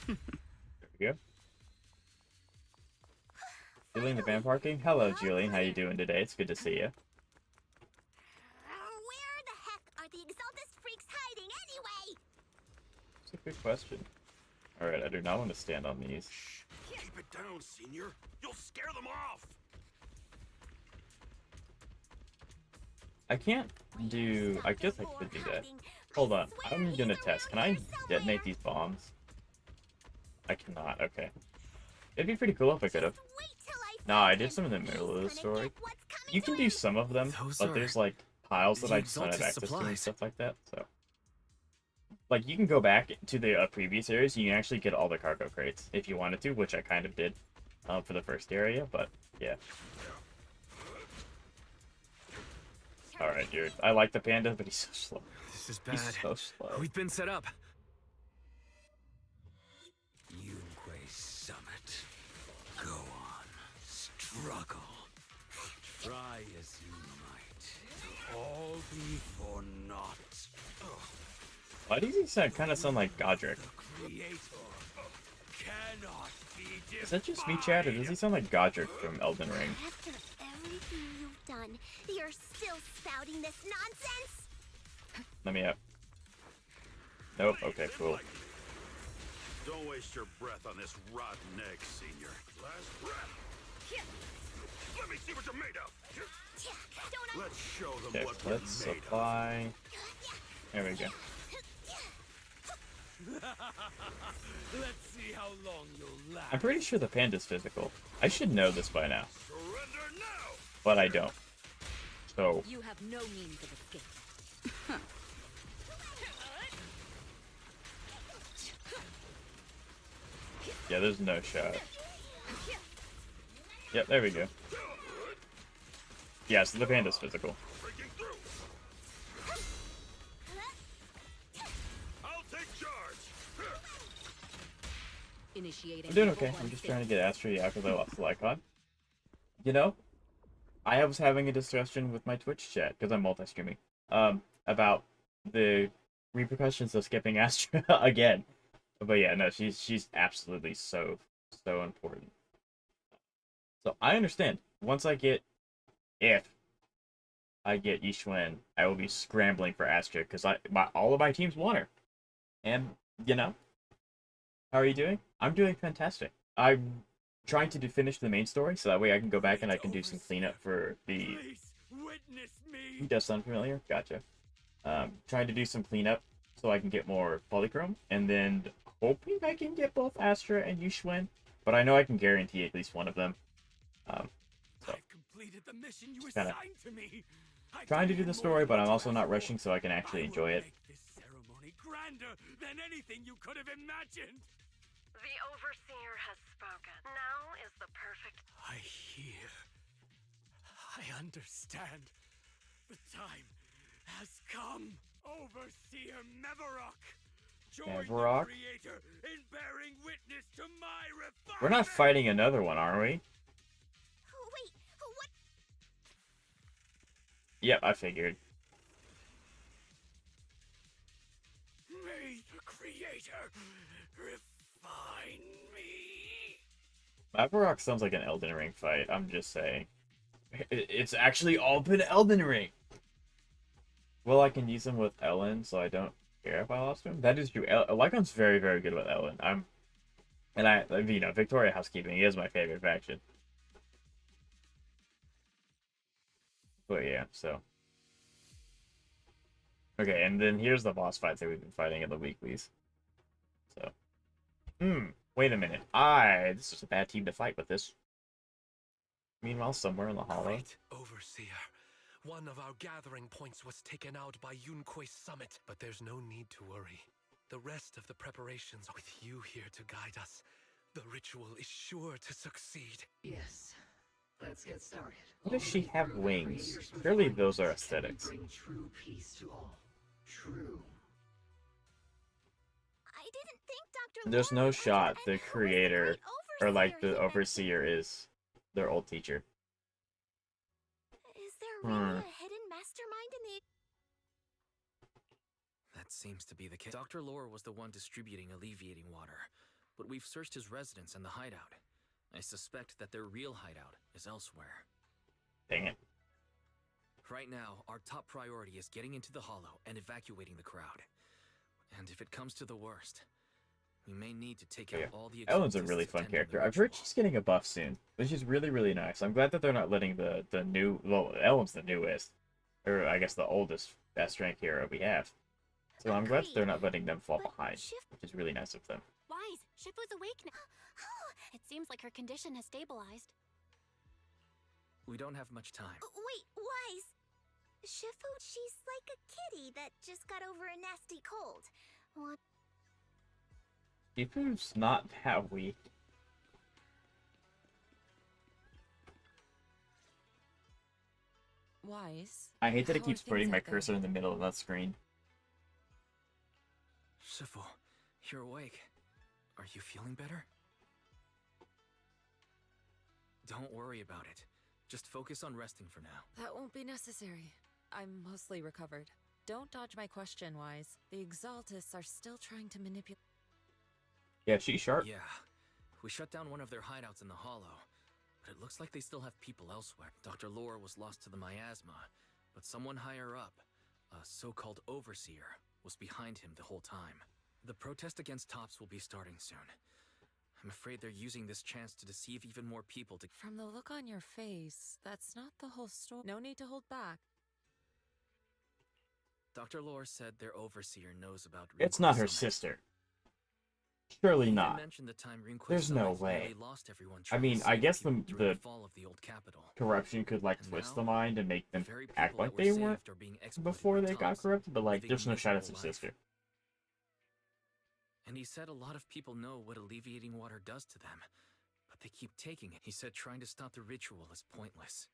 Speaker 1: There we go. Julian the van parking. Hello, Julian. How you doing today? It's good to see you.
Speaker 7: Where the heck are the Exaltus freaks hiding anyway?
Speaker 1: It's a good question. Alright, I do not want to stand on these.
Speaker 10: Keep it down, Senior. You'll scare them off.
Speaker 1: I can't do... I guess I could do that. Hold on. I'm gonna test. Can I detonate these bombs? I cannot. Okay. It'd be pretty cool if I could have. Nah, I did some in the middle of the story. You can do some of them, but there's like piles that I just don't have access to and stuff like that, so... Like, you can go back to the previous areas, and you can actually get all the cargo crates if you wanted to, which I kind of did for the first area, but yeah. Alright, dude. I like the panda, but he's so slow.
Speaker 2: This is bad.
Speaker 1: He's so slow.
Speaker 2: We've been set up.
Speaker 13: Yunque Summit. Go on. Struggle. Try as you might. All be for naught.
Speaker 1: Why does he kind of sound like Godric? Is that just me, Chad, or does he sound like Godric from Elden Ring?
Speaker 7: After everything you've done, you're still spouting this nonsense?
Speaker 1: Let me out. Nope, okay, cool.
Speaker 10: Don't waste your breath on this rotten egg, Senior. Last breath. Let me see what you're made of. Let's show them
Speaker 1: Okay,
Speaker 10: what we're
Speaker 1: let's
Speaker 10: made
Speaker 1: supply... There we go.
Speaker 3: Let's see how long you'll last.
Speaker 1: I'm pretty sure the panda's physical. I should know this by now. But I don't. So...
Speaker 12: You have no means of escape.
Speaker 1: Yeah, there's no shot. Yep, there we go. Yeah, so the panda's physical. I'm doing okay. I'm just trying to get Astro out because I lost the icon. You know, I was having a discussion with my Twitch chat, because I'm multi-streaming, about the repercussions of skipping Astra again. But yeah, no, she's absolutely so important. So I understand. Once I get, if I get Yixuan, I will be scrambling for Astra, because all of my teams want her. And, you know, how are you doing? I'm doing fantastic. I'm trying to finish the main story, so that way I can go back and I can do some cleanup for the... He does sound familiar? Gotcha. Trying to do some cleanup so I can get more polychrome, and then hoping I can get both Astra and Yixuan, but I know I can guarantee at least one of them. So,
Speaker 3: I've completed the mission you
Speaker 1: kinda
Speaker 3: assigned to me.
Speaker 1: trying to do the story, but I'm also not rushing so I can actually enjoy it.
Speaker 3: Make this ceremony grander than anything you could have imagined.
Speaker 16: The Overseer has spoken. Now is the perfect...
Speaker 3: I hear. I understand. The time has come. Overseer Mevarok. Join
Speaker 1: Mevarok?
Speaker 3: the Creator in bearing witness to my refinement.
Speaker 1: We're not fighting another one, are we?
Speaker 7: Wait, what?
Speaker 1: Yep, I figured.
Speaker 3: May the Creator refine me.
Speaker 1: Mevarok sounds like an Elden Ring fight, I'm just saying. It's actually all been Elden Ring! Well, I can use him with Ellen, so I don't care if I lost him. That is true. Lycon's very, very good with Ellen. You know, Victoria Housekeeping is my favorite faction. But yeah, so. Okay, and then here's the boss fights that we've been fighting in the weeklies. So. Wait a minute. This is a bad team to fight with this. Meanwhile, somewhere in the hollow.
Speaker 15: Great Overseer. One of our gathering points was taken out by Yunque Summit, but there's no need to worry. The rest of the preparations with you here to guide us. The ritual is sure to succeed.
Speaker 14: Yes. Let's get started.
Speaker 1: What does she have wings? Surely those are aesthetics.
Speaker 14: Bring true peace to all. True.
Speaker 7: I didn't think Dr.
Speaker 1: There's no shot the creator, or like the overseer, is their old teacher.
Speaker 7: Is there really a hidden mastermind in the...
Speaker 4: That seems to be the case. Dr. Lore was the one distributing alleviating water. but we've searched his residence and the hideout. I suspect that their real hideout is elsewhere.
Speaker 1: Dang it.
Speaker 4: Right now, our top priority is getting into the hollow and evacuating the crowd. And if it comes to the worst, we may need to take out all the
Speaker 1: Ellen's a
Speaker 4: occultists
Speaker 1: really fun
Speaker 4: attending the
Speaker 1: character. I've heard she's getting a buff soon, which is really, really nice. I'm glad that they're not letting the new... Well, Ellen's the newest. Or, I guess, the oldest best rank hero we have. So I'm glad that they're not letting them fall behind, which is really nice of them.
Speaker 6: Wise, Shifu's awake now. It seems like her condition has stabilized.
Speaker 4: We don't have much time.
Speaker 7: Wait, Wise. Shifu, she's like a kitty that just got over a nasty cold. What?
Speaker 1: Shifu's not that weak.
Speaker 9: Wise.
Speaker 1: I hate that it
Speaker 9: how
Speaker 1: keeps
Speaker 9: are
Speaker 1: putting
Speaker 9: things
Speaker 1: my
Speaker 9: out there?
Speaker 1: cursor in the middle of that screen.
Speaker 4: Shifu, you're awake. Are you feeling better? Don't worry about it. Just focus on resting for now.
Speaker 9: That won't be necessary. I'm mostly recovered. Don't dodge my question, Wise. The Exaltists are still trying to manipulate.
Speaker 1: Yeah, she's sharp.
Speaker 4: Yeah. We shut down one of their hideouts in the hollow, but it looks like they still have people elsewhere. Dr. Lore was lost to the miasma, but someone higher up, a so-called overseer, was behind him the whole time. The protest against Tops will be starting soon. I'm afraid they're using this chance to deceive even more people to...
Speaker 9: From the look on your face, that's not the whole story. No need to hold back.
Speaker 4: Dr. Lore said their overseer knows about...
Speaker 1: It's not her sister. Surely not. There's no way. I mean, I guess the corruption could like twist the mind and make them act like they weren't before they got corrupted, but like there's no shot it's her sister.
Speaker 4: And he said a lot of people know what alleviating water does to them, but they keep taking it. He said trying to stop the ritual is pointless.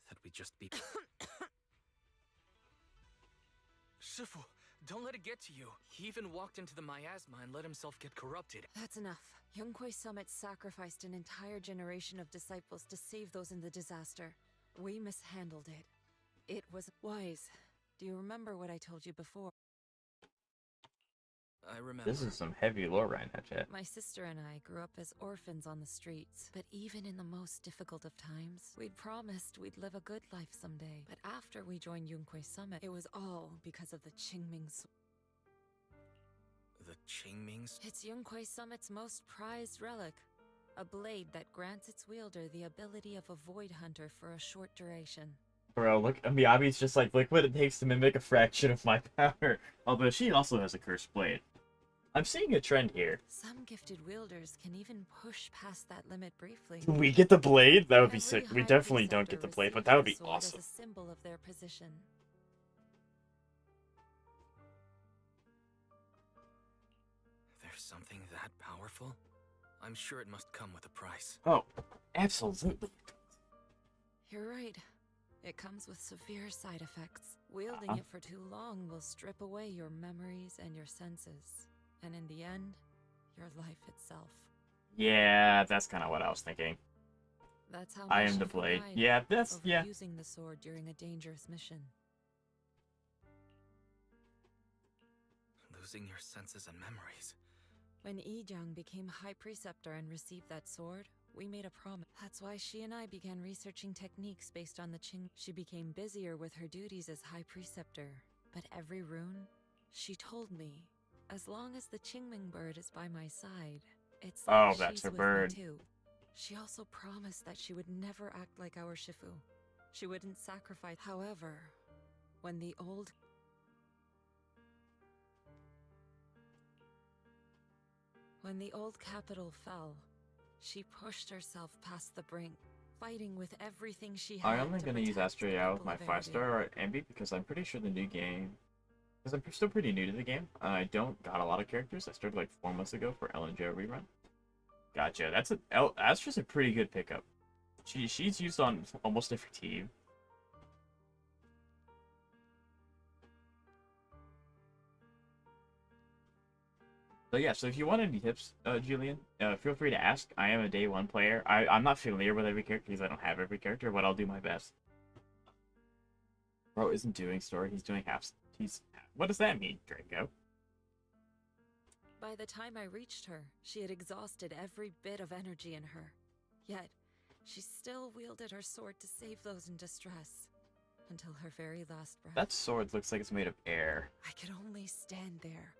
Speaker 4: That we just be... Shifu, don't let it get to you. He even walked into the miasma and let himself get corrupted.
Speaker 9: That's enough. Yonghui Summit sacrificed an entire generation of disciples to save those in the disaster. We mishandled it. It was wise. Do you remember what I told you before?
Speaker 4: I remember.
Speaker 1: This is some heavy lore right now, chat.
Speaker 9: My sister and I grew up as orphans on the streets, but even in the most difficult of times, we'd promised we'd live a good life someday. But after we joined Yunhui Summit, it was all because of the Qingming.
Speaker 4: The Qingmings?
Speaker 9: It's Yunhui Summit's most prized relic. A blade that grants its wielder the ability of a void hunter for a short duration.
Speaker 1: Bro, look, Miyabi's just like, look what it takes to mimic a fraction of my power. Although she also has a cursed blade. I'm seeing a trend here.
Speaker 9: Some gifted wielders can even push past that limit briefly.
Speaker 1: Do we get the blade? That would be sick. We definitely don't get the blade, but that would be awesome.
Speaker 9: As a symbol of their position.
Speaker 4: There's something that powerful? I'm sure it must come with a price.
Speaker 1: Oh, absolutely.
Speaker 9: You're right. It comes with severe side effects. Wielding it for too long will strip away your memories and your senses. And in the end, your life itself.
Speaker 1: Yeah, that's kind of what I was thinking.
Speaker 9: That's how
Speaker 1: I am the blade. Yeah, that's yeah.
Speaker 9: Using the sword during a dangerous mission.
Speaker 4: Losing your senses and memories.
Speaker 9: When Yijang became High Preceptor and received that sword, we made a promise. That's why she and I began researching techniques based on the Qing. She became busier with her duties as High Preceptor. But every rune, she told me, as long as the Qingming bird is by my side, it's like
Speaker 1: that's her
Speaker 9: she's
Speaker 1: bird.
Speaker 9: with me too. She also promised that she would never act like our Shifu. She wouldn't sacrifice. However, when the old capital fell, she pushed herself past the brink, fighting with everything she had.
Speaker 1: I'm only gonna use Astria with my 5-star Ambi because I'm pretty sure the new game. Because I'm still pretty new to the game. I don't got a lot of characters. I started like 4 months ago for LNJ rerun. Gotcha. That's just a pretty good pickup. She's used on almost every team. So yeah, so if you want any tips, Julian, feel free to ask. I am a day one player. I'm not familiar with every character because I don't have every character, but I'll do my best. Bro isn't doing story, he's doing half. What does that mean, Draco?
Speaker 9: By the time I reached her, she had exhausted every bit of energy in her. Yet, she still wielded her sword to save those in distress. Until her very last breath.
Speaker 1: That sword looks like it's made of air.
Speaker 9: I could only stand there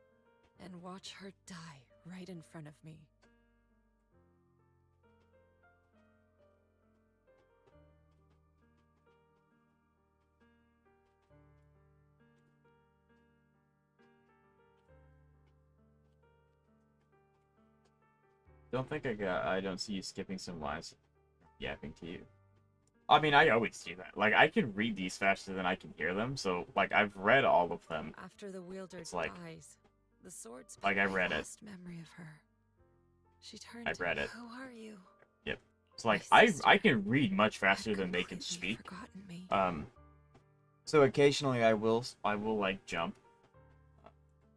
Speaker 9: and watch her die right in front of me.
Speaker 1: I don't see you skipping some lines yapping to you. I mean, I always do that. Like, I can read these faster than I can hear them, so, like, I've read all of them.
Speaker 9: After the wielder
Speaker 1: like,
Speaker 9: dies, the sword's
Speaker 1: like I read it.
Speaker 9: last memory of her. She turned
Speaker 1: I read it.
Speaker 9: Who are you?
Speaker 1: Yep. It's like, I can read much faster than they can speak.
Speaker 9: Me.
Speaker 1: So occasionally I will, like, jump.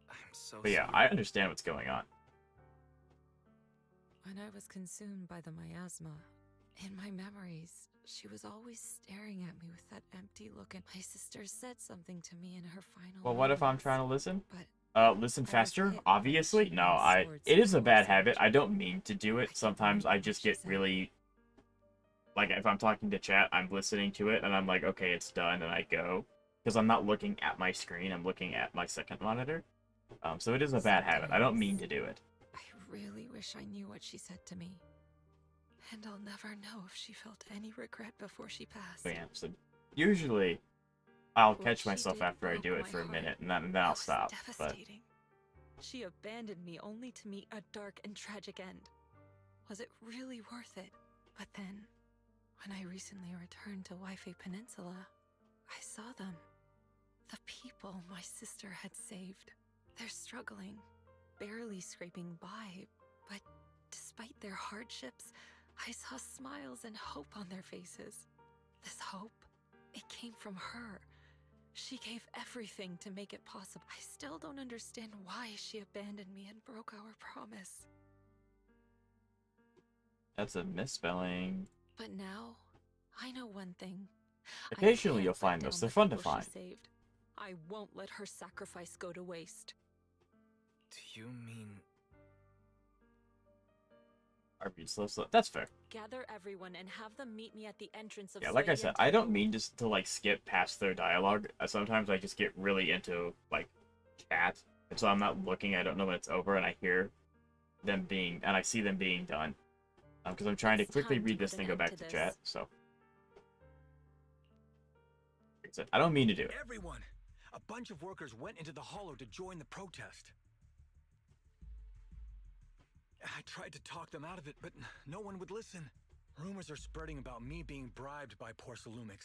Speaker 4: I'm so
Speaker 1: But yeah,
Speaker 4: sorry.
Speaker 1: I understand what's going on.
Speaker 9: When I was consumed by the miasma, in my memories, she was always staring at me with that empty look, and my sister said something to me in her final
Speaker 1: Well, what if I'm
Speaker 9: moments.
Speaker 1: trying to listen?
Speaker 9: But
Speaker 1: Listen
Speaker 9: I was
Speaker 1: faster?
Speaker 9: hit
Speaker 1: Obviously?
Speaker 9: by the
Speaker 1: No,
Speaker 9: shooting
Speaker 1: it is a
Speaker 9: swords
Speaker 1: bad
Speaker 9: towards
Speaker 1: habit.
Speaker 9: her.
Speaker 1: I don't mean to do it. Sometimes I just get
Speaker 9: said.
Speaker 1: really... Like, if I'm talking to chat, I'm listening to it, and I'm like, okay, it's done, and I go. Because I'm not looking at my screen, I'm looking at my second monitor. So it is a bad habit. I don't mean to do it.
Speaker 9: I really wish I knew what she said to me. And I'll never know if she felt any regret before she passed.
Speaker 1: But yeah, so usually I'll
Speaker 9: What
Speaker 1: catch
Speaker 9: she
Speaker 1: myself
Speaker 9: did
Speaker 1: after I
Speaker 9: broke
Speaker 1: do it
Speaker 9: my
Speaker 1: for a
Speaker 9: heart.
Speaker 1: minute, and then I'll
Speaker 9: It was
Speaker 1: stop. But
Speaker 9: devastating. She abandoned me only to meet a dark and tragic end. Was it really worth it? But then, when I recently returned to Wi-Fi Peninsula, I saw them. The people my sister had saved. They're struggling, barely scraping by, but despite their hardships, I saw smiles and hope on their faces. This hope, it came from her. She gave everything to make it possible. I still don't understand why she abandoned me and broke our promise.
Speaker 1: that's a misspelling.
Speaker 9: But now, I know one thing. I
Speaker 1: Occasionally
Speaker 9: can't
Speaker 1: you'll
Speaker 9: let
Speaker 1: find
Speaker 9: down
Speaker 1: those.
Speaker 9: the
Speaker 1: They're fun to
Speaker 9: people she
Speaker 1: find.
Speaker 9: saved. I won't let her sacrifice go to waste.
Speaker 4: Do you mean...
Speaker 1: I read slow. That's fair.
Speaker 9: Gather everyone and have them meet me at the entrance of
Speaker 1: Yeah, like I
Speaker 9: Soyuan
Speaker 1: said, I don't
Speaker 9: Temple.
Speaker 1: mean just to like skip past their dialogue. Sometimes I just get really into like chat, and so I'm not looking. I don't know when it's over, and I hear them being, and I see them being done, because I'm trying to
Speaker 9: It's
Speaker 1: quickly
Speaker 9: time to
Speaker 1: read this
Speaker 9: put
Speaker 1: thing,
Speaker 9: an
Speaker 1: go
Speaker 9: end
Speaker 1: back
Speaker 9: to
Speaker 1: to chat.
Speaker 9: this.
Speaker 1: So like I said, I don't mean to do it.
Speaker 2: Everyone! A bunch of workers went into the hollow to join the protest. I tried to talk them out of it, but no one would listen. Rumors are spreading about me being bribed by Porcelumix.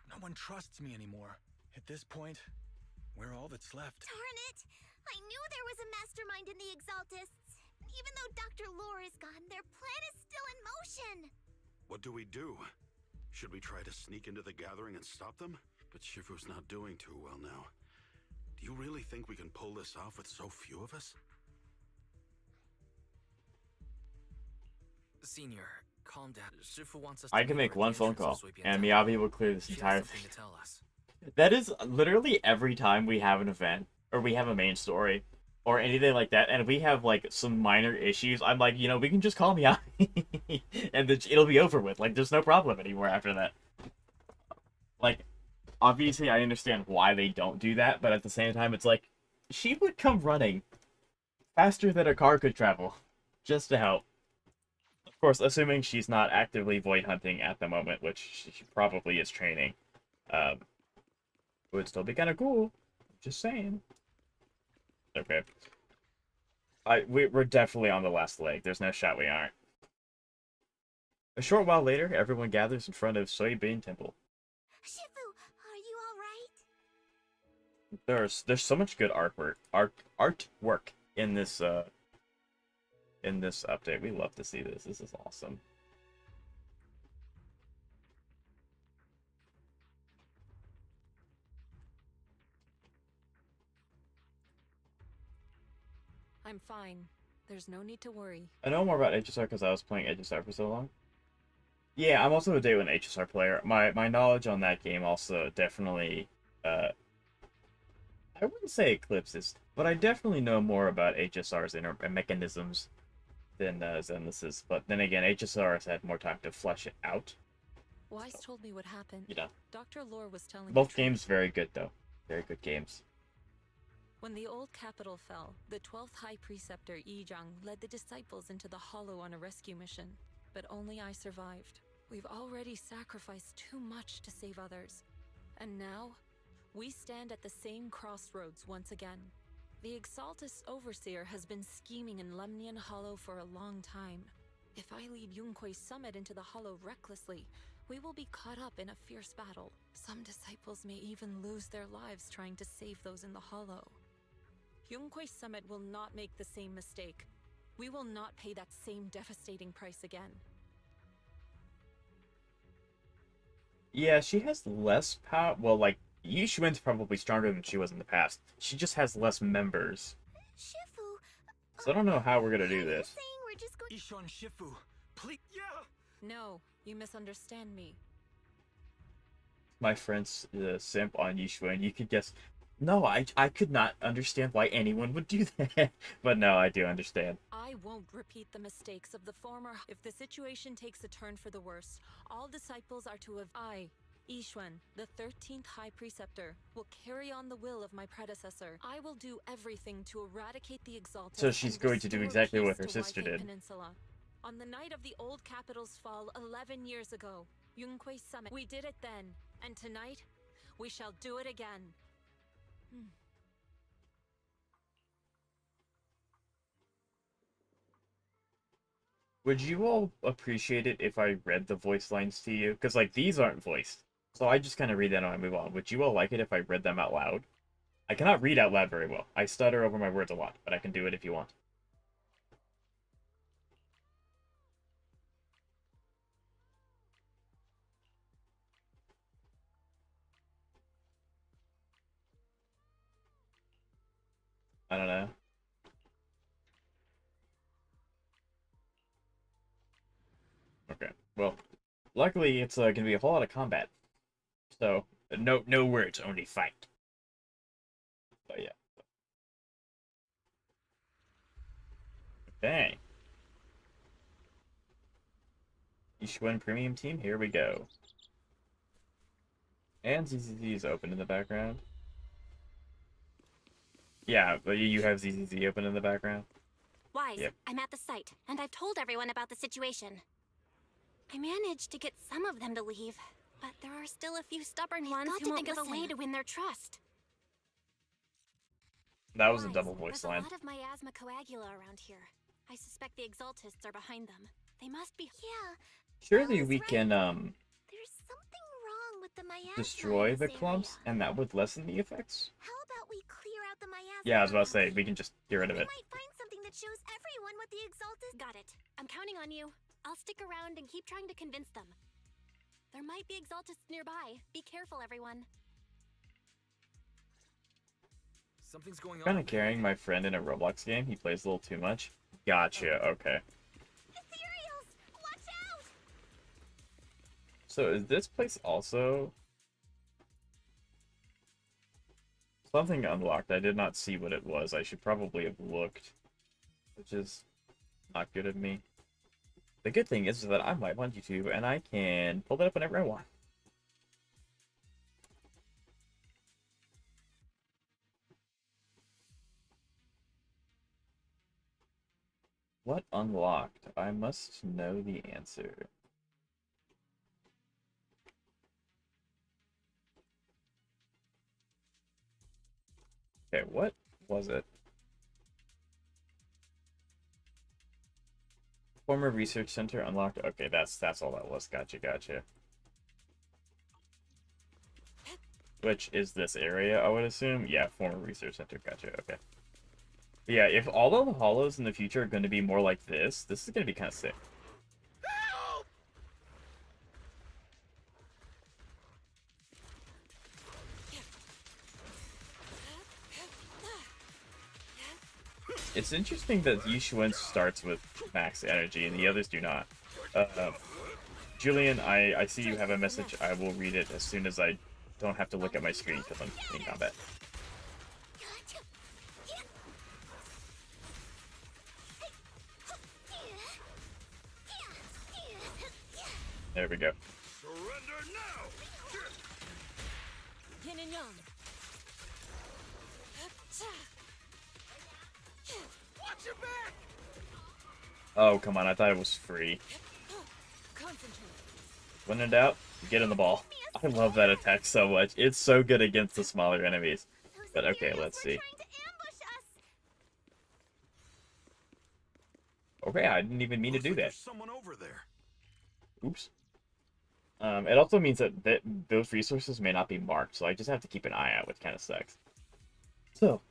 Speaker 2: No one trusts me anymore. At this point, we're all that's left.
Speaker 7: Darn it! I knew there was a mastermind in the Exaltists. Even though Dr. Lore is gone, their plan is still in motion.
Speaker 10: What do we do? Should we try to sneak into the gathering and stop them? But Shifu's not doing too well now. Do you really think we can pull this off with so few of us?
Speaker 4: Senior, calm down. Shifu wants us to
Speaker 1: I can
Speaker 4: meet her
Speaker 1: make
Speaker 4: at the
Speaker 1: one phone
Speaker 4: entrance
Speaker 1: call,
Speaker 4: of Soyuan
Speaker 1: and
Speaker 4: Temple.
Speaker 1: Miyabi will clear this
Speaker 4: She has
Speaker 1: entire
Speaker 4: something
Speaker 1: thing.
Speaker 4: to tell us.
Speaker 1: That is literally every time we have an event, or we have a main story, or anything like that, and if we have, like, some minor issues, I'm like, you know, we can just call Miyabi, and it'll be over with. Like, there's no problem anymore after that. Like, obviously I understand why they don't do that, but at the same time, it's like, she would come running faster than a car could travel, just to help. Of course, assuming she's not actively void hunting at the moment, which she probably is training. It would still be kind of cool. Just saying. Okay. We're definitely on the last leg. There's no shot we aren't. A short while later, everyone gathers in front of Soyuan Temple.
Speaker 7: Shifu, are you alright?
Speaker 1: There's so much good artwork in this update. We love to see this. This is awesome.
Speaker 9: I'm fine. There's no need to worry.
Speaker 1: I know more about HSR because I was playing HSR for so long. Yeah, I'm also a day one HSR player. My knowledge on that game also definitely I wouldn't say eclipses But I definitely know more about HSR's inner mechanisms than Zenless's. But then again, HSR has had more time to flesh it out.
Speaker 9: Wise told me what happened.
Speaker 1: You know.
Speaker 9: Dr. Lore was telling the
Speaker 1: Both
Speaker 9: truth.
Speaker 1: games very good, though. Very good games.
Speaker 9: When the old capital fell, the 12th High Preceptor Yizhang led the disciples into the Hollow on a rescue mission. But only I survived. We've already sacrificed too much to save others. And now, we stand at the same crossroads once again. The Exaltus Overseer has been scheming in Lemnian Hollow for a long time. If I lead Yunque's summit into the Hollow recklessly, we will be caught up in a fierce battle. Some disciples may even lose their lives trying to save those in the Hollow. Yunque's summit will not make the same mistake. We will not pay that same devastating price again.
Speaker 1: Yeah, she has less power. Well, like, Yixuan's probably stronger than she was in the past. She just has less members.
Speaker 7: Shifu,
Speaker 1: So I don't know how we're gonna do this.
Speaker 7: saying we're just going.
Speaker 2: Yixuan, Shifu, please. Yeah.
Speaker 9: No, you misunderstand me.
Speaker 1: My friend's simp on Yixuan, you could guess. No, I could not understand why anyone would do that. But no, I do understand.
Speaker 9: I won't repeat the mistakes of the former. If the situation takes a turn for the worse, all disciples are to have. I, Yixuan, the 13th High Preceptor, will carry on the will of my predecessor. I will do everything to eradicate the Exalted.
Speaker 1: So she's going to do exactly what her sister did.
Speaker 9: Peninsula. On the night of the old capital's fall 11 years ago, Yunque's summit. We did it then, and tonight, we shall do it again.
Speaker 1: Would you all appreciate it if I read the voice lines to you? Because, like, these aren't voiced. So I just kind of read that and I move on. Would you all like it if I read them out loud? I cannot read out loud very well. I stutter over my words a lot, but I can do it if you want. I don't know. Okay. Well, luckily it's going to be a whole lot of combat. So, no words, only fight. But yeah. Okay. Yixuan Premium Team, here we go. And ZZZ is open in the background. Yeah, but you have ZZZ open in the background.
Speaker 6: Wise,
Speaker 1: Yep.
Speaker 6: I'm at the site, and I've told everyone about the situation. I managed to get some of them to leave, but there are still a few stubborn ones who won't think of a way to win their trust.
Speaker 1: That was a
Speaker 6: Wise,
Speaker 1: double voice
Speaker 6: there's
Speaker 1: line.
Speaker 6: a lot of miasma coagula around here. I suspect the Exaltists are behind them. They must be.
Speaker 7: Yeah.
Speaker 1: Surely we can,
Speaker 7: There's something wrong with the miasma.
Speaker 1: destroy
Speaker 7: in
Speaker 1: the
Speaker 7: this
Speaker 1: clumps,
Speaker 7: area.
Speaker 1: and that would lessen the effects?
Speaker 7: How about we clear out the miasma?
Speaker 1: Yeah, I was about to say, we can just get rid of
Speaker 7: We
Speaker 1: it.
Speaker 7: might find something that shows everyone what the Exalted.
Speaker 6: Got it. I'm counting on you. I'll stick around and keep trying to convince them. There might be Exaltists nearby. Be careful, everyone.
Speaker 4: Something's going on.
Speaker 1: Kind of carrying my friend in a Roblox game. He plays a little too much. Gotcha, okay.
Speaker 7: Ethereals, watch out!
Speaker 1: So is this place also... Something unlocked. I did not see what it was. I should probably have looked. Which is not good of me. The good thing is that I'm live on YouTube and I can pull that up whenever I want. What unlocked? I must know the answer. Okay, what was it? Former research center unlocked. Okay, that's all that was. Gotcha. Which is this area, I would assume. Yeah, former research center. Gotcha. Okay. But yeah, if all of the hollows in the future are going to be more like this is going to be kind of sick. It's interesting that Yixuan starts with max energy and the others do not. Julian, I see you have a message. I will read it as soon as I don't have to look at my screen because I'm in combat. There we go.
Speaker 10: Surrender now!
Speaker 9: Yin and yang.
Speaker 3: Watch your back!
Speaker 1: Oh, come on. I thought it was free.
Speaker 9: Concentrate.
Speaker 1: When in doubt, get in the ball. I love that attack so much. It's so good against the smaller enemies. But okay, let's see. Okay, I didn't even mean to do that.
Speaker 10: There's someone over there.
Speaker 1: Oops. It also means that those resources may not be marked, so I just have to keep an eye out, which kind of sucks. So,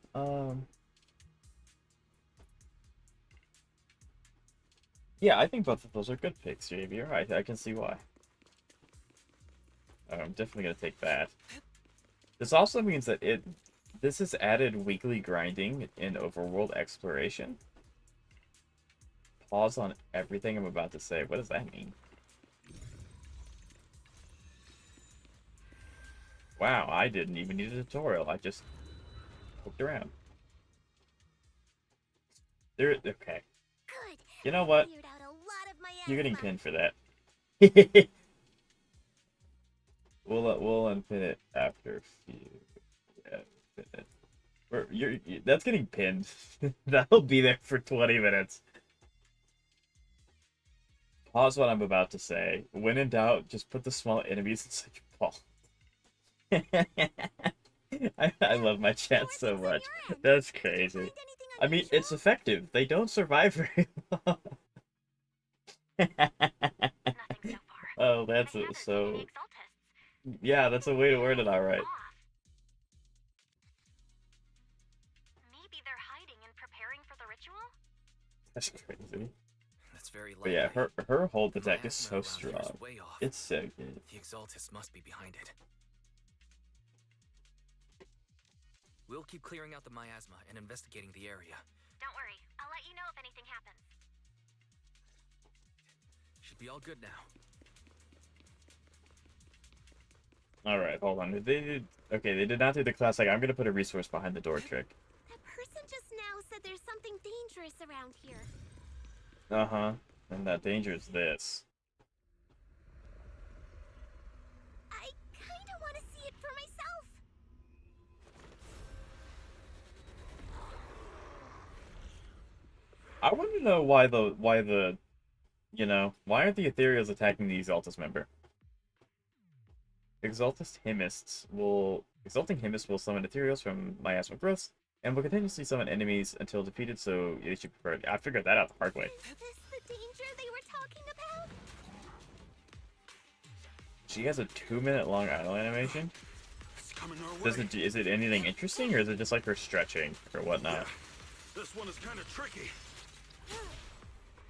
Speaker 1: yeah, I think both of those are good picks, JV. You're right. I can see why. I'm definitely gonna take that. This also means that this has added weekly grinding in overworld exploration. Pause on everything I'm about to say. What does that mean? Wow, I didn't even need a tutorial. I just poked around. Okay.
Speaker 7: Good.
Speaker 1: You know what?
Speaker 7: Cleared out a lot of my
Speaker 1: You're getting
Speaker 7: asthma.
Speaker 1: pinned for that. We'll unpin it after a few. Yeah, pin it. That's getting pinned. That'll be there for 20 minutes. Pause what I'm about to say. When in doubt, just put the small enemies inside your ball. I love my chat so much. That's crazy. I mean, it's effective. They don't survive very long. Oh, that's it. So... Yeah, that's a way to word it alright.
Speaker 6: Maybe they're hiding and preparing for the ritual?
Speaker 1: That's crazy.
Speaker 4: That's very
Speaker 1: But
Speaker 4: likely.
Speaker 1: yeah, her hold attack is
Speaker 4: Miasma
Speaker 1: so
Speaker 4: around here is
Speaker 1: strong.
Speaker 4: way off.
Speaker 1: It's so good.
Speaker 4: The Exaltus must be behind it. We'll keep clearing out the miasma and investigating the area.
Speaker 6: Don't worry, I'll let you know if anything happens.
Speaker 4: Should be all good now.
Speaker 1: Alright, hold on. Okay, they did not do the classic. I'm gonna put a resource behind the door trick.
Speaker 7: That person just now said there's something dangerous around here.
Speaker 1: Uh-huh. And that danger is this.
Speaker 7: I kinda wanna see it for myself.
Speaker 1: I want to know why why aren't the Ethereals attacking the Exaltus member? Exalting Hymnists will summon Ethereals from miasma growths, and will continuously summon enemies until defeated, so they should prefer it. I figured that out the hard way.
Speaker 7: Is this the danger they were talking about?
Speaker 1: She has a 2-minute long idle animation.
Speaker 10: It's coming our way.
Speaker 1: Is it anything interesting, or is it just like her stretching or whatnot?
Speaker 10: This one is kind of tricky.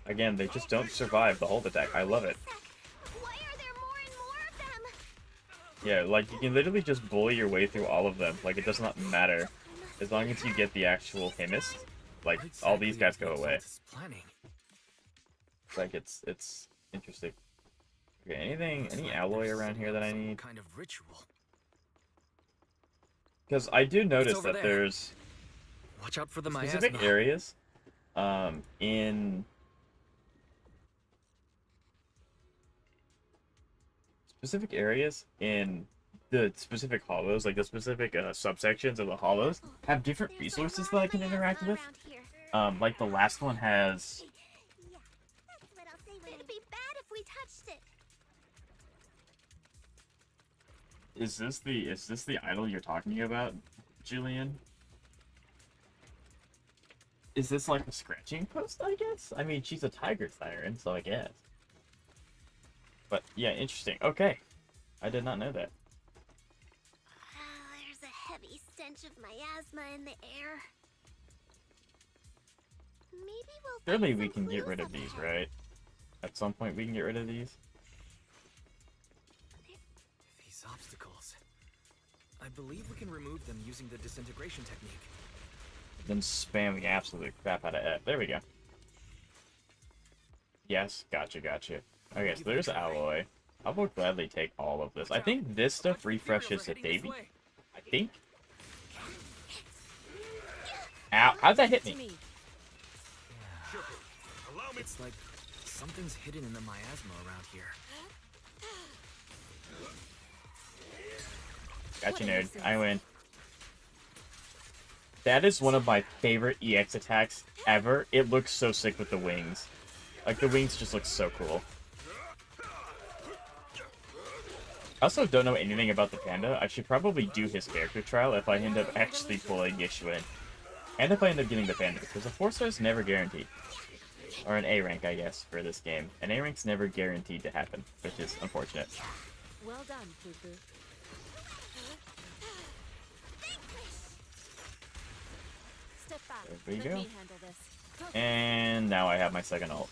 Speaker 1: Again, they just don't survive the hold attack. I love it.
Speaker 7: Why are there more and more of them?
Speaker 1: Yeah, like you can literally just bully your way through all of them. Like it does not matter. As long as you get the actual Hymnist, like all these guys go away. Like it's interesting. Okay, any alloy around here that I need?
Speaker 4: Kind of ritual.
Speaker 1: Because I do notice
Speaker 4: over
Speaker 1: that
Speaker 4: there.
Speaker 1: there's
Speaker 4: Watch out for the
Speaker 1: specific
Speaker 4: miasma.
Speaker 1: areas in the specific hollows, like the specific subsections of the hollows, have different resources that I can interact with. Like the last one has.
Speaker 7: Yeah, that's what I'll say when it'd be bad if we touched it.
Speaker 1: Is this the idol you're talking about, Julian? Is this like a scratching post, I guess? I mean, she's a tiger siren, so I guess. But yeah, interesting. Okay. I did not know that.
Speaker 7: There's a heavy stench of miasma in the air. Maybe we'll
Speaker 1: Surely
Speaker 7: find
Speaker 1: we
Speaker 7: some
Speaker 1: can get
Speaker 7: clues
Speaker 1: rid of
Speaker 7: up
Speaker 1: these,
Speaker 7: ahead.
Speaker 1: right? At some point we can get rid of these.
Speaker 4: These obstacles. I believe we can remove them using the disintegration technique.
Speaker 1: Then spam the absolute crap out of F. There we go. Yes, gotcha. Okay, so there's alloy. I will gladly take all of this. I think this stuff refreshes the baby. I think. Ow, how'd that hit me?
Speaker 4: It's like something's hidden in the miasma around here.
Speaker 1: Gotcha, nerd. I win. That is one of my favorite EX attacks ever. It looks so sick with the wings. Like, the wings just look so cool. I also don't know anything about the panda. I should probably do his character trial if I end up actually pulling Yixuan. And if I end up getting the panda, because a 4-star is never guaranteed. Or an A rank, I guess, for this game. An A rank's never guaranteed to happen, which is unfortunate.
Speaker 9: Well done, Poo-Poo. Step back.
Speaker 1: There we
Speaker 9: Let
Speaker 1: go.
Speaker 9: me handle this.
Speaker 1: And now I have my second ult.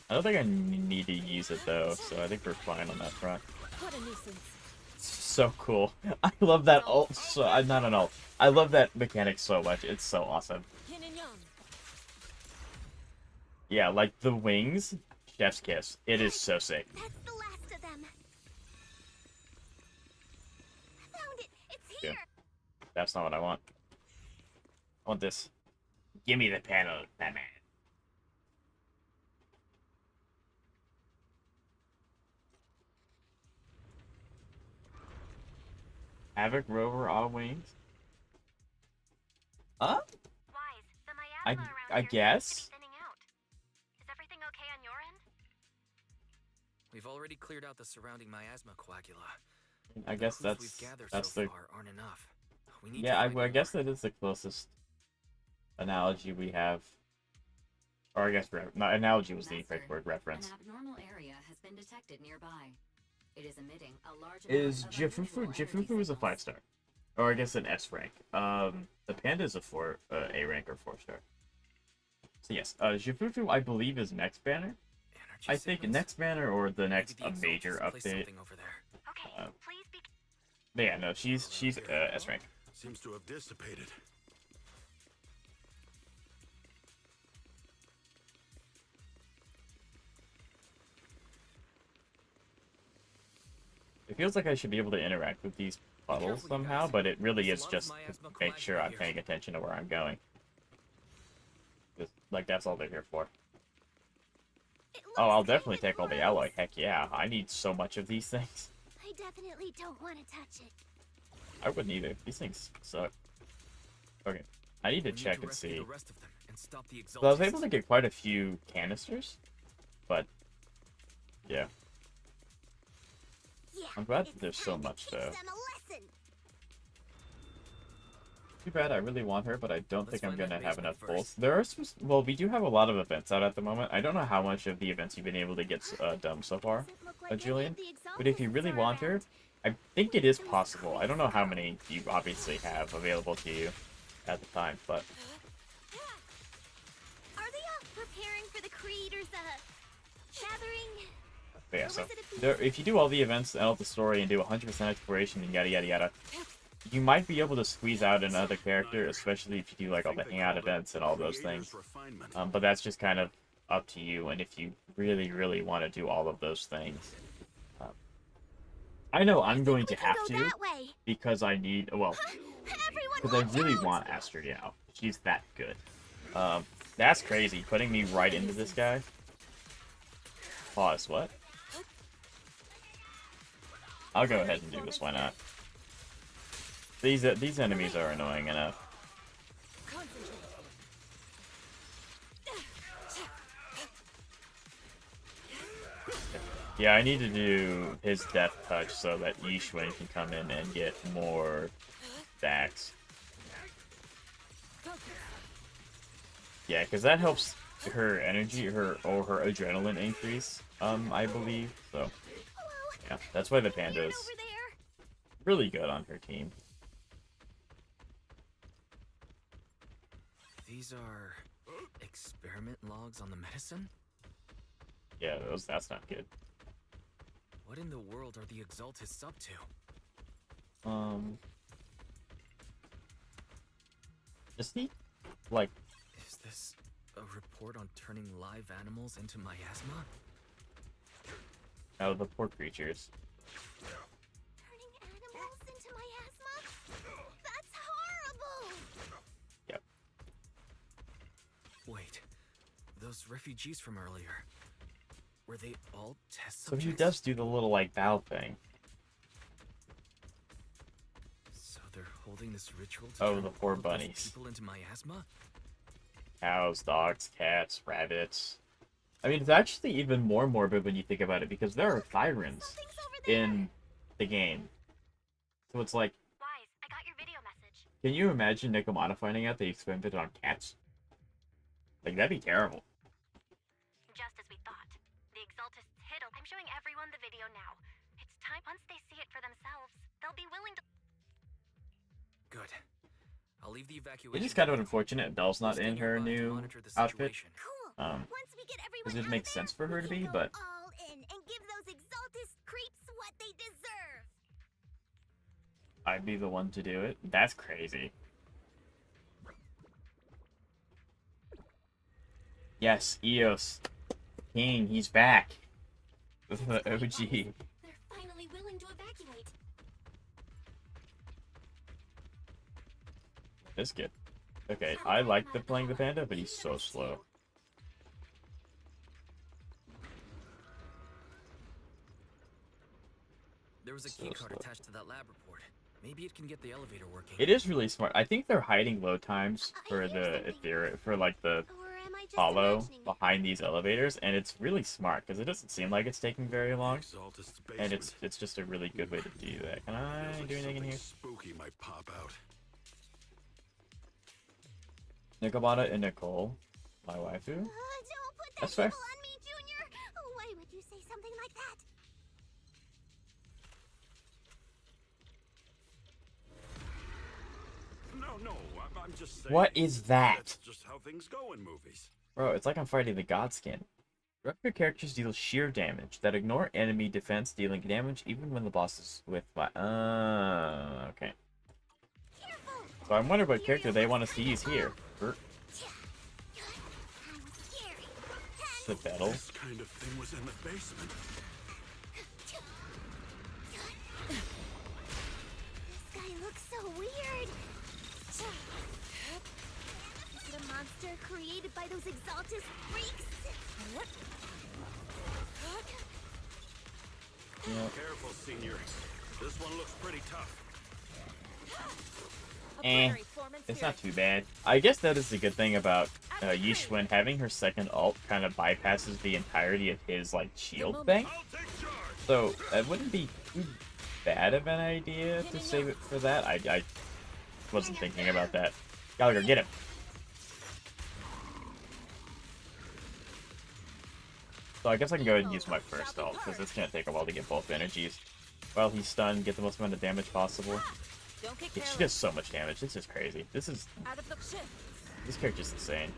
Speaker 1: I don't think I need to use it though, so I think we're fine on that front.
Speaker 9: What a nuisance.
Speaker 1: So cool. I love that ult. So not an ult. I love that mechanic so much. It's so awesome.
Speaker 9: Yin and yang.
Speaker 1: Yeah, like the wings, chef's kiss. It is so sick.
Speaker 7: That's the last of them. I found it. It's here.
Speaker 1: Yeah. That's not what I want. I want this. Give me the panel, Batman. Havoc Rover all wings. Huh?
Speaker 7: Wise, the miasma around
Speaker 1: I
Speaker 7: here
Speaker 1: guess.
Speaker 7: seems to be thinning out. Is everything okay on your end?
Speaker 4: We've already cleared out the surrounding miasma coagula.
Speaker 1: I guess
Speaker 4: The clues
Speaker 1: that's
Speaker 4: we've gathered
Speaker 1: that's
Speaker 4: so
Speaker 1: the
Speaker 4: far aren't enough. We need
Speaker 1: yeah.
Speaker 4: to
Speaker 1: I
Speaker 4: find
Speaker 1: guess that is the closest analogy we have. Or I guess not analogy was the incorrect word. Reference.
Speaker 12: An abnormal area has been detected nearby. It is emitting a large
Speaker 1: Is
Speaker 12: amount of unusual
Speaker 1: Jifufu?
Speaker 12: energy
Speaker 1: Jifufu is a
Speaker 12: signals.
Speaker 1: 5-star, or I guess an S rank. The panda is a A rank or 4-star. So yes, Jifufu I believe is next banner. I think next banner or the next major update. But yeah, no, she's S rank.
Speaker 10: Seems to have dissipated.
Speaker 1: It feels like I should be able to interact with these puddles somehow, but it really is just to make sure I'm paying attention to where I'm going. Just, like, that's all they're here for. Oh, I'll definitely take all the alloy. Heck yeah, I need so much of these things.
Speaker 7: I definitely don't want to touch it.
Speaker 1: I wouldn't either. These things suck. Okay, I need to check and see. So I was able to get quite a few canisters, but yeah. I'm glad that there's so much though. Too bad, I really want her, but I don't think I'm gonna have enough pulls. There are some, well, we do have a lot of events out at the moment. I don't know how much of the events you've been able to get done so far, Julian. But if you really want her, I think it is possible. I don't know how many you obviously have available to you at the time, but
Speaker 7: Are they all preparing for the Creator's gathering?
Speaker 1: yeah. So if you do all the events and all the story and do 100% exploration and yada yada yada, you might be able to squeeze out another character, especially if you do like all the hangout events and all those things. But that's just kind of up to you, and if you really want to do all of those things. I know I'm going to have to, because I need, well, because I really want Astriel. She's that good. That's crazy, putting me right into this guy. Pause, what? I'll go ahead and do this, why not? These enemies are annoying enough. Yeah, I need to do his death touch so that Yixuan can come in and get more stacks. Yeah, because that helps her energy, her adrenaline increase, I believe. So, yeah, that's why the panda's really good on her team.
Speaker 4: These are experiment logs on the medicine?
Speaker 1: Yeah, that's not good.
Speaker 4: What in the world are the Exaltists up to?
Speaker 1: Just he, like...
Speaker 4: Is this a report on turning live animals into miasma?
Speaker 1: Oh, the poor creatures.
Speaker 7: Turning animals into miasma? That's horrible!
Speaker 1: Yep.
Speaker 4: Wait, those refugees from earlier, were they all test
Speaker 1: So
Speaker 4: subjects?
Speaker 1: he does do the little, like, bow thing.
Speaker 4: holding this ritual to
Speaker 1: Oh,
Speaker 4: turn
Speaker 1: the poor
Speaker 4: all of those
Speaker 1: bunnies.
Speaker 4: people into miasma?
Speaker 1: Cows, dogs, cats, rabbits. I mean, it's actually even more morbid when you think about it, because there are sirens in the game. So it's like,
Speaker 6: Wise, I got your video message.
Speaker 1: can you imagine Nikomata finding out they experimented on cats? Like, that'd be terrible.
Speaker 6: Just as we thought. The Exaltists hid. I'm showing everyone the video now. It's time. Once they see it for themselves, they'll be willing to.
Speaker 4: Good. I'll leave the evacuation.
Speaker 1: It is kind of unfortunate Belle's not in her new outfit. Because it makes sense for her to be, but
Speaker 7: All in and give those Exaltist creeps what they deserve.
Speaker 1: I'd be the one to do it. That's crazy. Yes, Eos. King, he's back. The OG.
Speaker 6: They're finally willing to evacuate.
Speaker 1: This kid. Okay, I like playing the panda, but he's so slow.
Speaker 4: There was a key card attached to that lab report. Maybe it can get the elevator working.
Speaker 1: It is really smart. I think they're hiding load times for the like the hollow behind these elevators, and it's really smart because it doesn't seem like it's taking very long, and it's just a really good way to do that. Can I do anything in here?
Speaker 10: Spooky might pop out.
Speaker 1: Nikomata and Nicole, my waifu.
Speaker 7: Don't put
Speaker 1: That's
Speaker 7: that
Speaker 1: fair.
Speaker 7: evil on me, Junior. Why would you say something like that?
Speaker 10: No, I'm just saying.
Speaker 1: What is that?
Speaker 10: That's just how things go in movies.
Speaker 1: Bro, it's like I'm fighting the Godskin. Director characters deal sheer damage that ignore enemy defense, dealing damage even when the boss is with okay. So I'm wondering what character they want us to use here. The battle.
Speaker 10: This kind of thing was in the basement.
Speaker 7: This guy looks so weird. Is it a monster created by those Exaltist freaks?
Speaker 10: Careful, Senior. This one looks pretty tough.
Speaker 1: It's not too bad. I guess that is the good thing about Yixuan having her second ult kind of bypasses the entirety of his like shield thing. So that wouldn't be too bad of an idea to save it for that. I wasn't thinking about that. Gallagher, get him. So I guess I can go ahead and use my first ult, because it's going to take a while to get both energies. While he's stunned, get the most amount of damage possible. Yeah, she does so much damage. This is crazy. This character's insane.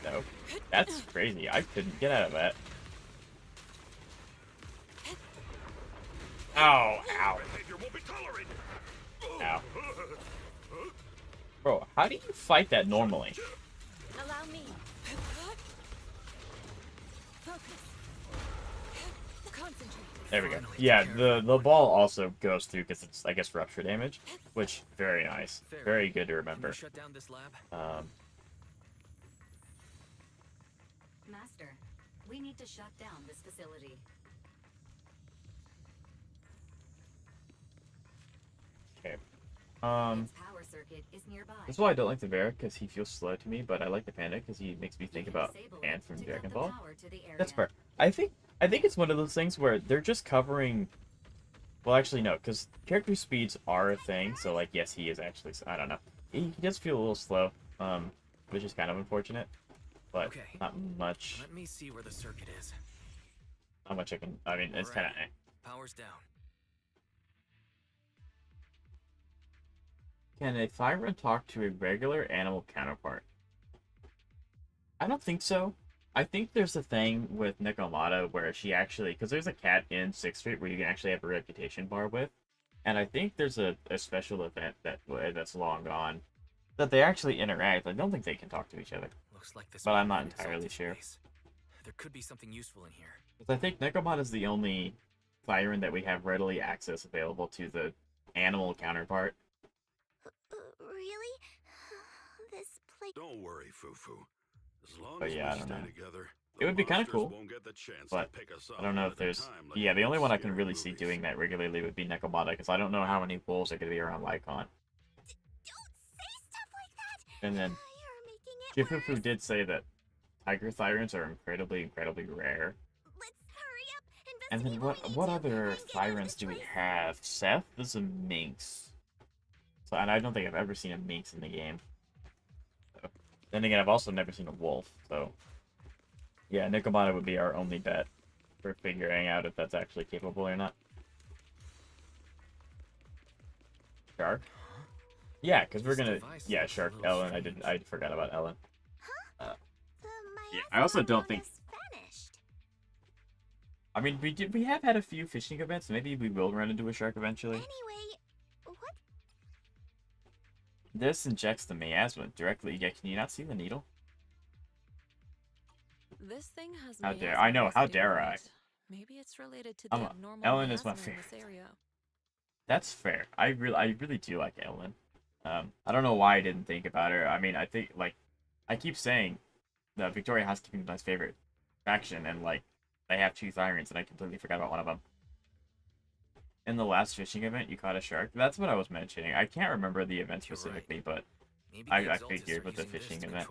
Speaker 1: No, that's crazy. I couldn't get out of that. Ow, ow. Ow. Bro, how do you fight that normally?
Speaker 9: Allow me.
Speaker 1: There we go. Yeah, the ball also goes through because it's, I guess, rupture damage, which, very nice. Very good to remember.
Speaker 4: Shut down this lab.
Speaker 12: Master, we need to shut down this facility.
Speaker 1: Okay.
Speaker 12: Its power circuit is nearby.
Speaker 1: That's why I don't like the Vera, because he feels slow to me, but I like the Panda because he makes me think about Pan from Dragon Ball. That's fair. I think it's one of those things where they're just covering. Well, actually, no, because character speeds are a thing. So, like, yes, he is actually. I don't know. He does feel a little slow, which is kind of unfortunate, but not much.
Speaker 4: Let me see where the circuit is.
Speaker 1: Not much I can. I mean, it's kind of.
Speaker 4: Power's down.
Speaker 1: Can a Thyron talk to a regular animal counterpart? I don't think so. I think there's a thing with Nikomata where she actually, because there's a cat in 6th Street where you can actually have a reputation bar with, and I think there's a special event that's long gone that they actually interact. I don't think they can talk to each other.
Speaker 4: Looks like this,
Speaker 1: but I'm not entirely sure.
Speaker 4: There could be something useful in here.
Speaker 1: Because I think Nikomata is the only Thyron that we have readily access available to the animal counterpart.
Speaker 7: Really? This place.
Speaker 10: Don't worry, Fufu. As long
Speaker 1: But
Speaker 10: as
Speaker 1: yeah, I
Speaker 10: we
Speaker 1: don't
Speaker 10: stay
Speaker 1: know.
Speaker 10: together,
Speaker 1: It would be kind of
Speaker 10: monsters
Speaker 1: cool,
Speaker 10: won't get the chance
Speaker 1: but
Speaker 10: to pick us
Speaker 1: I
Speaker 10: up
Speaker 1: don't know
Speaker 10: one
Speaker 1: if
Speaker 10: at a
Speaker 1: there's...
Speaker 10: time like
Speaker 1: Yeah,
Speaker 10: in
Speaker 1: the only
Speaker 10: those
Speaker 1: one I can
Speaker 10: scary
Speaker 1: really see
Speaker 10: movies.
Speaker 1: doing that regularly would be Necromata, because I don't know how many wolves are going to be around Lycon. And then Jifufu did say that tiger thyrants are incredibly rare. And then what other thyrants do we have? Seth is a minx. So, and I don't think I've ever seen a minx in the game. So, then again, I've also never seen a wolf, so... Yeah, Necromata would be our only bet for figuring out if that's actually capable or not. Shark? Yeah, because we're gonna... Yeah, Shark, Ellen, I forgot about Ellen. Yeah, I also don't think... I mean, we have had a few fishing events. Maybe we will run into a shark eventually.
Speaker 7: Anyway, what?
Speaker 1: This injects the miasma directly. Yeah, can you not see the needle?
Speaker 9: This thing has
Speaker 1: How dare
Speaker 9: miasma
Speaker 1: I know? How
Speaker 9: residue
Speaker 1: dare
Speaker 9: on
Speaker 1: I?
Speaker 9: it. Maybe it's related to the abnormal
Speaker 1: Ellen is my
Speaker 9: miasma in
Speaker 1: favorite.
Speaker 9: this area.
Speaker 1: That's fair. I really do like Ellen. I don't know why I didn't think about her. I mean, I think like I keep saying that Victoria has to be my favorite faction, and like they have 2 Thyrants, and I completely forgot about one of them. In the last fishing event, you caught a shark. That's what I was mentioning. I can't remember the event specifically, but I figured with the fishing event.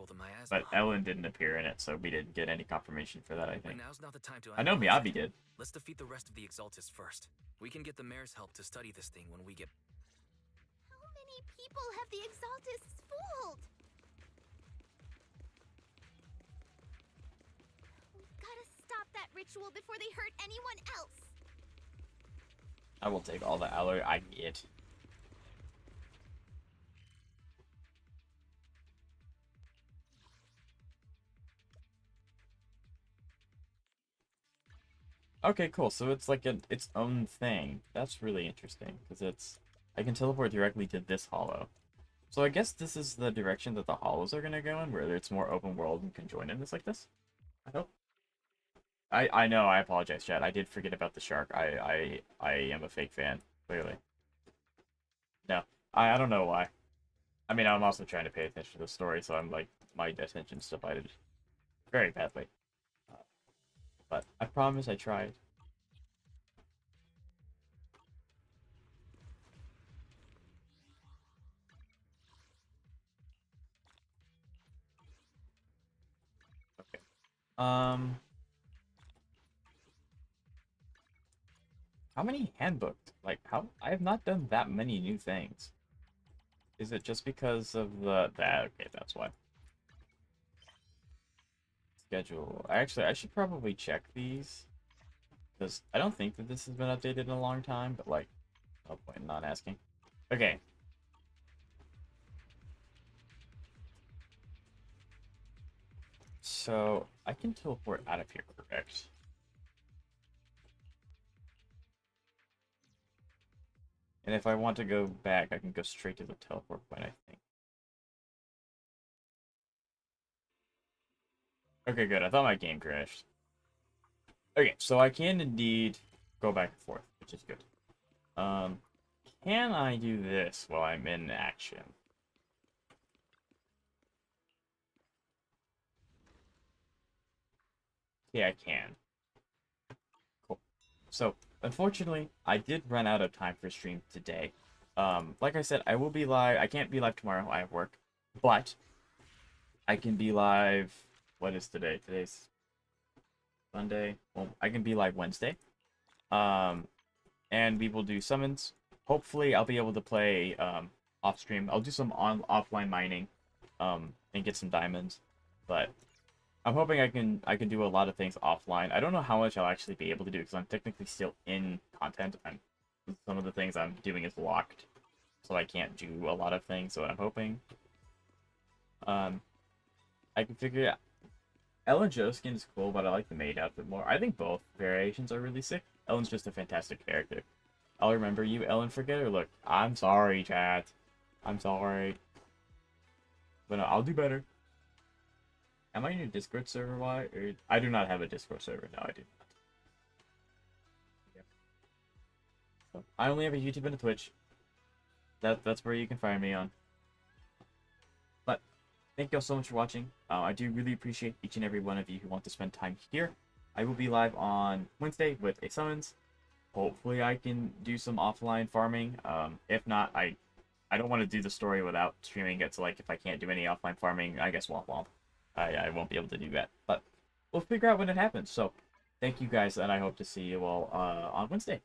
Speaker 1: But Ellen didn't appear in it, so we didn't get any confirmation for that, I think.
Speaker 4: Now's not the time to
Speaker 1: I know
Speaker 4: analyze
Speaker 1: Miyabi
Speaker 4: it.
Speaker 1: did.
Speaker 4: Let's defeat the rest of the Exaltists first. We can get the mayor's help to study this thing when we get...
Speaker 7: How many people have the Exaltists fooled? We've gotta stop that ritual before they hurt anyone else.
Speaker 1: I will take all the alloy I can get. Okay, cool. So it's like its own thing. That's really interesting, because I can teleport directly to this hollow. So I guess this is the direction that the hollows are gonna go in, where it's more open world and can join in this like this. I hope. I know. I apologize, chat. I did forget about the shark. I am a fake fan, clearly. No, I don't know why. I mean, I'm also trying to pay attention to the story, so I'm like my attention's divided very badly. But I promise I tried. Okay. How many handbooks? Like, how? I have not done that many new things. Is it just because of that? Okay, that's why. Schedule. Actually, I should probably check these. Because I don't think that this has been updated in a long time, but like, no point in not asking. Okay. So, I can teleport out of here, correct? And if I want to go back, I can go straight to the teleport point, I think. Okay, good. I thought my game crashed. Okay, so I can indeed go back and forth, which is good. Can I do this while I'm in action? Yeah, I can. Cool. So, unfortunately, I did run out of time for stream today. Like I said, I will be live. I can't be live tomorrow. I have work. But I can be live... What is today? Today's Sunday. Well, I can be live Wednesday. And we will do summons. Hopefully, I'll be able to play off stream. I'll do some offline mining, and get some diamonds. But I'm hoping I can do a lot of things offline. I don't know how much I'll actually be able to do because I'm technically still in content. Some of the things I'm doing is locked, so I can't do a lot of things. So I'm hoping I can figure it out. Ellen Joe skin is cool, but I like the maid outfit more. I think both variations are really sick. Ellen's just a fantastic character. I'll remember you, Ellen Forgetter. Look, I'm sorry, chat. I'm sorry. But no, I'll do better. Am I in your Discord server? Why? Or... I do not have a Discord server. No, I do not. Yep. So, I only have a YouTube and a Twitch. That's where you can find me on. But thank you all so much for watching. I do really appreciate each and every one of you who want to spend time here. I will be live on Wednesday with a summons. Hopefully I can do some offline farming. If not, I don't want to do the story without streaming it, so like if I can't do any offline farming, I guess womp womp. I won't be able to do that. But we'll figure out when it happens. So thank you guys, and I hope to see you all on Wednesday.